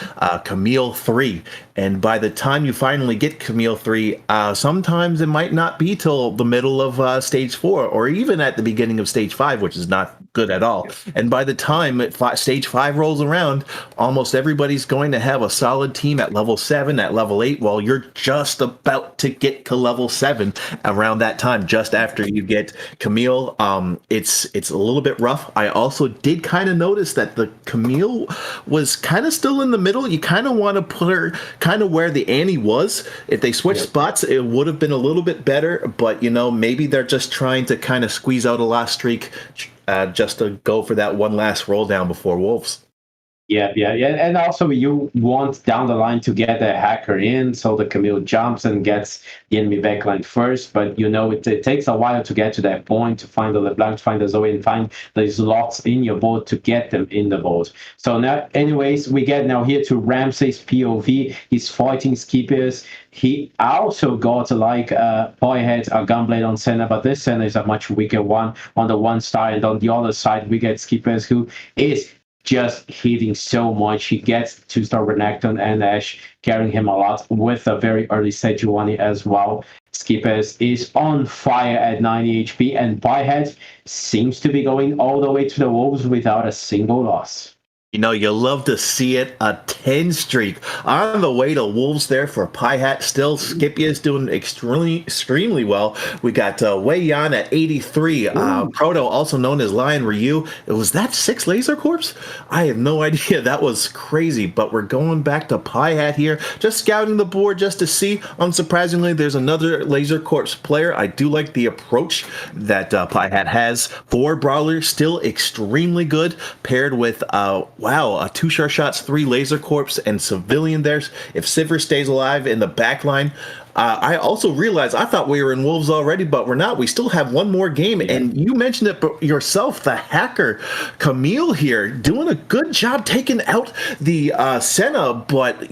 Camille 3. And by the time you finally get Camille 3, sometimes it might not be till the middle of stage 4, or even at the beginning of stage 5, which is not good at all. And by the time stage 5 rolls around, almost everybody's going to have a solid team at level 7, at level 8, while you're just about to get to level 7 around that time, just after you get Camille. It's a little bit rough. I also did kind of notice that the Camille was kind of still in the middle. You kind of want to put her kind of where the Annie was. If they switched spots, it would have been a little bit better, but, you know, maybe they're just trying to kind of squeeze out a last streak, just to go for that one last roll down before Wolves. Yeah. And also, you want down the line to get a hacker in, so the Camille jumps and gets the enemy backline first. But it takes a while to get to that point, to find the LeBlanc, to find the Zoe, and find the slots in your boat to get them in the boat. So now, anyways, we get now here to Ramsey's POV. He's fighting Skippers. He also got Boyhead, a Gunblade on Senna, but this Senna is a much weaker one on the one side, and on the other side we get Skippers, who is just hitting so much. He gets 2-star Renekton and Ashe carrying him a lot with a very early Sejuani as well. Skippers is on fire at 90 HP, and Byhead seems to be going all the way to the Wolves without a single loss. You love to see it. A 10 streak on the way to Wolves there for Pie Hat. Still, Skippy is doing extremely well. We got Wei Yan at 83. Proto, also known as Lion Ryu. Was that 6 Laser Corps? I have no idea. That was crazy. But we're going back to Pie Hat here. Just scouting the board just to see. Unsurprisingly, there's another Laser Corps player. I do like the approach that Pie Hat has. 4 Brawlers, still extremely good. Paired with wow, 2 Sharp Shots, 3 Laser Corps, and Civilian there. If Sivir stays alive in the back line. I also realized, I thought we were in Wolves already, but we're not. We still have one more game, and you mentioned it yourself, the hacker, Camille here, doing a good job taking out the Senna, but,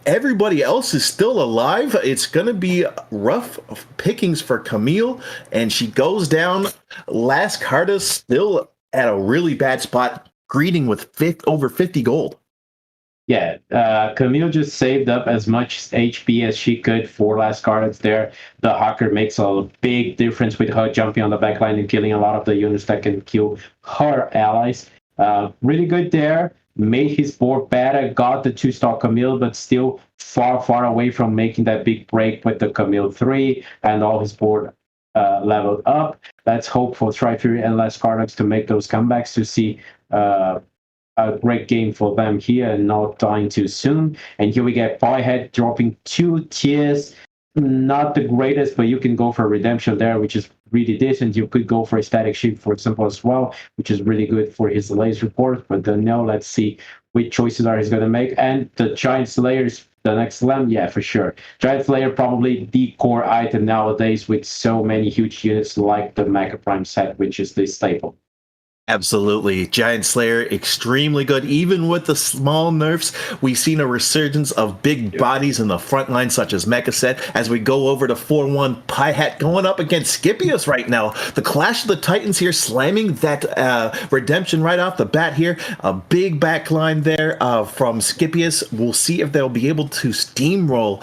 everybody else is still alive. It's going to be rough pickings for Camille, and she goes down. Last Carta still at a really bad spot, greeting with over 50 gold. Yeah, Camille just saved up as much HP as she could for last cards there. The hacker makes a big difference with her jumping on the backline and killing a lot of the units that can kill her allies. Really good there. Made his board better, got the 2-star Camille, but still far away from making that big break with the Camille 3 and all his board leveled up. Let's hope for Tri-Fury and Last Cardex to make those comebacks to see a great game for them here and not dying too soon. And here we get Boyhead dropping 2 tiers. Not the greatest, but you can go for Redemption there, which is really decent. You could go for a Static Shield, for example, as well, which is really good for his laser report. But no, let's see which choices are he's going to make. And the Giant Slayer is the next slam, yeah, for sure. Giant Slayer probably the core item nowadays with so many huge units like the Mecha Prime set, which is the staple. Absolutely. Giant Slayer, extremely good. Even with the small nerfs, we've seen a resurgence of big bodies in the front line, such as Mecha Set. As we go over to 4-1, Pie Hat going up against Scipius right now. The Clash of the Titans here, slamming that Redemption right off the bat here. A big backline there from Scipius. We'll see if they'll be able to steamroll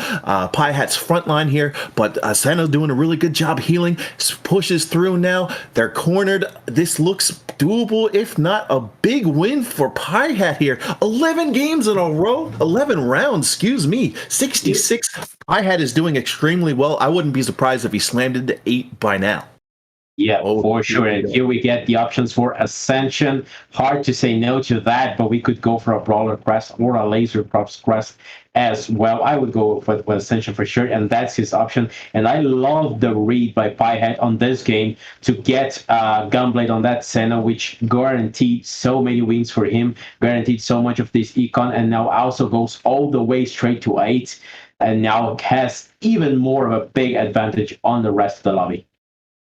Pie Hat's front line here. But Sano doing a really good job healing. Pushes through now. They're cornered. This looks doable, if not a big win for Pie Hat here. 11 games in a row, 11 rounds, 66. Pie Hat is doing extremely well. I wouldn't be surprised if he slammed into 8 by now. Yeah, for sure. And here we get the options for Ascension. Hard to say no to that, but we could go for a Brawler Crest or a Laser Props Crest as well. I would go for Ascension for sure, and that's his option. And I love the read by Pie Hat on this game to get Gunblade on that Senna, which guaranteed so many wins for him, guaranteed so much of this econ, and now also goes all the way straight to 8, and now has even more of a big advantage on the rest of the lobby.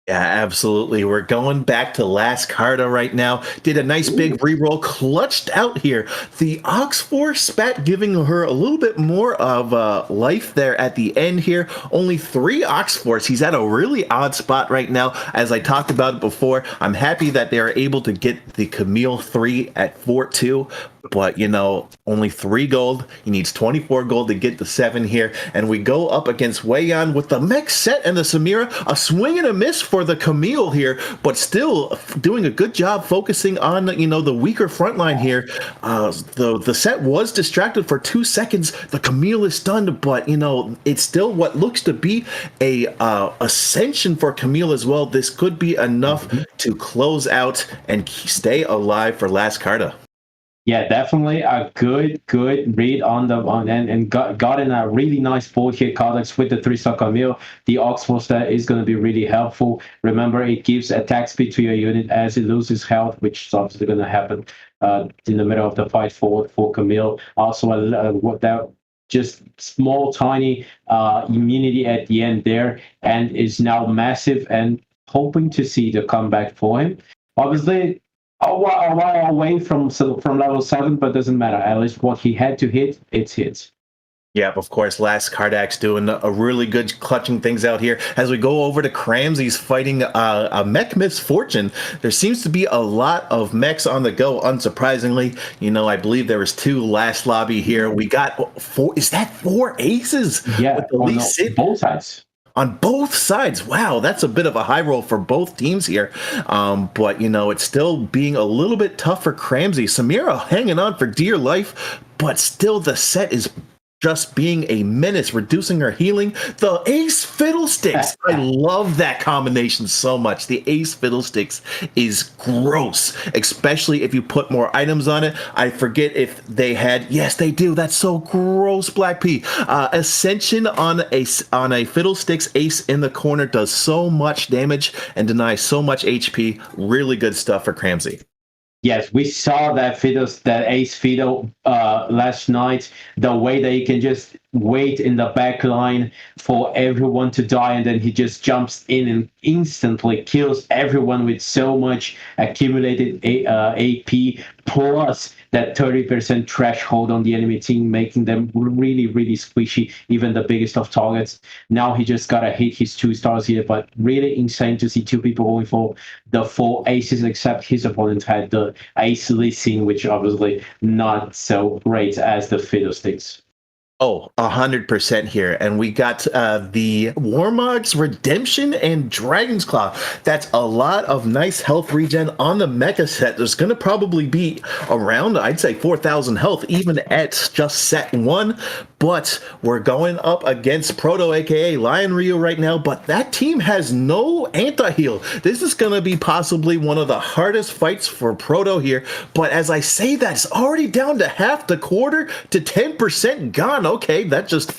Yeah, absolutely. We're going back to last Carta right now. Did a nice big reroll, clutched out here. The Ox4 spat giving her a little bit more of life there at the end here. Only 3 Ox4s. He's at a really odd spot right now. As I talked about it before, I'm happy that they are able to get the Camille 3 at 4-2. But, only 3 gold. He needs 24 gold to get the 7 here. And we go up against Wei Yan with the Mech Set and the Samira. A swing and a miss for the Camille here, but still doing a good job focusing on, the weaker front line here. The Set was distracted for 2 seconds. The Camille is stunned, but, it's still what looks to be a ascension for Camille as well. This could be enough to close out and stay alive for last Carta. Yeah, definitely a good read on the on and got in a really nice board here, Codex with the 3-star Camille. The Oxford stat is going to be really helpful. Remember, it gives attack speed to your unit as it loses health, which is obviously going to happen in the middle of the fight for Camille. Also, what that just small tiny immunity at the end there, and is now massive and hoping to see the comeback for him. Obviously, a while away from level 7, but doesn't matter. At least what he had to hit, it's hit. Yep, of course, last Kardak's doing a really good clutching things out here. As we go over to Cramsey's fighting a mech misfortune, there seems to be a lot of mechs on the go, unsurprisingly. I believe there was 2 last lobby here. We got 4, is that 4 aces? Yeah, With the least both sides. On both sides. Wow, that's a bit of a high roll for both teams here. But, it's still being a little bit tough for Cramsey. Samira hanging on for dear life, but still the set is just being a menace, reducing her healing. The Ace Fiddlesticks. I love that combination so much. The Ace Fiddlesticks is gross, especially if you put more items on it. I forget if they had, yes, they do. That's so gross, Black P. Ascension on a Fiddlesticks Ace in the corner does so much damage and denies so much HP. Really good stuff for Cramsey. Yes, we saw that Ace Fiddle last night. The way that he can just wait in the back line for everyone to die, and then he just jumps in and instantly kills everyone with so much accumulated AP, plus that 30% threshold on the enemy team, making them really, really squishy, even the biggest of targets. Now he just gotta hit his 2 stars here, but really insane to see 2 people going for the 4 aces, except his opponent had the ace Lee, which obviously not so great as the Fiddlesticks. Oh, 100% here. And we got the Warmog's Redemption and Dragon's Claw. That's a lot of nice health regen on the mecha set. There's going to probably be around, I'd say, 4,000 health, even at just set 1. But we're going up against Proto, aka Lion Ryu, right now. But that team has no anti-heal. This is going to be possibly one of the hardest fights for Proto here. But as I say that, it's already down to half the quarter to 10% gone. Okay, that just,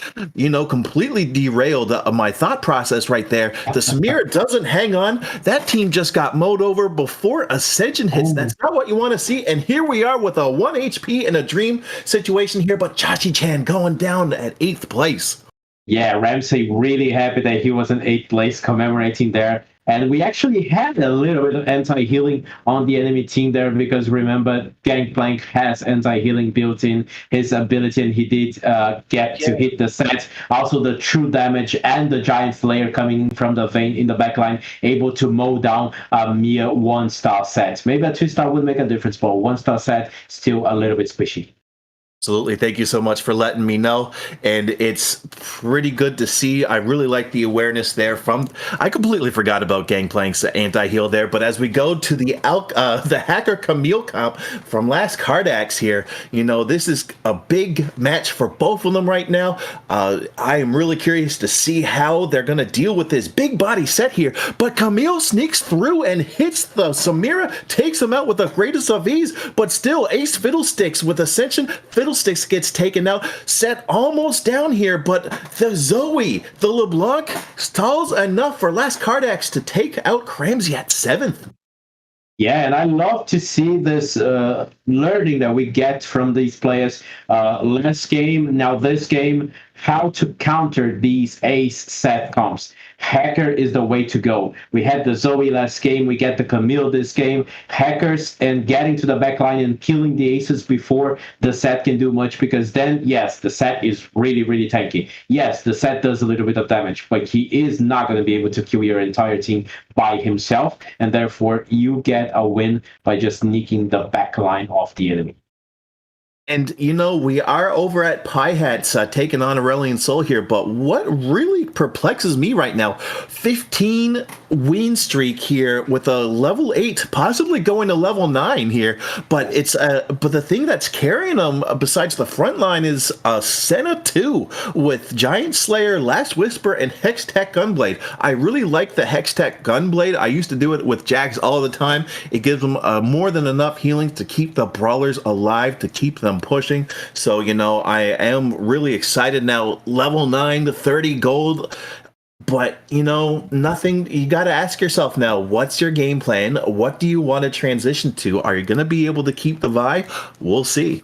completely derailed my thought process right there. The Samira doesn't hang on. That team just got mowed over before Ascension hits. That's not what you want to see. And here we are with a 1 HP in a dream situation here. But Chachi-chan going down at 8th place. Yeah, Ramsey really happy that he was in 8th place, commemorating there. And we actually had a little bit of anti-healing on the enemy team there, because remember, Gangplank has anti-healing built in his ability, and he did get to hit the set. Also, the true damage and the Giant Slayer coming from the vein in the backline, able to mow down a mere 1-star set. Maybe a 2-star would make a difference, but a 1-star set, still a little bit squishy. Absolutely. Thank you so much for letting me know. And it's pretty good to see. I really like the awareness there I completely forgot about Gangplank's anti-heal there. But as we go to the Hacker Camille comp from last Cardax here, this is a big match for both of them right now. I am really curious to see how they're going to deal with this big body set here. But Camille sneaks through and hits the Samira, takes him out with the greatest of ease. But still, Ace Fiddlesticks with Ascension. Fiddlesticks gets taken out, set almost down here, but the Zoe, the LeBlanc, stalls enough for last Cardax to take out Cramsey at 7th. Yeah, and I love to see this learning that we get from these players. Last game, now this game, how to counter these ace set comps. Hacker is the way to go. We had the Zoe last game, we get the Camille this game. Hackers and getting to the backline and killing the aces before the set can do much, because then, yes, the set is really, really tanky. Yes, the set does a little bit of damage, but he is not going to be able to kill your entire team by himself, and therefore you get a win by just sneaking the backline of the enemy. And, we are over at Pi Hats taking on Aurelian Soul here, but what really perplexes me right now. 15 win streak here with a level 8, possibly going to level 9 here. But the thing that's carrying them besides the front line is Senna 2 with Giant Slayer, Last Whisper, and Hextech Gunblade. I really like the Hextech Gunblade. I used to do it with Jax all the time. It gives them more than enough healing to keep the brawlers alive, to keep them pushing. So, I am really excited now. Level 9 to 30 gold. But, nothing. You got to ask yourself now, what's your game plan? What do you want to transition to? Are you going to be able to keep the Vi? We'll see.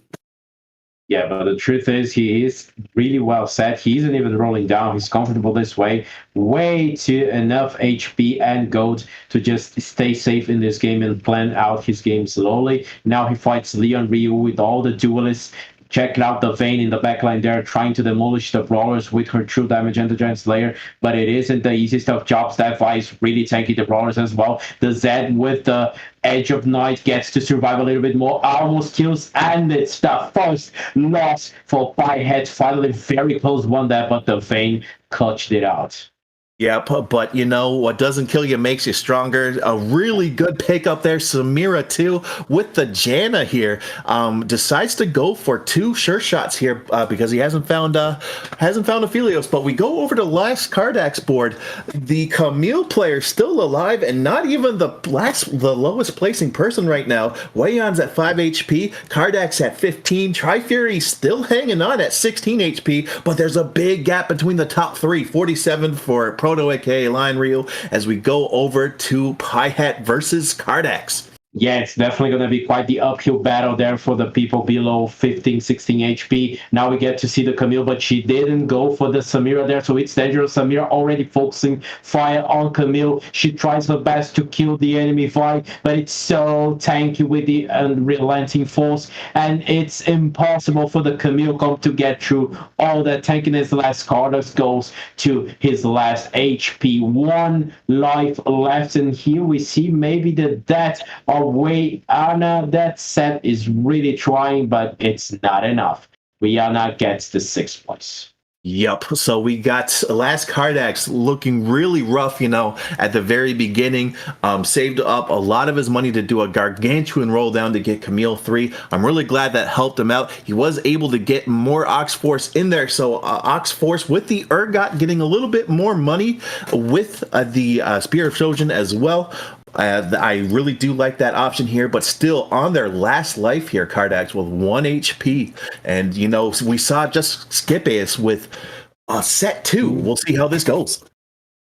Yeah, but the truth is, he is really well set. He isn't even rolling down. He's comfortable this way. Way to enough HP and gold to just stay safe in this game and plan out his game slowly. Now he fights Leon Ryu with all the duelists. Check out the Vayne in the backline there, trying to demolish the brawlers with her true damage and the Giant Slayer, but it isn't the easiest of jobs. That Vi is really tanky the brawlers as well. The Zed with the Edge of Night gets to survive a little bit more, almost kills, and it's the first loss for Piehead. Finally, very close one there, but the Vayne clutched it out. Yeah, but what doesn't kill you makes you stronger. A really good pick up there. Samira too with the Janna here. Decides to go for 2 sure shots here because he hasn't found Aphelios. But we go over to last Kardax board. The Camille player still alive and not even the lowest placing person right now. Wayan's at 5 HP. Kardax at 15. Tri-Fury still hanging on at 16 HP. But there's a big gap between the top 3. 47 for Proto, aka Lion Ryu, as we go over to Piehead versus Kardax. Yeah, it's definitely going to be quite the uphill battle there for the people below 15, 16 HP. Now we get to see the Camille, but she didn't go for the Samira there, so it's dangerous. Samira already focusing fire on Camille. She tries her best to kill the enemy Vi, but it's so tanky with the unrelenting force, and it's impossible for the Camille comp to get through all that tankiness. Last Kardax goes to his last HP. 1 life left, and here we see maybe the death of Anna. That set is really trying, but it's not enough. Rihanna gets the 6th place. Yep. So we got last Kardax looking really rough, at the very beginning. Saved up a lot of his money to do a gargantuan roll down to get Camille 3. I'm really glad that helped him out. He was able to get more Ox Force in there. So Ox Force with the Urgot getting a little bit more money with the Spear of Shojin as well. I really do like that option here, but still on their last life here, Kardax with 1 HP. And, we saw just Skip-Ace with set 2. We'll see how this goes.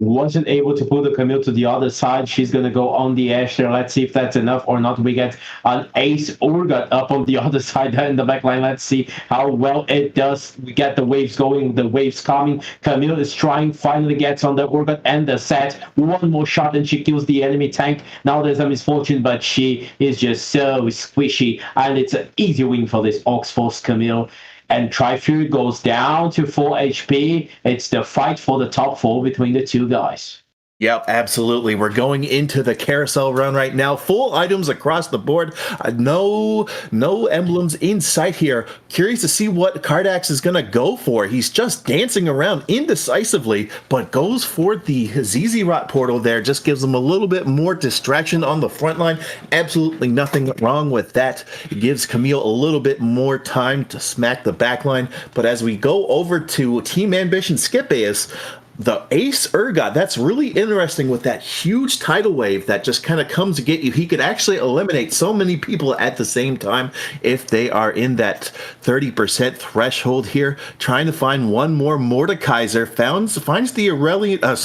Wasn't able to pull the Camille to the other side. She's going to go on the edge there. Let's see if that's enough or not. We get an Ace Urgot up on the other side there in the back line. Let's see how well it does. We get the waves going, the waves coming. Camille is trying, finally gets on the Urgot and the set. 1 more shot and she kills the enemy tank. Now there's a misfortune, but she is just so squishy, and it's an easy win for this Ox Force Camille. And Tri-Fury goes down to 4 HP. It's the fight for the top 4 between the 2 guys. Yep, absolutely. We're going into the carousel run right now. Full items across the board. No emblems in sight here. Curious to see what Kardax is going to go for. He's just dancing around indecisively, but goes for the Zizirot portal there. Just gives him a little bit more distraction on the front line. Absolutely nothing wrong with that. It gives Camille a little bit more time to smack the back line. But as we go over to Team Ambition Skip-Ace, the Ace Urgot, that's really interesting with that huge tidal wave that just kind of comes to get you. He could actually eliminate so many people at the same time if they are in that 30% threshold here. Trying to find one more Mordekaiser, finds the Aurelian, I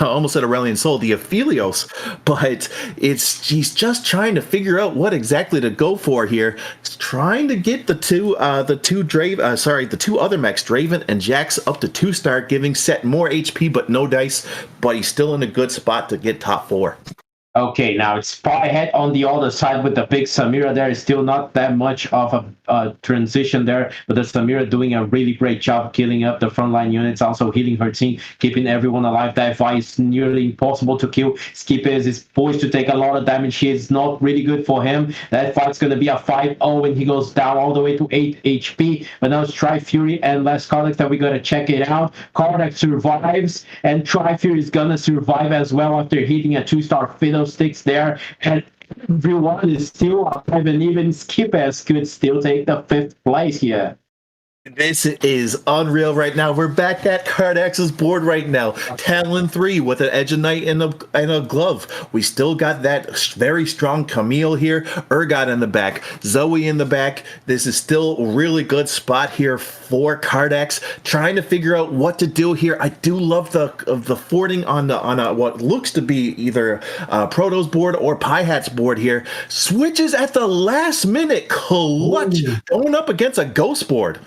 almost said Aurelian Soul, the Aphelios, but he's just trying to figure out what exactly to go for here. He's trying to get the two other mechs, Draven and Jax, up to 2-star, giving Set more HP but no dice, but he's still in a good spot to get top 4. Okay, now it's Spy Head on the other side with the big Samira. There is still not that much of a transition there, but the Samira doing a really great job killing up the frontline units, also healing her team, keeping everyone alive. That fight is nearly impossible to kill. Skippers is poised to take a lot of damage here. It's not really good for him. That fight's going to be a 5-0 and he goes down all the way to 8 HP. But now it's Tri-Fury and Last Kardex that we got to check it out. Kardex survives, and Tri-Fury is going to survive as well after hitting a 2-star Fiddlesticks there. And everyone is still alive, and even Skippers could still take the 5th place here. This is unreal right now. We're back at Cardex's board right now. Talon 3 with an Edge of Night and a glove. We still got that very strong Camille here. Urgot in the back. Zoe in the back. This is still a really good spot here for Cardex. Trying to figure out what to do here. I do love the fording on what looks to be either Proto's board or Pie Hat's board here. Switches at the last minute. Clutch. Going up against a Ghost board.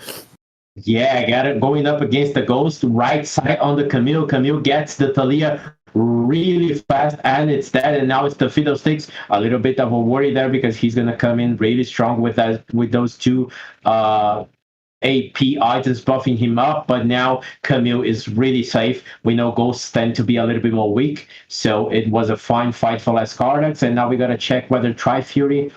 Yeah, I got it going up against the Ghost. Right side on the Camille. Camille gets the Thalia really fast, and it's dead. And now it's the Fiddlesticks. A little bit of a worry there because he's going to come in really strong with those two AP items buffing him up. But now Camille is really safe. We know Ghosts tend to be a little bit more weak. So it was a fine fight for Last Kardex. And now we got to check whether Tri-Fury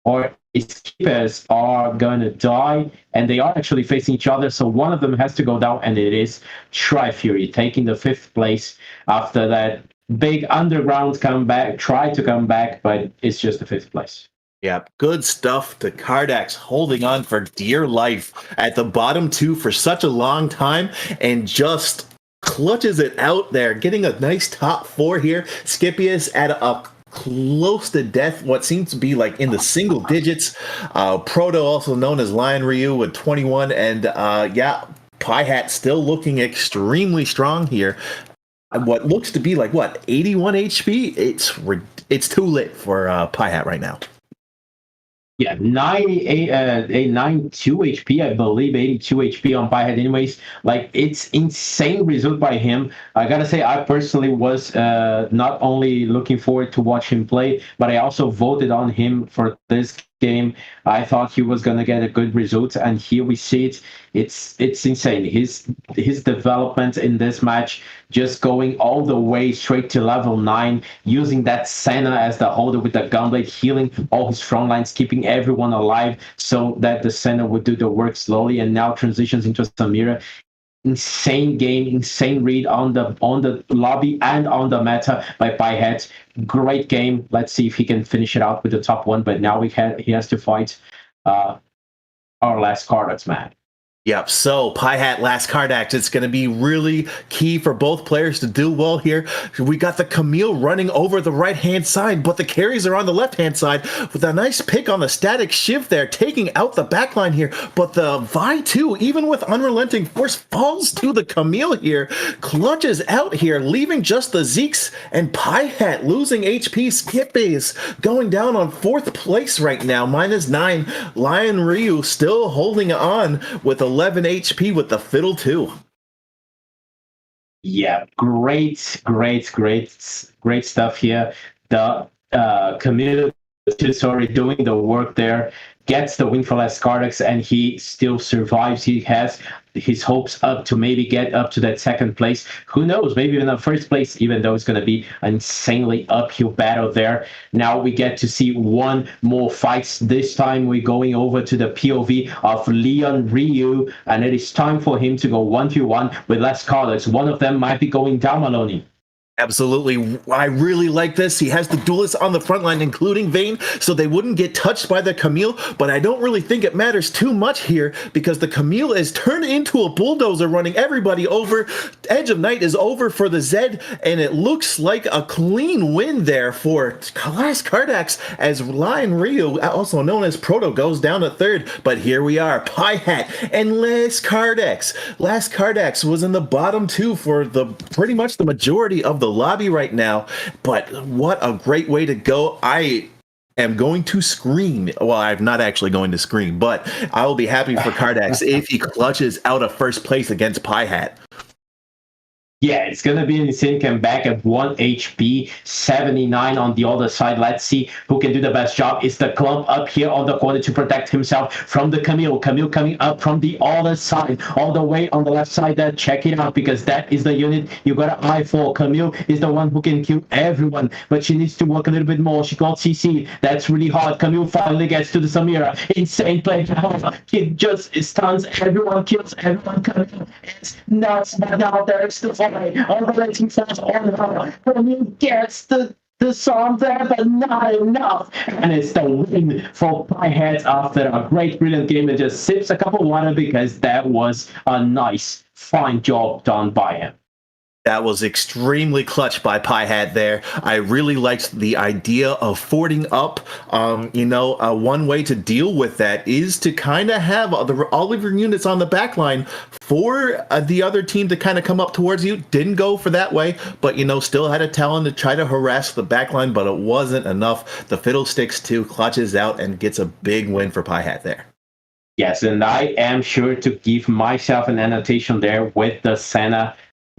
or Skippers are going to die, and they are actually facing each other, so one of them has to go down, and it is Tri-Fury taking the 5th place after that big underground comeback, tried to come back, but it's just the 5th place. Yep, good stuff to Cardex, holding on for dear life at the bottom 2 for such a long time, and just clutches it out there, getting a nice top 4 here. Scipius at a close to death, what seems to be like in the single digits. Proto, also known as Lion Ryu, with 21, and Pie Hat still looking extremely strong here. What looks to be like 81 HP. It's too lit for Pie Hat right now. Yeah, 92 HP, I believe, 82 HP on Pie Hat anyways. Like, it's insane result by him. I gotta say, I personally was not only looking forward to watch him play, but I also voted on him for this game. I thought he was gonna get a good result, and here we see it. It's insane. His development in this match, just going all the way straight to level 9, using that Senna as the holder with the gunblade, healing all his front lines, keeping everyone alive so that the Senna would do the work slowly, and now transitions into Samira. Insane game, insane read on the lobby and on the meta by Pie Hat. Great game. Let's see if he can finish it out with the top 1, but now he has to fight our Last Kardex man. Yep, so Pie Hat, Last Kardex, it's going to be really key for both players to do well here. We got the Camille running over the right-hand side, but the carries are on the left-hand side with a nice pick on the static shift there, taking out the backline here. But the Vi 2, even with Unrelenting Force, falls to the Camille here, clutches out here, leaving just the Zeeks, and Pie Hat losing HP. Skippies going down on 4th place right now, -9. Lion Ryu still holding on with 11 HP with the Fiddle 2. Yeah, great stuff here. The Camille doing the work there, gets the win for Last Kardex, and he still survives. He has his hopes up to maybe get up to that 2nd place. Who knows? Maybe even the 1st place, even though it's going to be an insanely uphill battle there. Now we get to see one more fight. This time we're going over to the POV of Leon Ryu, and it is time for him to go 1v1 with Last Kardex. One of them might be going down, Maloney. Absolutely. I really like this. He has the duelists on the front line, including Vayne, so they wouldn't get touched by the Camille, but I don't really think it matters too much here because the Camille is turned into a bulldozer running everybody over. Edge of Night is over for the Zed, and it looks like a clean win there for Last Kardex as Lion Ryu, also known as Proto, goes down to 3rd. But here we are, Pie Hat and Last Kardex. Last Kardex was in the bottom 2 for the pretty much the majority of the lobby right now, but what a great way to go. I am going to scream. Well, I'm not actually going to scream, but I will be happy for Kardex if he clutches out of 1st place against Pie Hat. Yeah, it's gonna be insane. Come back at 1 HP, 79 on the other side. Let's see who can do the best job. It's the clump up here on the corner to protect himself from the Camille. Camille coming up from the other side, all the way on the left side there. Check it out, because that is the unit you got an eye for. Camille is the one who can kill everyone, but she needs to work a little bit more. She got CC. That's really hard. Camille finally gets to the Samira. Insane play. He just stuns everyone, kills everyone. Camille, it's nuts. But now there's the fight. All the rating falls on her. Camille gets the song there, but not enough. And it's the win for Piehead after a great, brilliant game. It just sips a cup of water because that was a nice, fine job done by him. That was extremely clutch by Piehat there. I really liked the idea of fording up. One way to deal with that is to kind of have all of your units on the back line for the other team to kind of come up towards you. Didn't go for that way, but, still had a talent to try to harass the back line, but it wasn't enough. The Fiddlesticks 2 clutches out and gets a big win for Piehat there. Yes, and I am sure to give myself an annotation there with the Senna.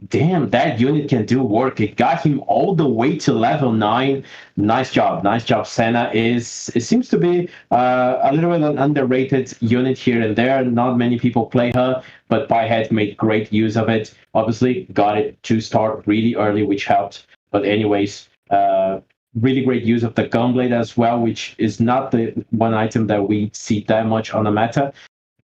Damn, that unit can do work. It got him all the way to level 9. Nice job. Senna it seems to be a little bit an underrated unit here and there. Not many people play her, but Piehead made great use of it. Obviously, got it to start really early, which helped. But anyways, really great use of the Gunblade as well, which is not the one item that we see that much on the meta,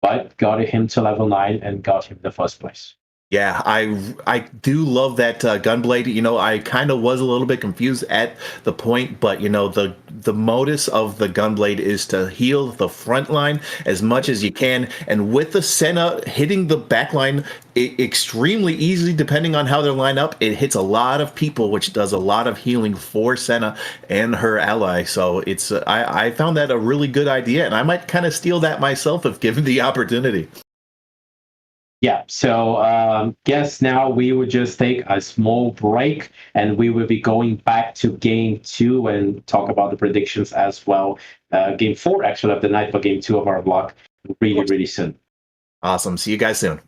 but got him to level 9 and got him the first place. Yeah, I do love that Gunblade. I kind of was a little bit confused at the point, but the modus of the Gunblade is to heal the front line as much as you can, and with the Senna hitting the back line extremely easily, depending on how they're lined up, it hits a lot of people, which does a lot of healing for Senna and her ally. So it's I found that a really good idea, and I might kind of steal that myself if given the opportunity. Yeah, so guess now we would just take a small break, and we will be going back to game 2 and talk about the predictions as well. Game 4 actually of the night, but game 2 of our block really, really soon. Awesome. See you guys soon.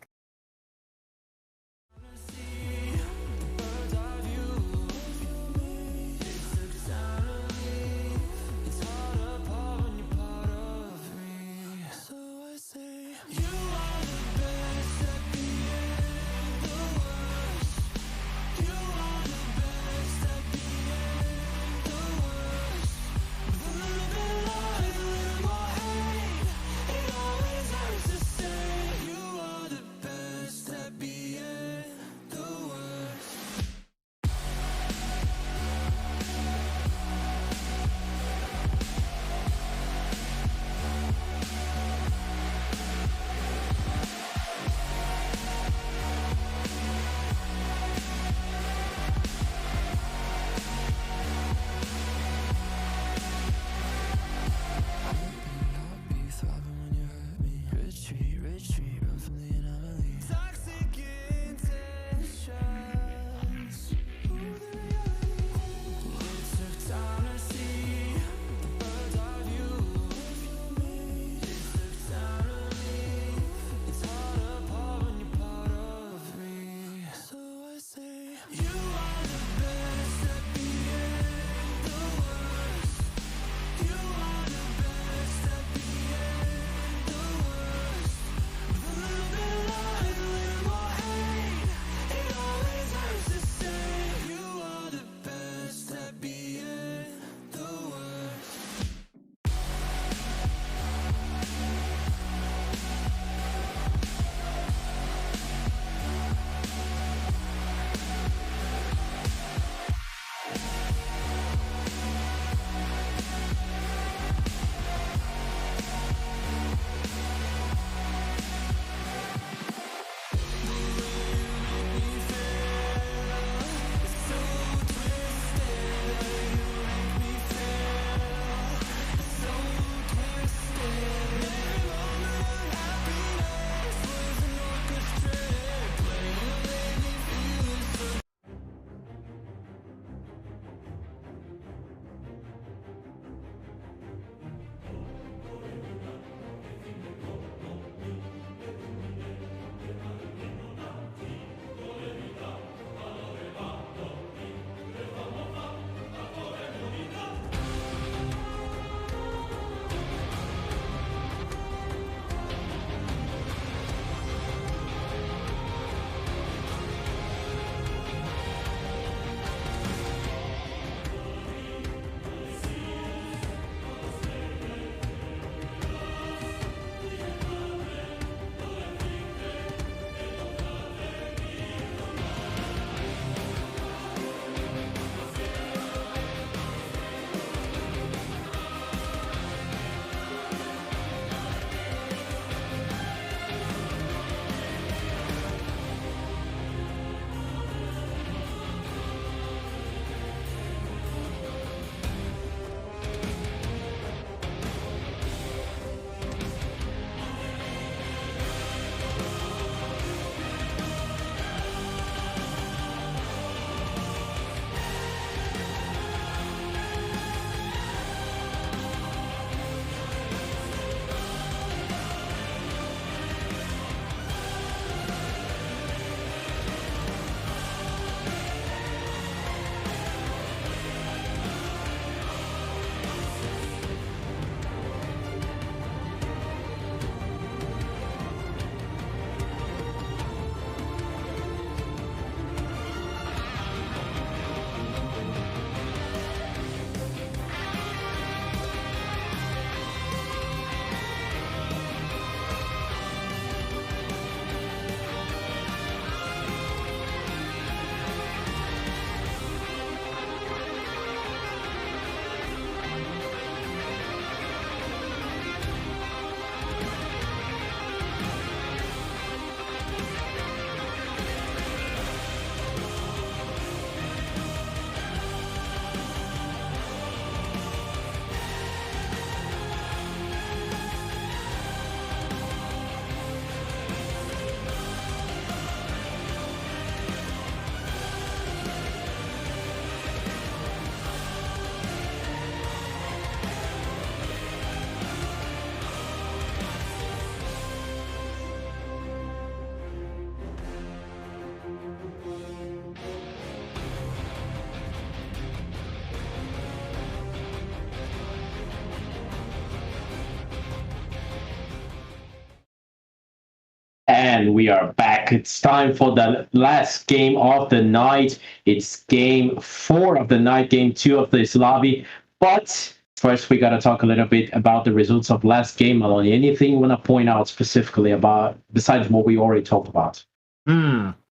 And we are back. It's time for the last game of the night. It's game 4 of the night, game 2 of this lobby. But first, we got to talk a little bit about the results of last game, Maloney. Anything you want to point out specifically about, besides what we already talked about?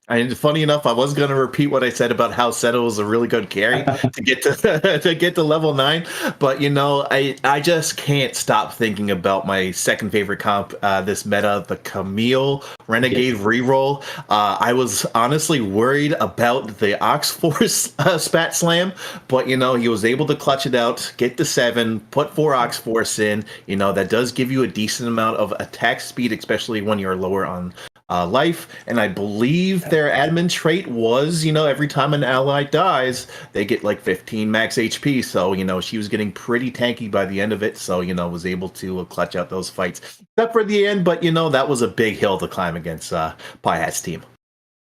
And funny enough, I was going to repeat what I said about how Seto was a really good carry to get to level 9, but I just can't stop thinking about my second favorite comp this meta, the Camille Renegade reroll. I was honestly worried about the Ox Force Spat Slam, but he was able to clutch it out, get to 7, put 4 Ox Force in. That does give you a decent amount of attack speed, especially when you're lower on life, and I believe their admin trait was, every time an ally dies, they get like 15 max HP. So, she was getting pretty tanky by the end of it. So, was able to clutch out those fights, except for the end. But that was a big hill to climb against Piehat's team.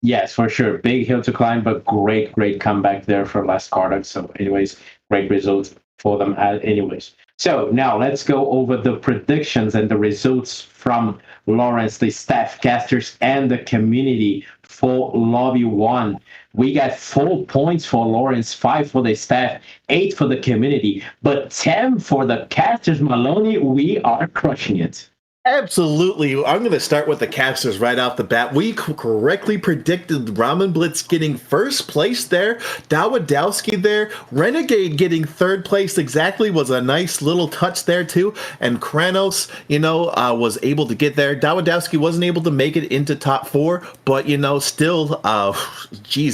Yes, for sure, big hill to climb, but great comeback there for Last Cardock. So, anyways, great results for them. Anyways. So now let's go over the predictions and the results from Lawrence, the staff casters, and the community for Lobby 1. We got 4 points for Lawrence, 5 for the staff, 8 for the community, but 10 for the casters. Maloney, we are crushing it. Absolutely. I'm going to start with the casters right off the bat. We correctly predicted Ramen Blitz getting first place there. Dawadowski there. Renegade getting third place exactly was a nice little touch there too. And Kranos, was able to get there. Dawadowski wasn't able to make it into top 4, but, still,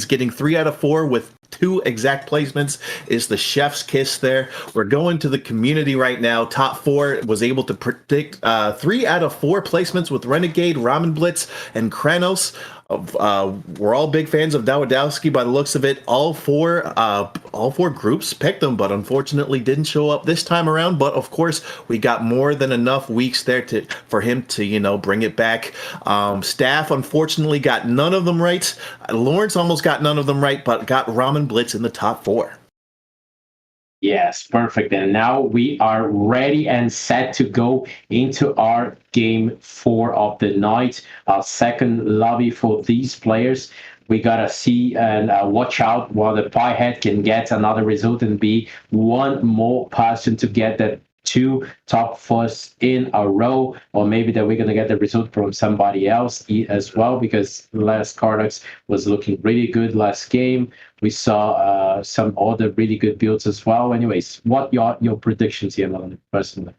getting 3 out of 4 with 2 exact placements is the chef's kiss there. We're going to the community right now. Top 4 was able to predict 3 out of 4 placements with Renegade, Ramen Blitz, and Kranos. We're all big fans of Dawadowski by the looks of it. All four groups picked him, but unfortunately didn't show up this time around. But of course, we got more than enough weeks there for him to bring it back. Staff unfortunately got none of them right. Lawrence almost got none of them right, but got Ramen Blitz in the top 4. Yes, perfect. And now we are ready and set to go into our game 4 of the night, our second lobby for these players. We gotta see and watch out while the Piehead can get another result and be one more person to get that 2 top firsts in a row, or maybe that we're gonna get the result from somebody else as well, because Last Cardock was looking really good last game. We saw some other really good builds as well. Anyways, what your predictions here, Melanie, personally?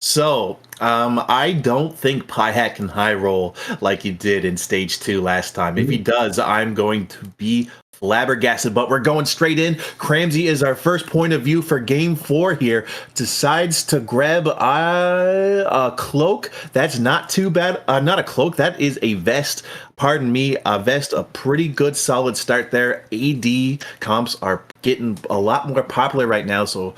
So, I don't think Piehat can high roll like he did in stage 2 last time. If he does, I'm going to be flabbergasted, but we're going straight in. Cramsey is our first point of view for game 4 here. Decides to grab a cloak. That's not too bad. Not a cloak. That is a vest. Pardon me, a vest. A pretty good solid start there. AD comps are getting a lot more popular right now, so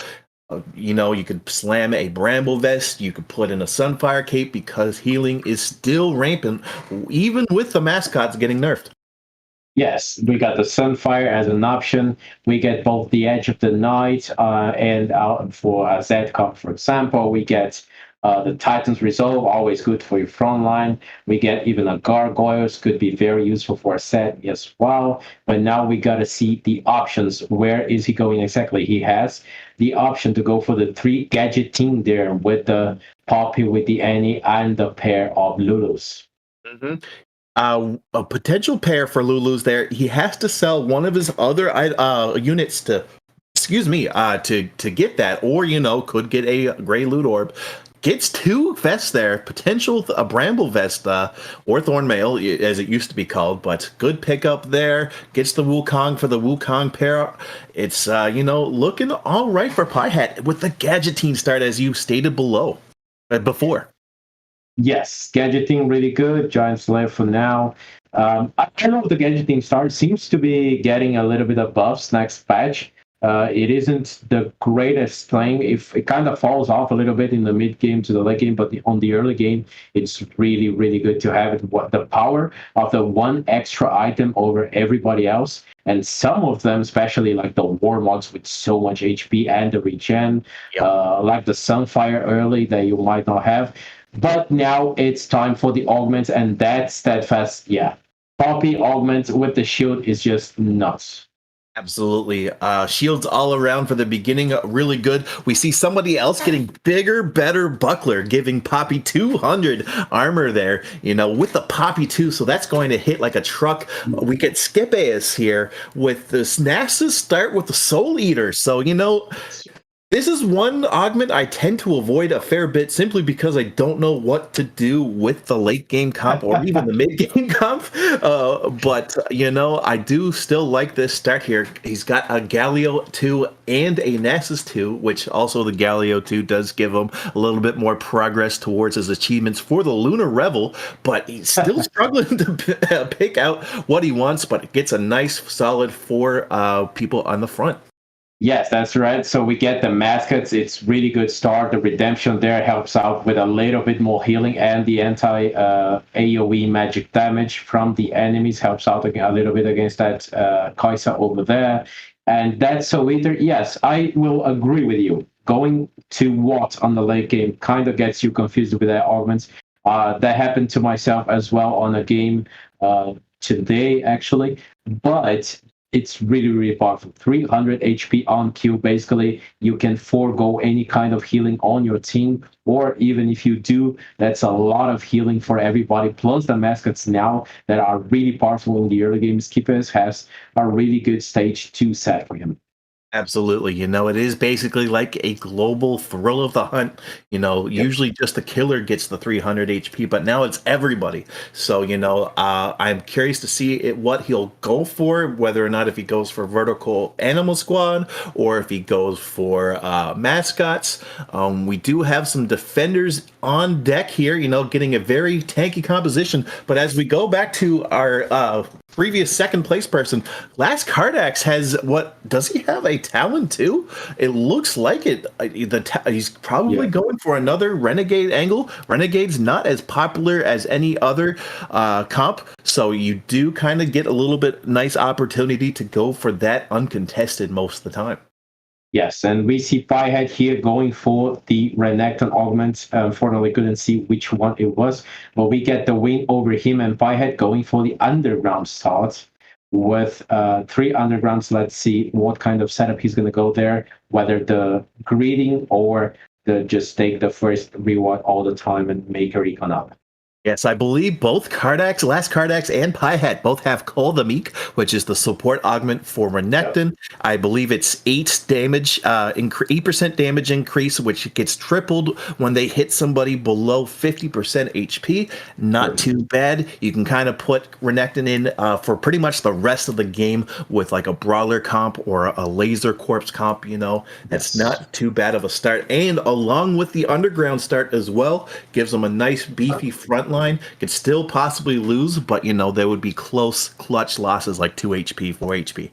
you could slam a Bramble vest, you could put in a Sunfire cape, because healing is still rampant, even with the mascots getting nerfed. Yes, we got the Sunfire as an option. We get both the Edge of the Night and for Zcom, for example, we get the Titan's Resolve, always good for your front line. We get even a Gargoyles, could be very useful for a set as well. But now we got to see the options. Where is he going exactly? He has the option to go for the 3 gadgeting there with the Poppy, with the Annie, and the pair of Lulus. Mm-hmm. A potential pair for Lulu's there. He has to sell one of his other units to get that, or could get a gray loot orb. Gets 2 vests there, potential a Bramble vest, or Thornmail, as it used to be called, but good pickup there. Gets the Wukong for the Wukong pair. It's, looking all right for Piehat with the gadgeting start, as you stated before. Yes, gadgeting really good. Giant Slayer for now. I don't know if the gadgeting start seems to be getting a little bit of buffs next patch. It isn't the greatest thing. If it kind of falls off a little bit in the mid game to the late game, but on the early game, it's really, really good to have it. What the power of the 1 extra item over everybody else, and some of them, especially like the Warlocks with so much HP and the regen, like the Sunfire early that you might not have. But now it's time for the augments, and that steadfast, yeah. Poppy augment with the shield is just nuts. Absolutely. Shields all around for the beginning, really good. We see somebody else getting bigger, better buckler, giving Poppy 200 armor there, with the Poppy 2. So that's going to hit like a truck. We get Skipaeus here with this Naxxus start with the Soul Eater. So, this is one augment I tend to avoid a fair bit simply because I don't know what to do with the late game comp or even the mid game comp. But I do still like this start here. He's got a Galio 2 and a Naxxus 2, which also the Galio 2 does give him a little bit more progress towards his achievements for the Lunar Revel, but he's still struggling to pick out what he wants, but it gets a nice solid 4 people on the front. Yes, that's right. So we get the mascots. It's really good start. The redemption there helps out with a little bit more healing, and the anti AoE magic damage from the enemies helps out a little bit against that Kai'Sa over there. And that's so either, yes, I will agree with you. Going to what on the late game kind of gets you confused with their augments. That happened to myself as well on a game today, actually. But it's really, really powerful. 300 HP on Q. Basically, you can forego any kind of healing on your team, or even if you do, that's a lot of healing for everybody. Plus the mascots now that are really powerful in the early game. Skippers has a really good stage 2 set for him. Absolutely. It is basically like a global thrill of the hunt. Usually just the killer gets the 300 HP, but now it's everybody. So, I'm curious to see what he'll go for, whether or not if he goes for vertical animal squad or if he goes for mascots. We do have some defenders on deck here, getting a very tanky composition. But as we go back to our previous second place person, Last Cardax has does he have a Talon too? It looks like it. He's probably going for another Renegade angle. Renegade's not as popular as any other comp, so you do kind of get a little bit nice opportunity to go for that uncontested most of the time. Yes, and we see Piehead here going for the Renekton augment. Unfortunately, couldn't see which one it was, but we get the win over him, and Piehead going for the underground start with 3 undergrounds. Let's see what kind of setup he's going to go there, whether the greeting or the just take the first reward all the time and make a recon up. Yes, I believe both Last Cardax and Piehead both have Call the Meek, which is the support augment for Renekton. Yep. I believe it's 8% damage increase, which gets tripled when they hit somebody below 50% HP. Not too bad. You can kind of put Renekton in for pretty much the rest of the game with like a Brawler comp or a Laser Corpse comp, That's not too bad of a start. And along with the underground start as well, gives them a nice beefy front line. Could still possibly lose, but there would be close clutch losses like 2 HP, 4 HP.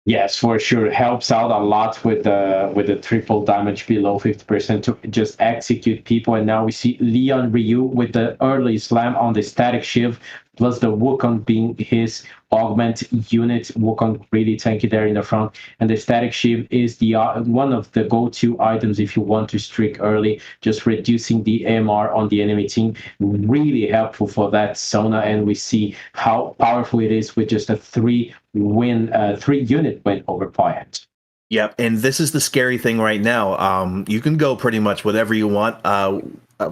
Yes, for sure. Helps out a lot with the triple damage below 50% to just execute people. And now we see Leon Ryu with the early slam on the static shiv, plus the Wukong being his augment unit. Wukong really tanky there in the front. And the static shiv is the one of the go-to items if you want to streak early, just reducing the AMR on the enemy team. Really helpful for that Sona. And we see how powerful it is with just a 3-unit win over Piehead. Yep, and this is the scary thing right now. You can go pretty much whatever you want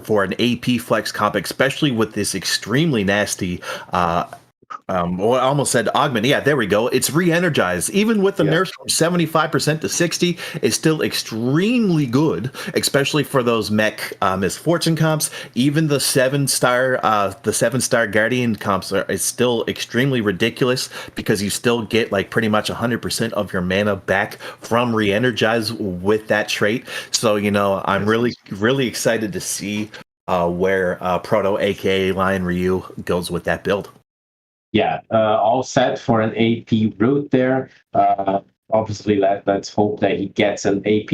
for an AP flex comp, especially with this extremely nasty well, I almost said augment. Yeah, there we go. It's re-energized. Even with the nerfs from 75% to 60, it's still extremely good, especially for those mech misfortune comps. Even the 7-star guardian comps is still extremely ridiculous because you still get like pretty much 100% of your mana back from re-energize with that trait. So I'm really excited to see where Proto, aka Lion Ryu, goes with that build. Yeah, all set for an AP route there. Obviously, let's hope that he gets an AP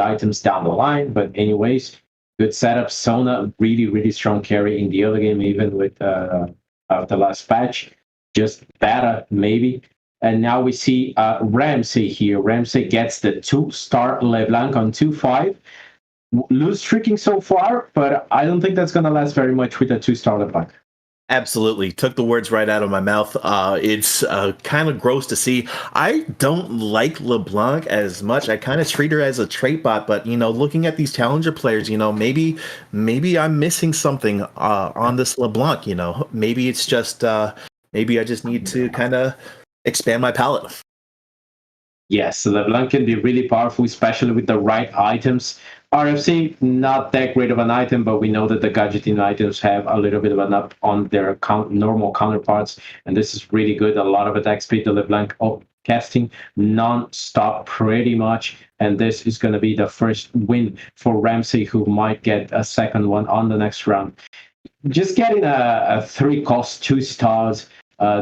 items down the line. But anyways, good setup. Sona, really, really strong carry in the early game, even with the last patch. Just better, maybe. And now we see Ramsey here. Ramsey gets the 2-star LeBlanc on 2-5. lose streaking so far, but I don't think that's going to last very much with a 2-star LeBlanc. Absolutely. Took the words right out of my mouth. It's kind of gross to see. I don't like LeBlanc as much. I kind of treat her as a trait bot, but, looking at these challenger players, maybe I'm missing something on this LeBlanc, Maybe it's just, maybe I just need to kind of expand my palette. Yes, LeBlanc can be really powerful, especially with the right items. RFC, not that great of an item, but we know that the gadgeting items have a little bit of an up on their normal counterparts, and this is really good. A lot of attack speed, the LeBlanc casting non-stop pretty much, and this is going to be the first win for Ramsey, who might get a second one on the next round. Just getting a 3-cost 2 stars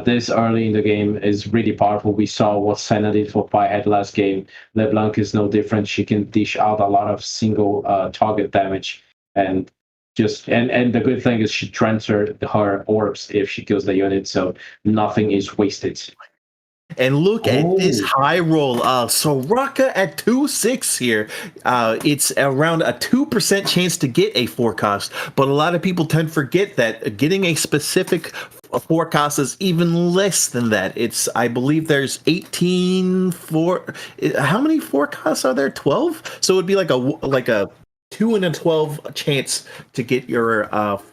this early in the game is really powerful. We saw what Senna did for Piehead last game. LeBlanc is no different. She can dish out a lot of single target damage, and the good thing is she transfers her orbs if she kills the unit, so nothing is wasted. And look at this high roll. Soraka at 2-6 here. It's around a 2% chance to get a forecast, but a lot of people tend to forget that getting a specific forecast is even less than that. I believe there's 18 for. How many forecasts are there? 12. So it would be like a 2 in a 12 chance to get your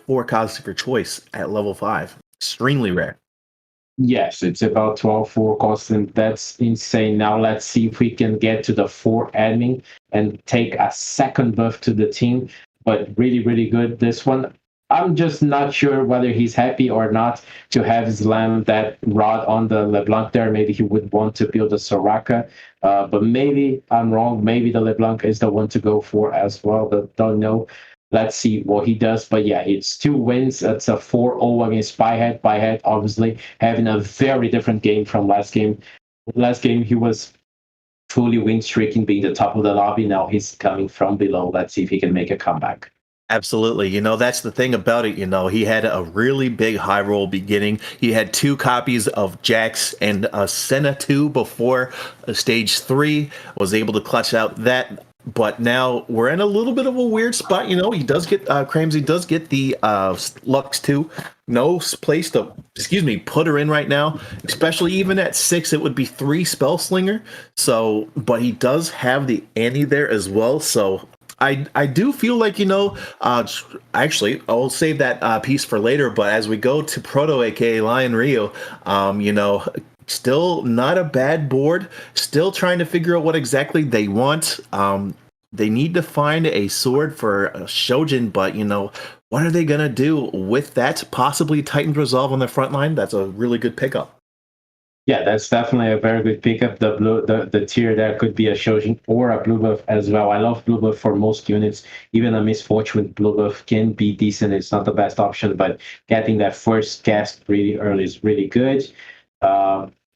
forecast of your choice at level 5. Extremely rare. Yes, it's about 12 forecasts, and that's insane. Now let's see if we can get to the 4 admin and take a second buff to the team. But really, really good. This one, I'm just not sure whether he's happy or not to have slam that rod on the LeBlanc there. Maybe he would want to build a Soraka, but maybe I'm wrong. Maybe the LeBlanc is the one to go for as well, but don't know. Let's see what he does. But yeah, it's 2 wins. That's a 4-0 against Piehead. Piehead obviously having a very different game from last game. Last game, he was fully win streaking, being the top of the lobby. Now he's coming from below. Let's see if he can make a comeback. Absolutely. That's the thing about it. He had a really big high roll beginning. He had 2 copies of Jax and Senna 2 before stage 3. Was able to clutch out that. But now we're in a little bit of a weird spot. He does get Cramsey does get the Lux 2. No place to, put her in right now. Especially even at 6, it would be 3 Spellslinger. So, but he does have the Annie there as well. So I do feel like, actually, I'll save that piece for later. But as we go to Proto, aka Lion Rio, still not a bad board. Still trying to figure out what exactly they want. They need to find a sword for Shojin, but what are they gonna do with that? Possibly Titan's Resolve on the front line. That's a really good pickup. Yeah, that's definitely a very good pickup. The tier there could be a Shojin or a blue buff as well. I love blue buff for most units. Even a Misfortune with blue buff can be decent. It's not the best option, but getting that first cast really early is really good.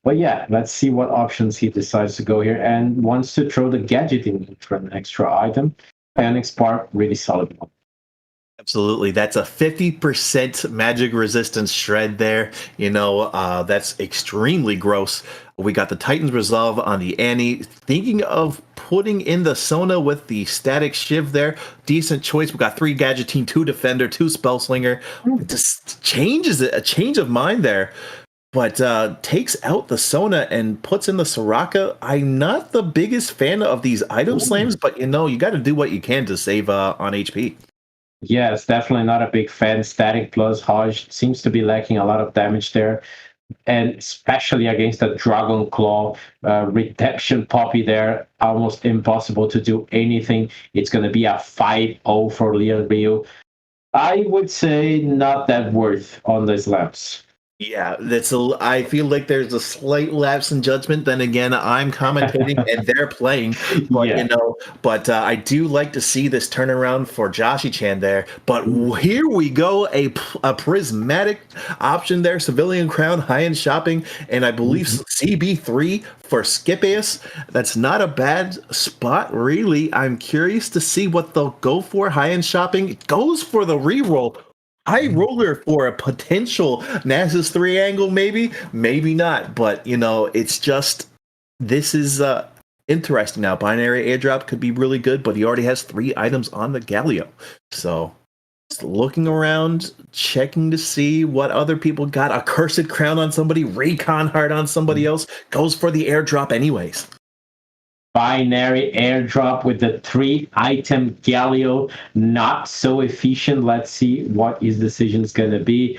But yeah, let's see what options he decides to go here, and wants to throw the gadgeting for an extra item. Ionic Spark, really solid one. Absolutely. That's a 50% magic resistance shred there. That's extremely gross. We got the Titan's Resolve on the Annie. Thinking of putting in the Sona with the Static Shiv there. Decent choice. We got 3 Gadgeting, 2 Defender, 2 Spellslinger. Just changes it, a change of mind there. But takes out the Sona and puts in the Soraka. I'm not the biggest fan of these item slams, but you got to do what you can to save on HP. Yeah, it's definitely not a big fan. Static plus Hodge seems to be lacking a lot of damage there. And especially against the Dragon Claw Redemption Poppy there, almost impossible to do anything. It's going to be a 5-0 for Leon Ryu. I would say not that worth on these laps. Yeah, I feel like there's a slight lapse in judgment. Then again, I'm commentating and they're playing, but Yeah. I do like to see this turnaround for Joshi Chan there. But here we go, a prismatic option there, Civilian Crown, high-end shopping, and I believe CB3 for Skipaeus. That's not a bad spot, really. I'm curious to see what they'll go for. High-end shopping, it goes for the reroll. High roller for a potential Nasus 3 angle, maybe not, but it's just this is interesting. Now, binary airdrop could be really good, but he already has 3 items on the Galio. So, just looking around, checking to see what other people got. A Cursed Crown on somebody, Recon Heart on somebody else. Goes for the airdrop anyways. Binary airdrop with the 3-item Galio, not so efficient. Let's see what his decision is going to be.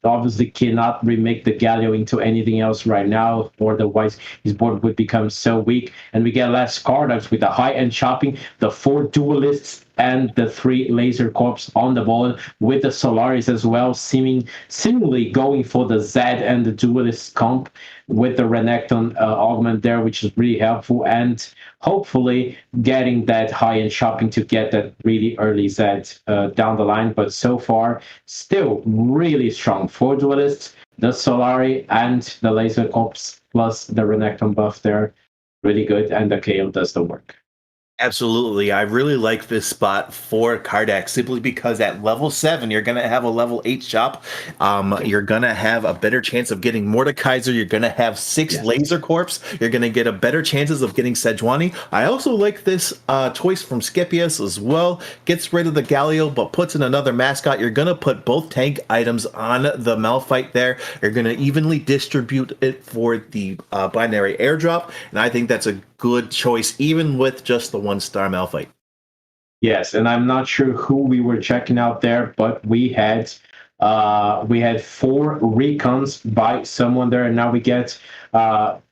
Obviously cannot remake the Galio into anything else right now, otherwise his board would become so weak. And we get less card ups with the high-end shopping, the 4 duelists, and the 3 laser corps on the board, with the Solaris as well, seemingly going for the Z and the duelist comp, with the Renekton augment there, which is really helpful, and hopefully getting that high-end shopping to get that really early Z down the line. But so far, still really strong. 4 duelists, the Solari, and the laser corps, plus the Renekton buff there. Really good, and the KO does the work. Absolutely. I really like this spot for Kardak simply because at level 7, you're going to have a level 8 shop. You're going to have a better chance of getting Mordekaiser. You're going to have 6 Laser Corps. You're going to get a better chances of getting Sejuani. I also like this choice from Scipius as well. Gets rid of the Galio, but puts in another mascot. You're going to put both tank items on the Malphite there. You're going to evenly distribute it for the binary airdrop. And I think that's a good choice, even with just the 1-star Malphite. Yes, and I'm not sure who we were checking out there, but we had 4 recons by someone there, and now we get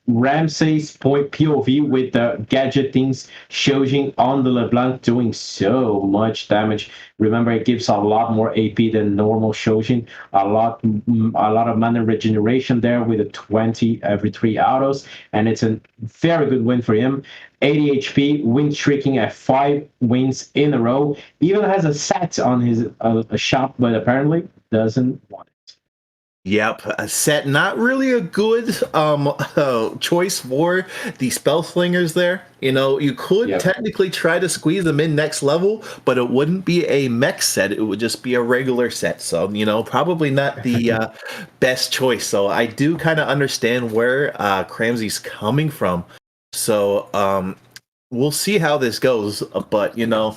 Ramsey's point POV with the Gadgetings Shojin on the LeBlanc, doing so much damage. Remember, it gives a lot more AP than normal Shojin. A lot of mana regeneration there with a 20 every 3 autos, and it's a very good win for him. 80 HP, win streaking at 5 wins in a row. Even has a set on his shop, but apparently doesn't want it. Yep, a set, not really a good choice for the spell slingers there. You know, you could technically try to squeeze them in next level, but it wouldn't be a mech set. It would just be a regular set. So, you know, probably not the best choice. So I do kind of understand where Cramsey's coming from. So we'll see how this goes. But, you know,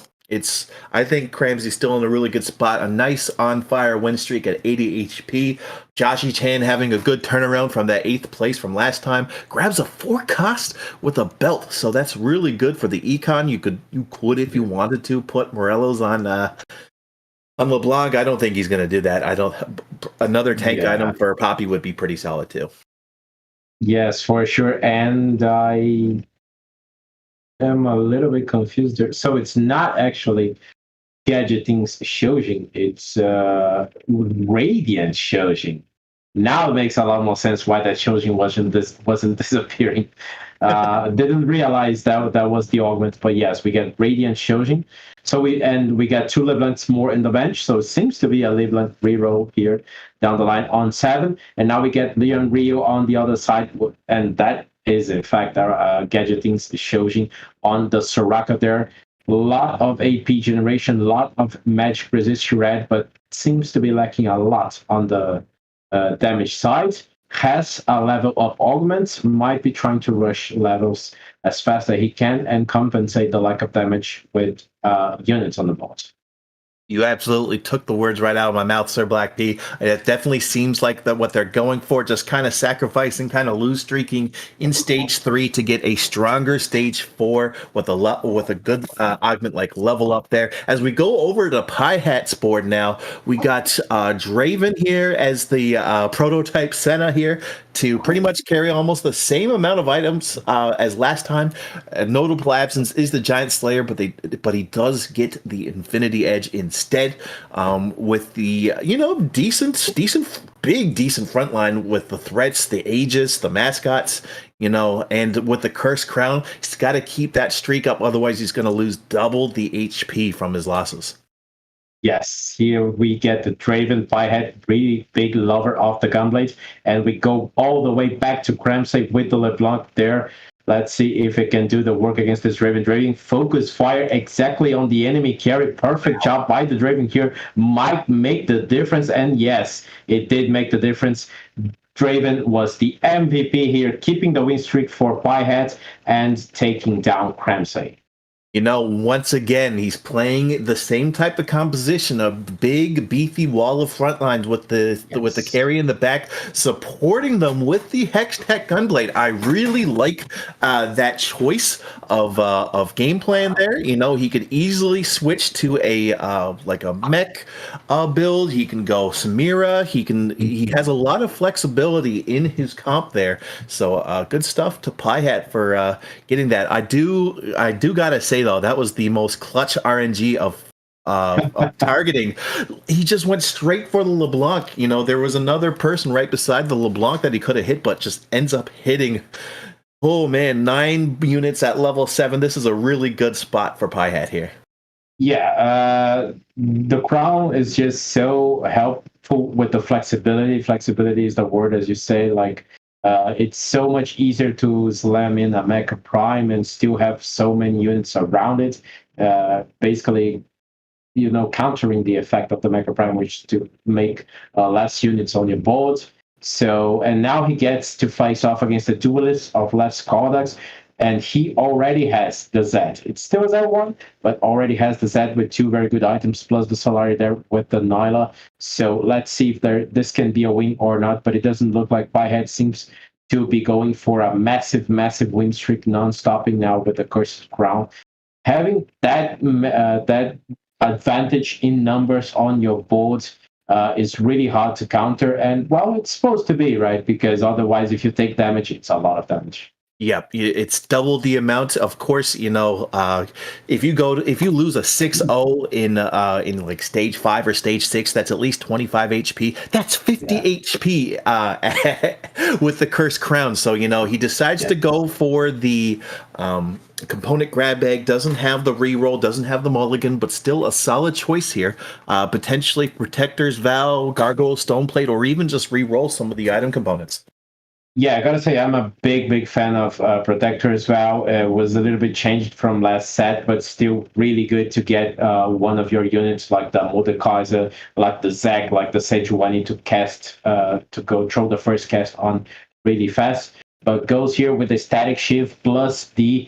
I think Cramsey's still in a really good spot. A nice on-fire win streak at 80 HP. Joshi Chan having a good turnaround from that 8th place from last time. Grabs a 4 cost with a belt, so that's really good for the econ. You could, if you wanted to, put Morelos on LeBlanc. I don't think he's going to do that. Another tank item for Poppy would be pretty solid too. Yes, for sure. And I am a little bit confused there. So it's not actually Gadgeting's Shojin, it's Radiant Shojin. Now it makes a lot more sense why that Shojin wasn't disappearing. Didn't realize that was the augment, but yes, we get Radiant Shojin. So we get 2 LeBlancs more in the bench, so it seems to be a LeBlanc reroll here down the line on 7, and now we get Leon Rio on the other side, and that is in fact our Gadgeting's Shojin on the Soraka there. A lot of AP generation, a lot of magic resist red, but seems to be lacking a lot on the damage side. Has a level of augments, might be trying to rush levels as fast as he can and compensate the lack of damage with units on the board. You absolutely took the words right out of my mouth, Sir Black P. It definitely seems like what they're going for, just kind of sacrificing, kind of lose streaking in stage 3 to get a stronger stage 4 with a good augment like level up there. As we go over to Pie Hat's board now, we got Draven here as the prototype Senna here to pretty much carry almost the same amount of items as last time. A notable absence is the Giant Slayer, but he does get the Infinity Edge instead, with the decent front line with the threats, the Aegis, the mascots, and with the Cursed Crown. He's got to keep that streak up, otherwise he's going to lose double the HP from his losses. Yes, here we get the Draven Piehead, really big lover of the Gunblade, and we go all the way back to Cramsey with the LeBlanc there. Let's see if it can do the work against this Draven. Draven focus fire exactly on the enemy carry. Perfect job by the Draven here. Might make the difference, and yes, it did make the difference. Draven was the MVP here, keeping the win streak for Piehead and taking down Cramsay. You know, once again, he's playing the same type of composition, a big, beefy wall of front lines with the carry in the back, supporting them with the Hextech Gunblade. I really like that choice of game plan there. You know, he could easily switch to a like a mech build. He can go Samira. He has a lot of flexibility in his comp there. So good stuff to Piehat for getting that. I do gotta say though, that was the most clutch RNG of targeting. He just went straight for the LeBlanc. You know, there was another person right beside the LeBlanc that he could have hit, but just ends up hitting. Oh man, 9 units at level 7. This is a really good spot for Piehat here. Yeah, the Crown is just so helpful with the flexibility. Flexibility is the word, as you say. Like, it's so much easier to slam in a Mecha Prime and still have so many units around it. Basically, you know, countering the effect of the Mecha Prime, which is to make less units on your board. So, and now he gets to face off against the duelist of less Codex, and he already has the Z. It's still a Z1, but already has the Z with 2 very good items, plus the Solari there with the Nyla. So let's see if this can be a win or not, but it doesn't look like Piehead seems to be going for a massive, massive win streak, non-stopping now with the Cursed Crown. Having that that advantage in numbers on your board is really hard to counter, and well, it's supposed to be, right? Because otherwise, if you take damage, it's a lot of damage. Yep, it's double the amount. Of course, you know, if you lose a 6-0 in like stage 5 or stage 6, that's at least 25 HP. That's 50 HP with the Cursed Crown. So, you know, he decides to go for the component grab bag. Doesn't have the reroll, doesn't have the mulligan, but still a solid choice here. Potentially Protector's Vow, Gargoyle Stoneplate, or even just reroll some of the item components. Yeah, I gotta say, I'm a big fan of Protector as well. It was a little bit changed from last set, but still really good to get one of your units like the Mordekaiser, like the Zeg, like the Sejuani to cast, to go throw the first cast on really fast. But goes here with the Static Shift plus the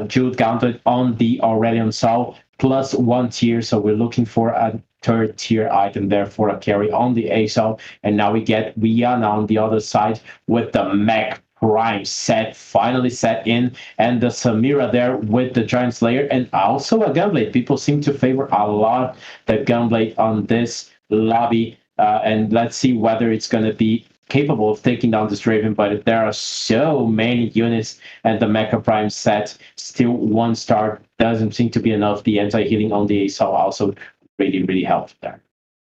Jeweled Gauntlet on the Aurelion Soul, plus 1 tier. So we're looking for a 3rd tier item there for a carry on the ASO. And now we get Rihanna on the other side with the Mech Prime set, finally set in, and the Samira there with the Giant Slayer, and also a Gunblade. People seem to favor a lot the Gunblade on this lobby, and let's see whether it's going to be capable of taking down this Draven, but there are so many units, and the Mecha Prime set, still 1 star, doesn't seem to be enough. The anti-healing on the ASO also really helped there.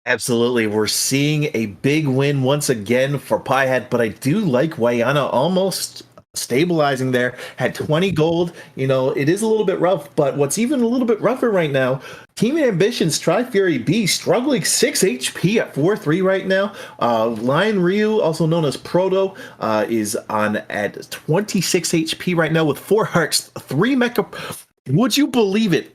Absolutely. We're seeing a big win once again for Piehead, but I do like Wayana almost stabilizing there at 20 gold. You know, it is a little bit rough, but what's even a little bit rougher right now, Team Ambition's Tri-Fury B struggling 6 HP at 4-3 right now. Lion Ryu, also known as Proto, is on at 26 HP right now with 4 hearts, 3 mecha. Would you believe it?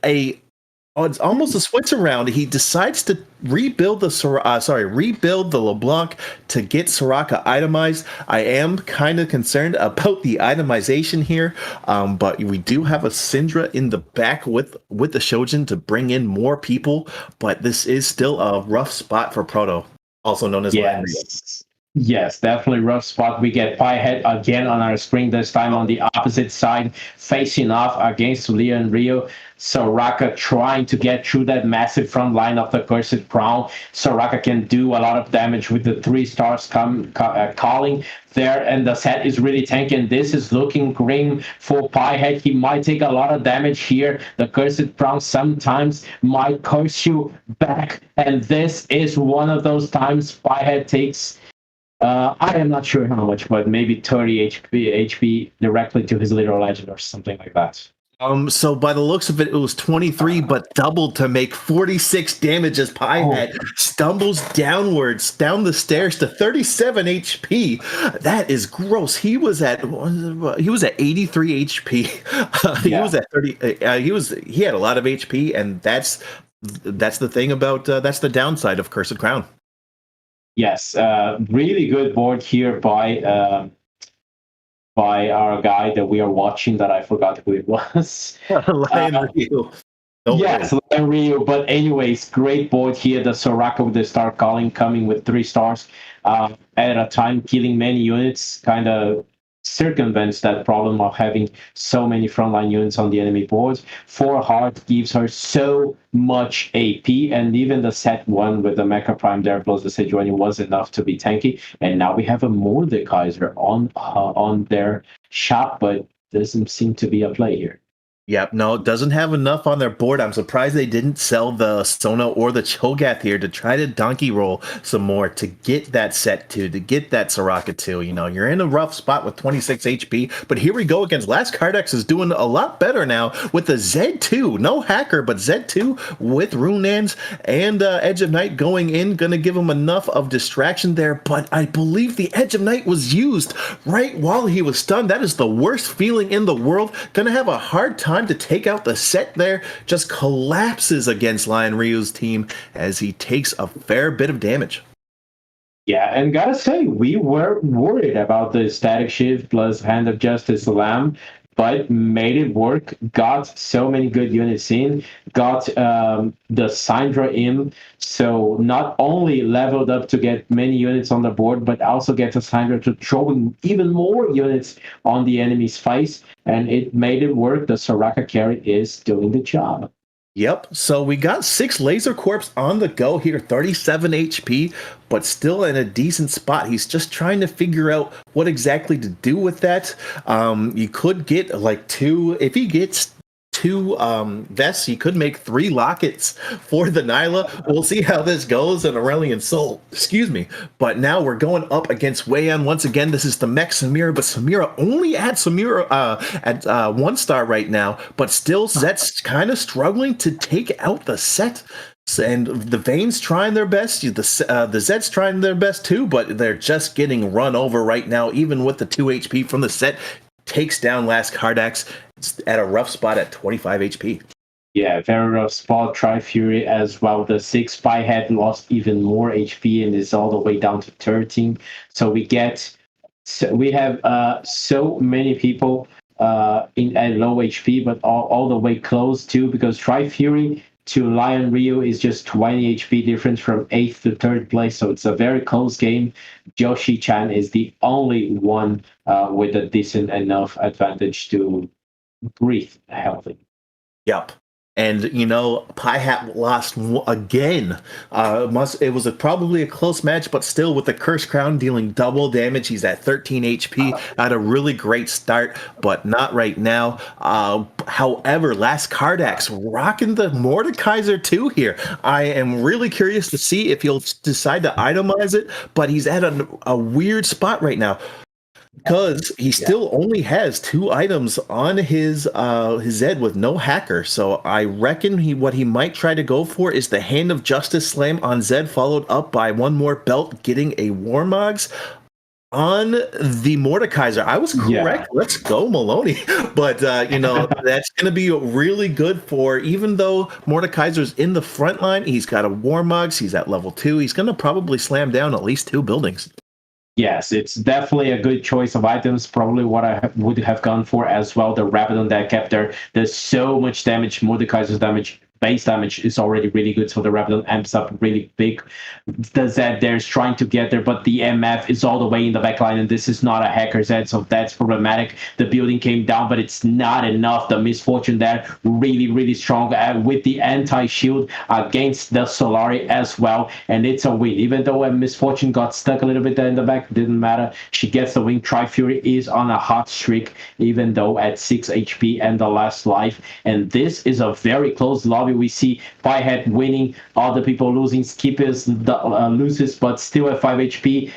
It's almost a switch around. He decides to rebuild the LeBlanc to get Soraka itemized. I am kind of concerned about the itemization here, but we do have a Syndra in the back with the Shojin to bring in more people. But this is still a rough spot for Proto, also known as Lion Ryu. Yes, definitely rough spot. We get Piehead again on our screen, this time on the opposite side, facing off against Lian Rio. Soraka trying to get through that massive front line of the Cursed Crown. Soraka can do a lot of damage with the 3 stars calling there, and the set is really tanking. This is looking grim for Piehead. He might take a lot of damage here. The Cursed Crown sometimes might curse you back, and this is one of those times Piehead takes... I am not sure how much, but maybe 30 HP directly to his literal legend or something like that. So by the looks of it, it was 23, but doubled to make 46 damage as Piehead stumbles downwards down the stairs to 37 HP. That is gross. He was at 83 HP. He was at 30. He had a lot of HP, and that's the thing about that's the downside of Cursed Crown. Yes, really good board here by our guy that we are watching. That I forgot who it was. Lion Ryu. Don't Yes, worry. Rio. But anyways, great board here. The Soraka with the star calling coming with 3 stars at a time, killing many units. Kind of circumvents that problem of having so many frontline units on the enemy boards. 4 heart gives her so much AP, and even the set one with the Mecha Prime there plus the Sejuani was enough to be tanky. And now we have a Mordekaiser on their shop, but doesn't seem to be a play here. Yep, no, it doesn't have enough on their board. I'm surprised they didn't sell the Sona or the Cho'Gath here to try to donkey roll some more to get that set 2, to get that Soraka 2. You know, you're in a rough spot with 26 HP, but here we go against Last Cardex is doing a lot better now with the Z2. No hacker, but Z2 with Runans and Edge of Night going in, going to give him enough of distraction there, but I believe the Edge of Night was used right while he was stunned. That is the worst feeling in the world. Going to have a hard time to take out the set there, just collapses against Lion Ryu's team as he takes a fair bit of damage. Yeah, and gotta say, we were worried about the Static Shift plus Hand of Justice Lamb, but made it work, got so many good units in, got the Syndra in, so not only leveled up to get many units on the board, but also get the Syndra to throw in even more units on the enemy's face, and it made it work. The Soraka carry is doing the job. Yep, so we got 6 Laser Corps on the go here, 37 HP, but still in a decent spot. He's just trying to figure out what exactly to do with that. You could get like 2, if he gets 2 vests, he could make 3 lockets for the Nyla. We'll see how this goes in Aurelion Sol. Excuse me. But now we're going up against Weian once again. This is the Mech Samira, but Samira only at 1 star right now, but still Zet's kind of struggling to take out the set. And the Vayne's trying their best, the Zeds trying their best too, but they're just getting run over right now, even with the 2 HP from the set. Takes down Last Cardax at a rough spot at 25 HP. Yeah, very rough spot. Tri-Fury as well. The 6 Spy had lost even more HP and is all the way down to 13. So we have so many people in at low HP, but all the way close too, because Tri-Fury to Lion Ryu is just 20 HP difference from 8th to 3rd place, so it's a very close game. Joshi-chan is the only one with a decent enough advantage to breathe healthy. Yep. And, you know, Pi Hat lost again. It was probably a close match, but still with the Curse Crown dealing double damage. He's at 13 HP. Had a really great start, but not right now. However, Last Cardax rocking the Mordekaiser too here. I am really curious to see if he'll decide to itemize it, but he's at a weird spot right now. Because he still only has 2 items on his Zed with no hacker, so I reckon what he might try to go for is the Hand of Justice Slam on Zed, followed up by one more belt, getting a Warmogs on the Mordekaiser. I was correct. Yeah. Let's go, Maloney. But you know, that's going to be really good for, even though Mordekaiser's in the front line, he's got a Warmogs, he's at level 2. He's going to probably slam down at least 2 buildings. Yes, it's definitely a good choice of items. Probably what I would have gone for as well. The Rabadon that kept there. There's so much damage. Mordekaiser's damage, base damage is already really good, so the Rabadon amps up really big. The Zed there's trying to get there, but the MF is all the way in the backline, and this is not a hacker Zed, so that's problematic. The building came down, but it's not enough. The Misfortune there, really, really strong with the anti-shield against the Solari as well, and it's a win. Even though a Misfortune got stuck a little bit there in the back, didn't matter. She gets the win. Tri-Fury is on a hot streak, even though at 6 HP and the last life, and this is a very close lobby. We see Piehead winning, other people losing, Skippers loses, but still at 5 HP.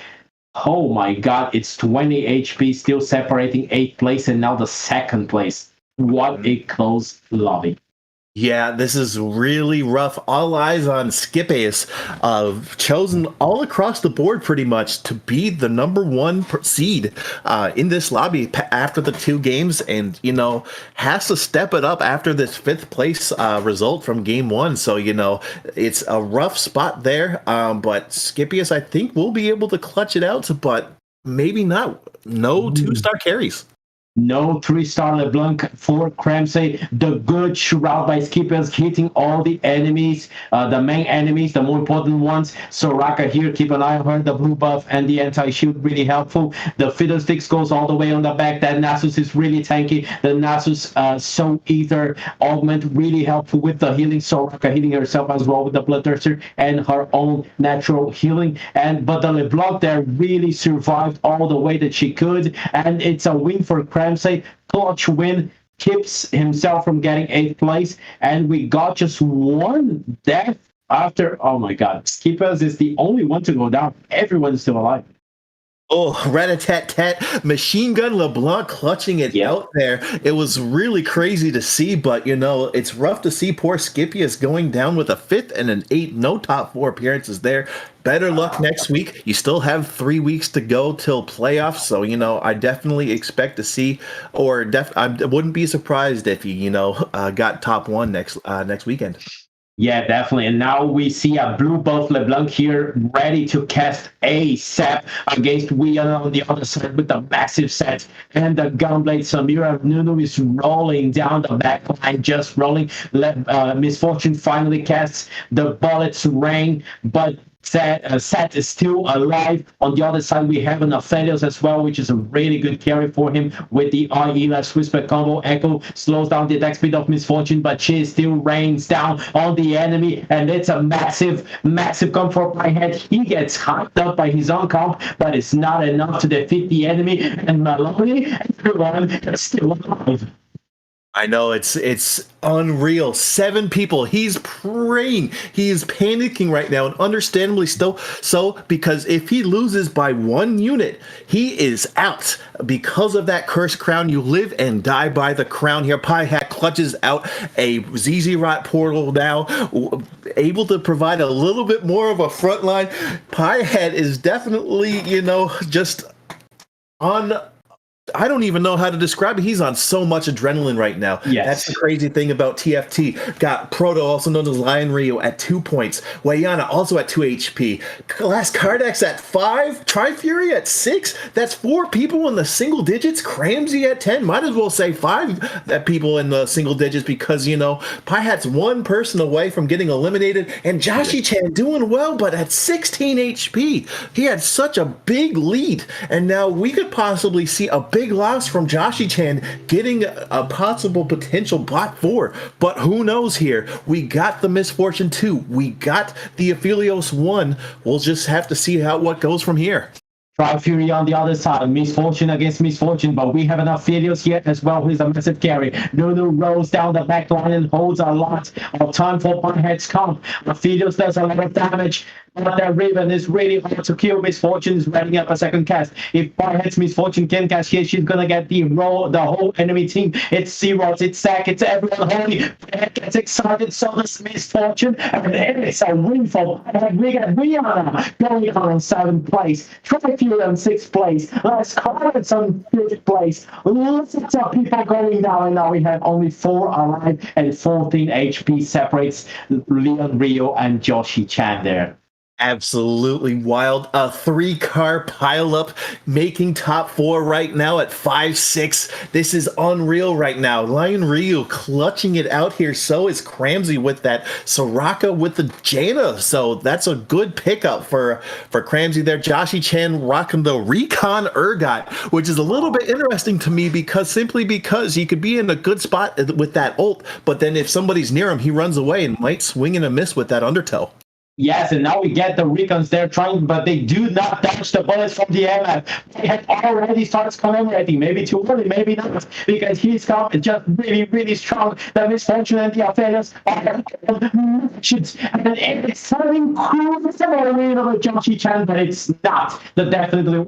Oh my god, it's 20 HP, still separating 8th place and now the 2nd place. What a close lobby. Yeah, this is really rough. All eyes on Skipaeus, chosen all across the board pretty much to be the number one seed in this lobby after the 2 games, and has to step it up after this 5th place result from game 1. So it's a rough spot there, but Skipaeus I think will be able to clutch it out, but maybe not. No 2-star carries. No 3-star LeBlanc for Cramsey. The good shroud by Skippers hitting all the enemies, the main enemies, the more important ones. Soraka here, keep an eye on her. The blue buff and the anti-shield really helpful. The Fiddlesticks goes all the way on the back. That Nasus is really tanky. The Nasus Soul Ether augment really helpful with the healing. Soraka healing herself as well with the Bloodthirster and her own natural healing. But the LeBlanc there really survived all the way that she could, and it's a win for Cramsey. Clutch win, keeps himself from getting 8th place, and we got just 1 death after. Oh my god, Skippers is the only one to go down. Everyone is still alive. Oh, rat-a-tat-tat, Machine Gun LeBlanc clutching it out there. It was really crazy to see, but, it's rough to see poor Skipaeus going down with a 5th and an 8th. No top 4 appearances there. Better luck next week. You still have 3 weeks to go till playoffs, so, I definitely expect to see, or I wouldn't be surprised if he, got top 1 next weekend. Yeah, definitely. And now we see a blue buff LeBlanc here ready to cast ASAP against Wiana on the other side with the massive set and the Gunblade. Samira Nunu is rolling down the back line, just rolling. Misfortune finally casts the bullets rain, but Seth is still alive. On the other side, we have an Aphelios as well, which is a really good carry for him with the IE/Last Whisper combo. Echo slows down the attack speed of Misfortune, but she still rains down on the enemy, and it's a massive comp for Piehead. He gets hyped up by his own comp, but it's not enough to defeat the enemy, and Maloney, everyone is still alive. I know, it's unreal. 7 people. He's praying. He is panicking right now, and understandably so, because if he loses by 1 unit, he is out. Because of that cursed crown, you live and die by the crown here. Piehat clutches out a ZZ Rot portal now, able to provide a little bit more of a front line. Piehat is definitely, just on... I don't even know how to describe it. He's on so much adrenaline right now. Yes. That's the crazy thing about TFT. Got Proto, also known as Lion Rio, at 2 points. Wayana also at 2 HP. Last Cardex at 5. Tri-Fury at 6. That's 4 people in the single digits. Cramsey at 10. Might as well say 5 people in the single digits because, Piehat's 1 person away from getting eliminated. And Joshi-chan doing well, but at 16 HP. He had such a big lead. And now we could possibly see a big loss from Joshi-chan getting a possible potential bot 4, but who knows here. We got the Misfortune 2, we got the Aphelios 1. We'll just have to see what goes from here. Tri-Fury on the other side, Misfortune against Misfortune, but we have an Aphelios here as well, who's a massive carry. Nunu rolls down the back line and holds a lot of time for Piehead's comp. Aphelios does a lot of damage, but that Riven is really hard to kill. Misfortune is readying up a second cast. If Piehead's Misfortune can cast here, she's gonna get the whole enemy team. It's Zeros, it's Zack, it's everyone holy. Piehead gets excited, so does Misfortune, and it's a win for Piehead. We got Rihanna going on in 7th place. Tri-Fury on 6th place. Let's call it on 5th place. Lots of people going down, and now we have only 4 alive, and 14 HP separates Leon Rio and Joshi-chan there. Absolutely wild. A 3-car pileup making top 4 right now at 5-6. This is unreal right now. Lion Ryu clutching it out here. So is Cramsey with that. Soraka with the Jaina. So that's a good pickup for Cramsey there. Joshi-chan rocking the Recon Urgot, which is a little bit interesting to me because he could be in a good spot with that ult, but then if somebody's near him, he runs away and might swing and a miss with that undertow. Yes, and now we get the recons there trying, but they do not dodge the bullets from the MF. They had already started commemorating, maybe too early, maybe not, because his comp is just really, really strong. The Misfortune and the Affairs are matches, and it's an incredible win over Joshi Chan, but it's not. It actually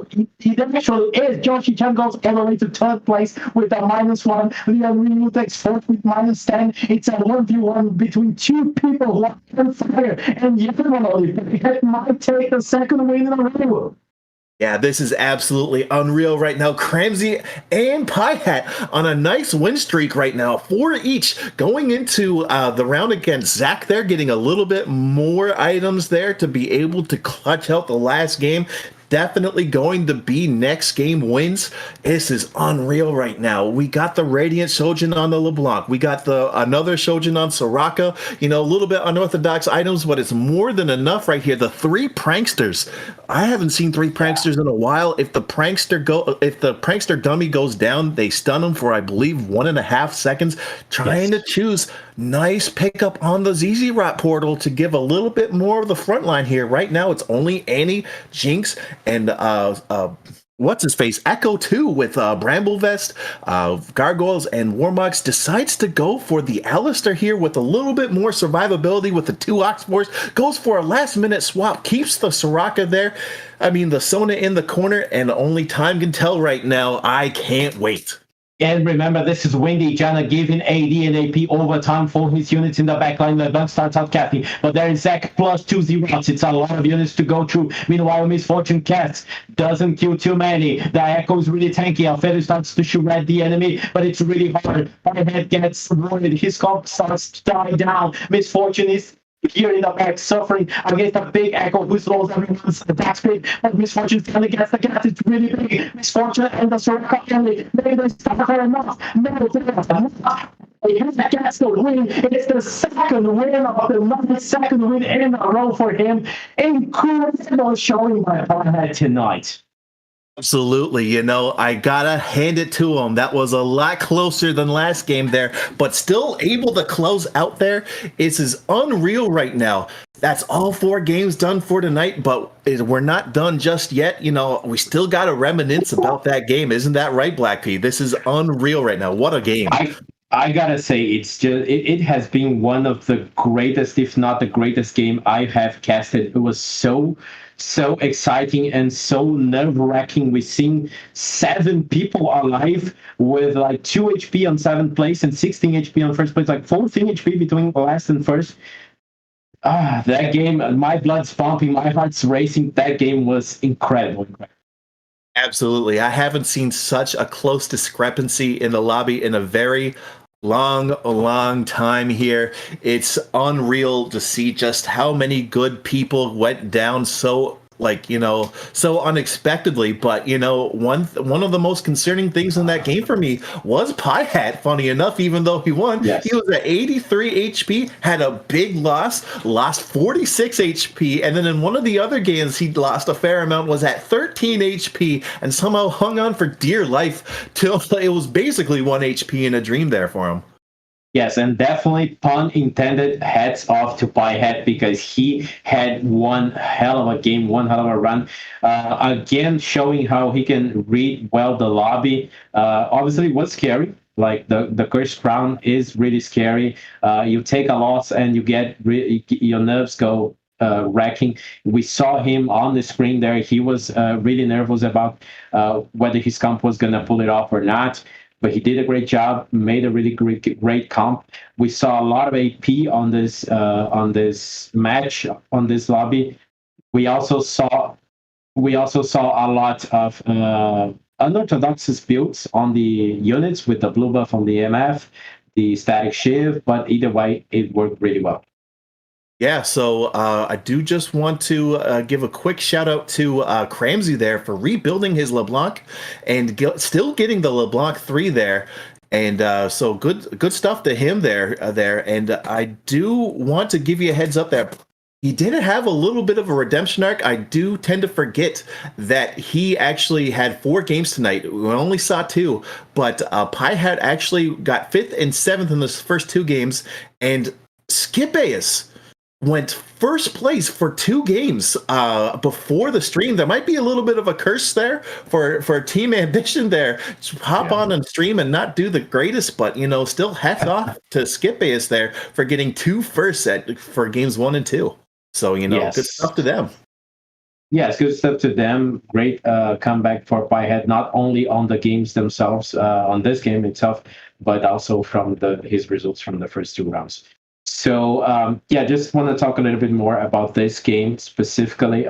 is. Joshi Chan goes all the way to third place with a -1. Leon Ryu takes fourth with -10. It's a 1v1 between two people who are on fire, and it might take the second win in a row. Yeah, this is absolutely unreal right now. Cramsey and Pie Hat on a nice win streak right now, 4 each going into the round against Zach. They're getting a little bit more items there to be able to clutch out the last game. Definitely going to be next game wins. This is unreal right now. We got the Radiant Shojin on the LeBlanc. We got another Shojin on Soraka. You know, a little bit unorthodox items, but it's more than enough right here. The 3 pranksters. I haven't seen 3 pranksters in a while. If the prankster dummy goes down, they stun him for, I believe, 1.5 seconds. Trying to choose nice pickup on the ZZ Rot portal to give a little bit more of the front line here. Right now, it's only Annie, Jinx, and what's his face? Echo 2 with Bramble Vest, Gargoyles, and Warmogs. Decides to go for the Alistair here with a little bit more survivability with the 2 Oxforce. Goes for a last minute swap, keeps the Soraka there. I mean, the Sona in the corner, and only time can tell right now. I can't wait. And remember, this is Windy Jana giving AD and AP overtime for his units in the backline. LeBlanc starts out casting, but there is Zach plus 2 zeros. It's a lot of units to go through. Meanwhile, Misfortune casts, doesn't kill too many. The Echo is really tanky. Alfredo starts to shoot at the enemy, but it's really hard. Firehead gets wounded. His comp starts to die down. Misfortune is here in the back, suffering against a big Echo who slows everyone's attack speed. But Misfortune's gonna get the gas. It's really big. Misfortune and the Soraka family. Maybe they stop her enough. No, they have the gas to win. It's the second win of the month, second win in a row for him. Incredible showing by Firehead tonight. Absolutely. You know, I gotta hand it to him. That was a lot closer than last game there, but still able to close out there. It's unreal right now. That's all 4 games done for tonight, but we're not done just yet. You know, we still got a reminiscence about that game. Isn't that right, Black P? This is unreal right now. What a game. I gotta say, it's just it has been one of the greatest, if not the greatest game I have casted. It was so exciting and so nerve-wracking. We've seen 7 people alive with like 2 HP on 7th place and 16 HP on first place, like 14 HP between last and first. That game, my blood's pumping, my heart's racing. That game was incredible. Absolutely. I haven't seen such a close discrepancy in the lobby in a very long time here. It's unreal to see just how many good people went down so unexpectedly. But one of the most concerning things in that game for me was Pie Hat. Funny enough, even though he won, yes, he was at 83 HP, had a big lost 46 HP, and then in one of the other games he lost a fair amount, was at 13 HP, and somehow hung on for dear life till it was basically 1 HP in a dream there for him. Yes, and definitely, pun intended, hats off to Piehead, because he had one hell of a game, one hell of a run. Again, showing how he can read well the lobby. Obviously, it was scary. Like the Cursed Crown is really scary. You take a loss and you get your nerves go wrecking. We saw him on the screen there. He was really nervous about whether his comp was going to pull it off or not. But he did a great job, made a really great comp. We saw a lot of AP on this match, on this lobby. We also saw a lot of unorthodox builds on the units with the blue buff on the MF, the static shiv, but either way, it worked really well. Yeah, so I do just want to give a quick shout out to Cramsey there for rebuilding his LeBlanc and still getting the LeBlanc 3 there. And so good stuff to him there. And I do want to give you a heads up there. He did have a little bit of a redemption arc. I do tend to forget that he actually had 4 games tonight. We only saw 2, but Pie had actually got 5th and 7th in the first 2 games. And Skip Ace went first place for 2 games before the stream. There might be a little bit of a curse there for Team Ambition there. Just hop on and stream and not do the greatest, but still hats off to Skip Bass there for getting 2 firsts for games 1 and 2. So Yes. good stuff to them. Yes, good stuff to them. Great comeback for Piehead, not only on the games themselves, on this game itself, but also from his results from the first 2 rounds. So, just want to talk a little bit more about this game specifically.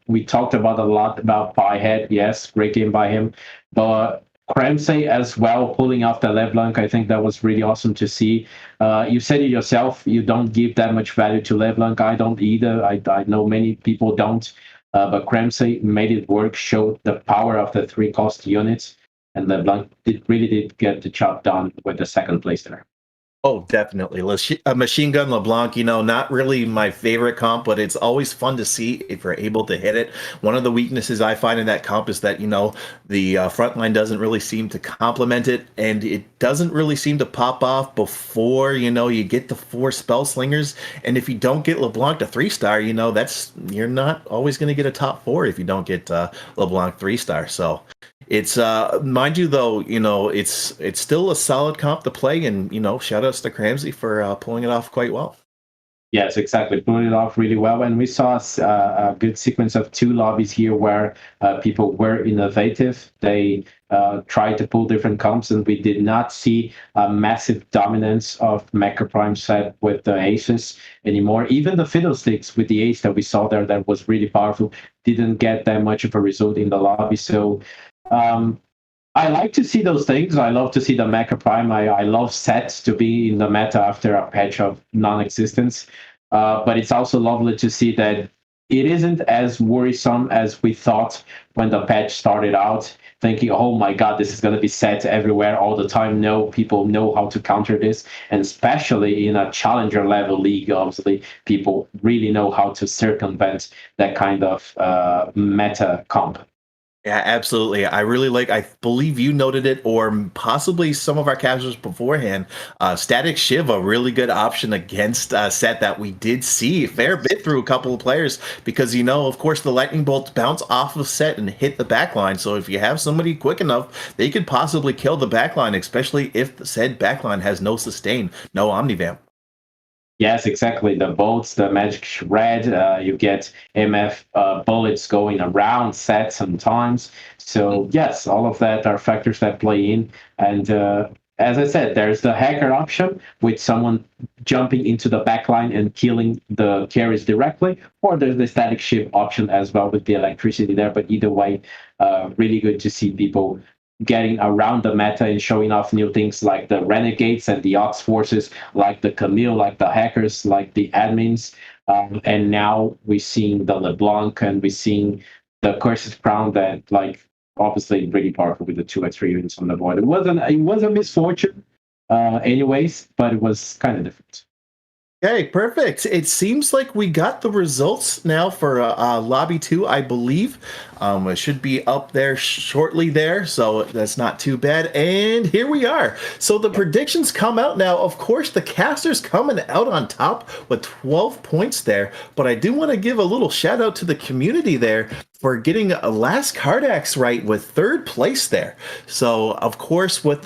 We talked about a lot about Piehead. Yes, great game by him. But Cramsey as well, pulling off the LeBlanc, I think that was really awesome to see. You said it yourself, you don't give that much value to LeBlanc. I don't either. I know many people don't. But Cramsey made it work, showed the power of the 3 cost units, and LeBlanc really did get the job done with the 2nd place there. Oh, definitely. Machine Gun LeBlanc, not really my favorite comp, but it's always fun to see if you're able to hit it. One of the weaknesses I find in that comp is that, the front line doesn't really seem to complement it, and it doesn't really seem to pop off before, you get the 4 spell slingers. And if you don't get LeBlanc to 3-star, you're not always going to get a top 4 if you don't get LeBlanc 3-star. So it's mind you though, it's still a solid comp to play, and shout outs to Cramsey for pulling it off quite well. Yes, exactly, pulling it off really well. And we saw a good sequence of 2 lobbies here where people were innovative. They tried to pull different comps, and we did not see a massive dominance of Mecha Prime set with the aces anymore. Even the Fiddlesticks with the ace that we saw there that was really powerful didn't get that much of a result in the lobby. So I like to see those things. I love to see the Mecha Prime. I love sets to be in the meta after a patch of non-existence. But it's also lovely to see that it isn't as worrisome as we thought when the patch started out, thinking, oh my God, this is going to be sets everywhere all the time. No, people know how to counter this. And especially in a challenger level league, obviously, people really know how to circumvent that kind of meta comp. Yeah, absolutely. I believe you noted it, or possibly some of our casuals beforehand. Static Shiv, a really good option against a set that we did see a fair bit through a couple of players, because, of course, the lightning bolts bounce off of set and hit the backline. So if you have somebody quick enough, they could possibly kill the backline, especially if the said backline has no sustain, no omnivamp. Yes, exactly. The bolts, the magic shred, you get MF bullets going around set sometimes. So yes, all of that are factors that play in. And as I said, there's the hacker option with someone jumping into the backline and killing the carries directly, or there's the static ship option as well with the electricity there. But either way, really good to see people getting around the meta and showing off new things like the Renegades and the Ox Forces, like the Camille, like the hackers, like the admins. And now we're seeing the LeBlanc, and we're seeing the Cursed Crown that, obviously really powerful with the 2 extra units on the board. It was a misfortune anyways, but it was kind of different. Okay, perfect. It seems like we got the results now for Lobby 2, I believe. It should be up there shortly there, so that's not too bad. And here we are. So the predictions come out now. Of course, the casters coming out on top with 12 points there, but I do want to give a little shout out to the community there for getting a last Cardax right with 3rd place there. So, of course, with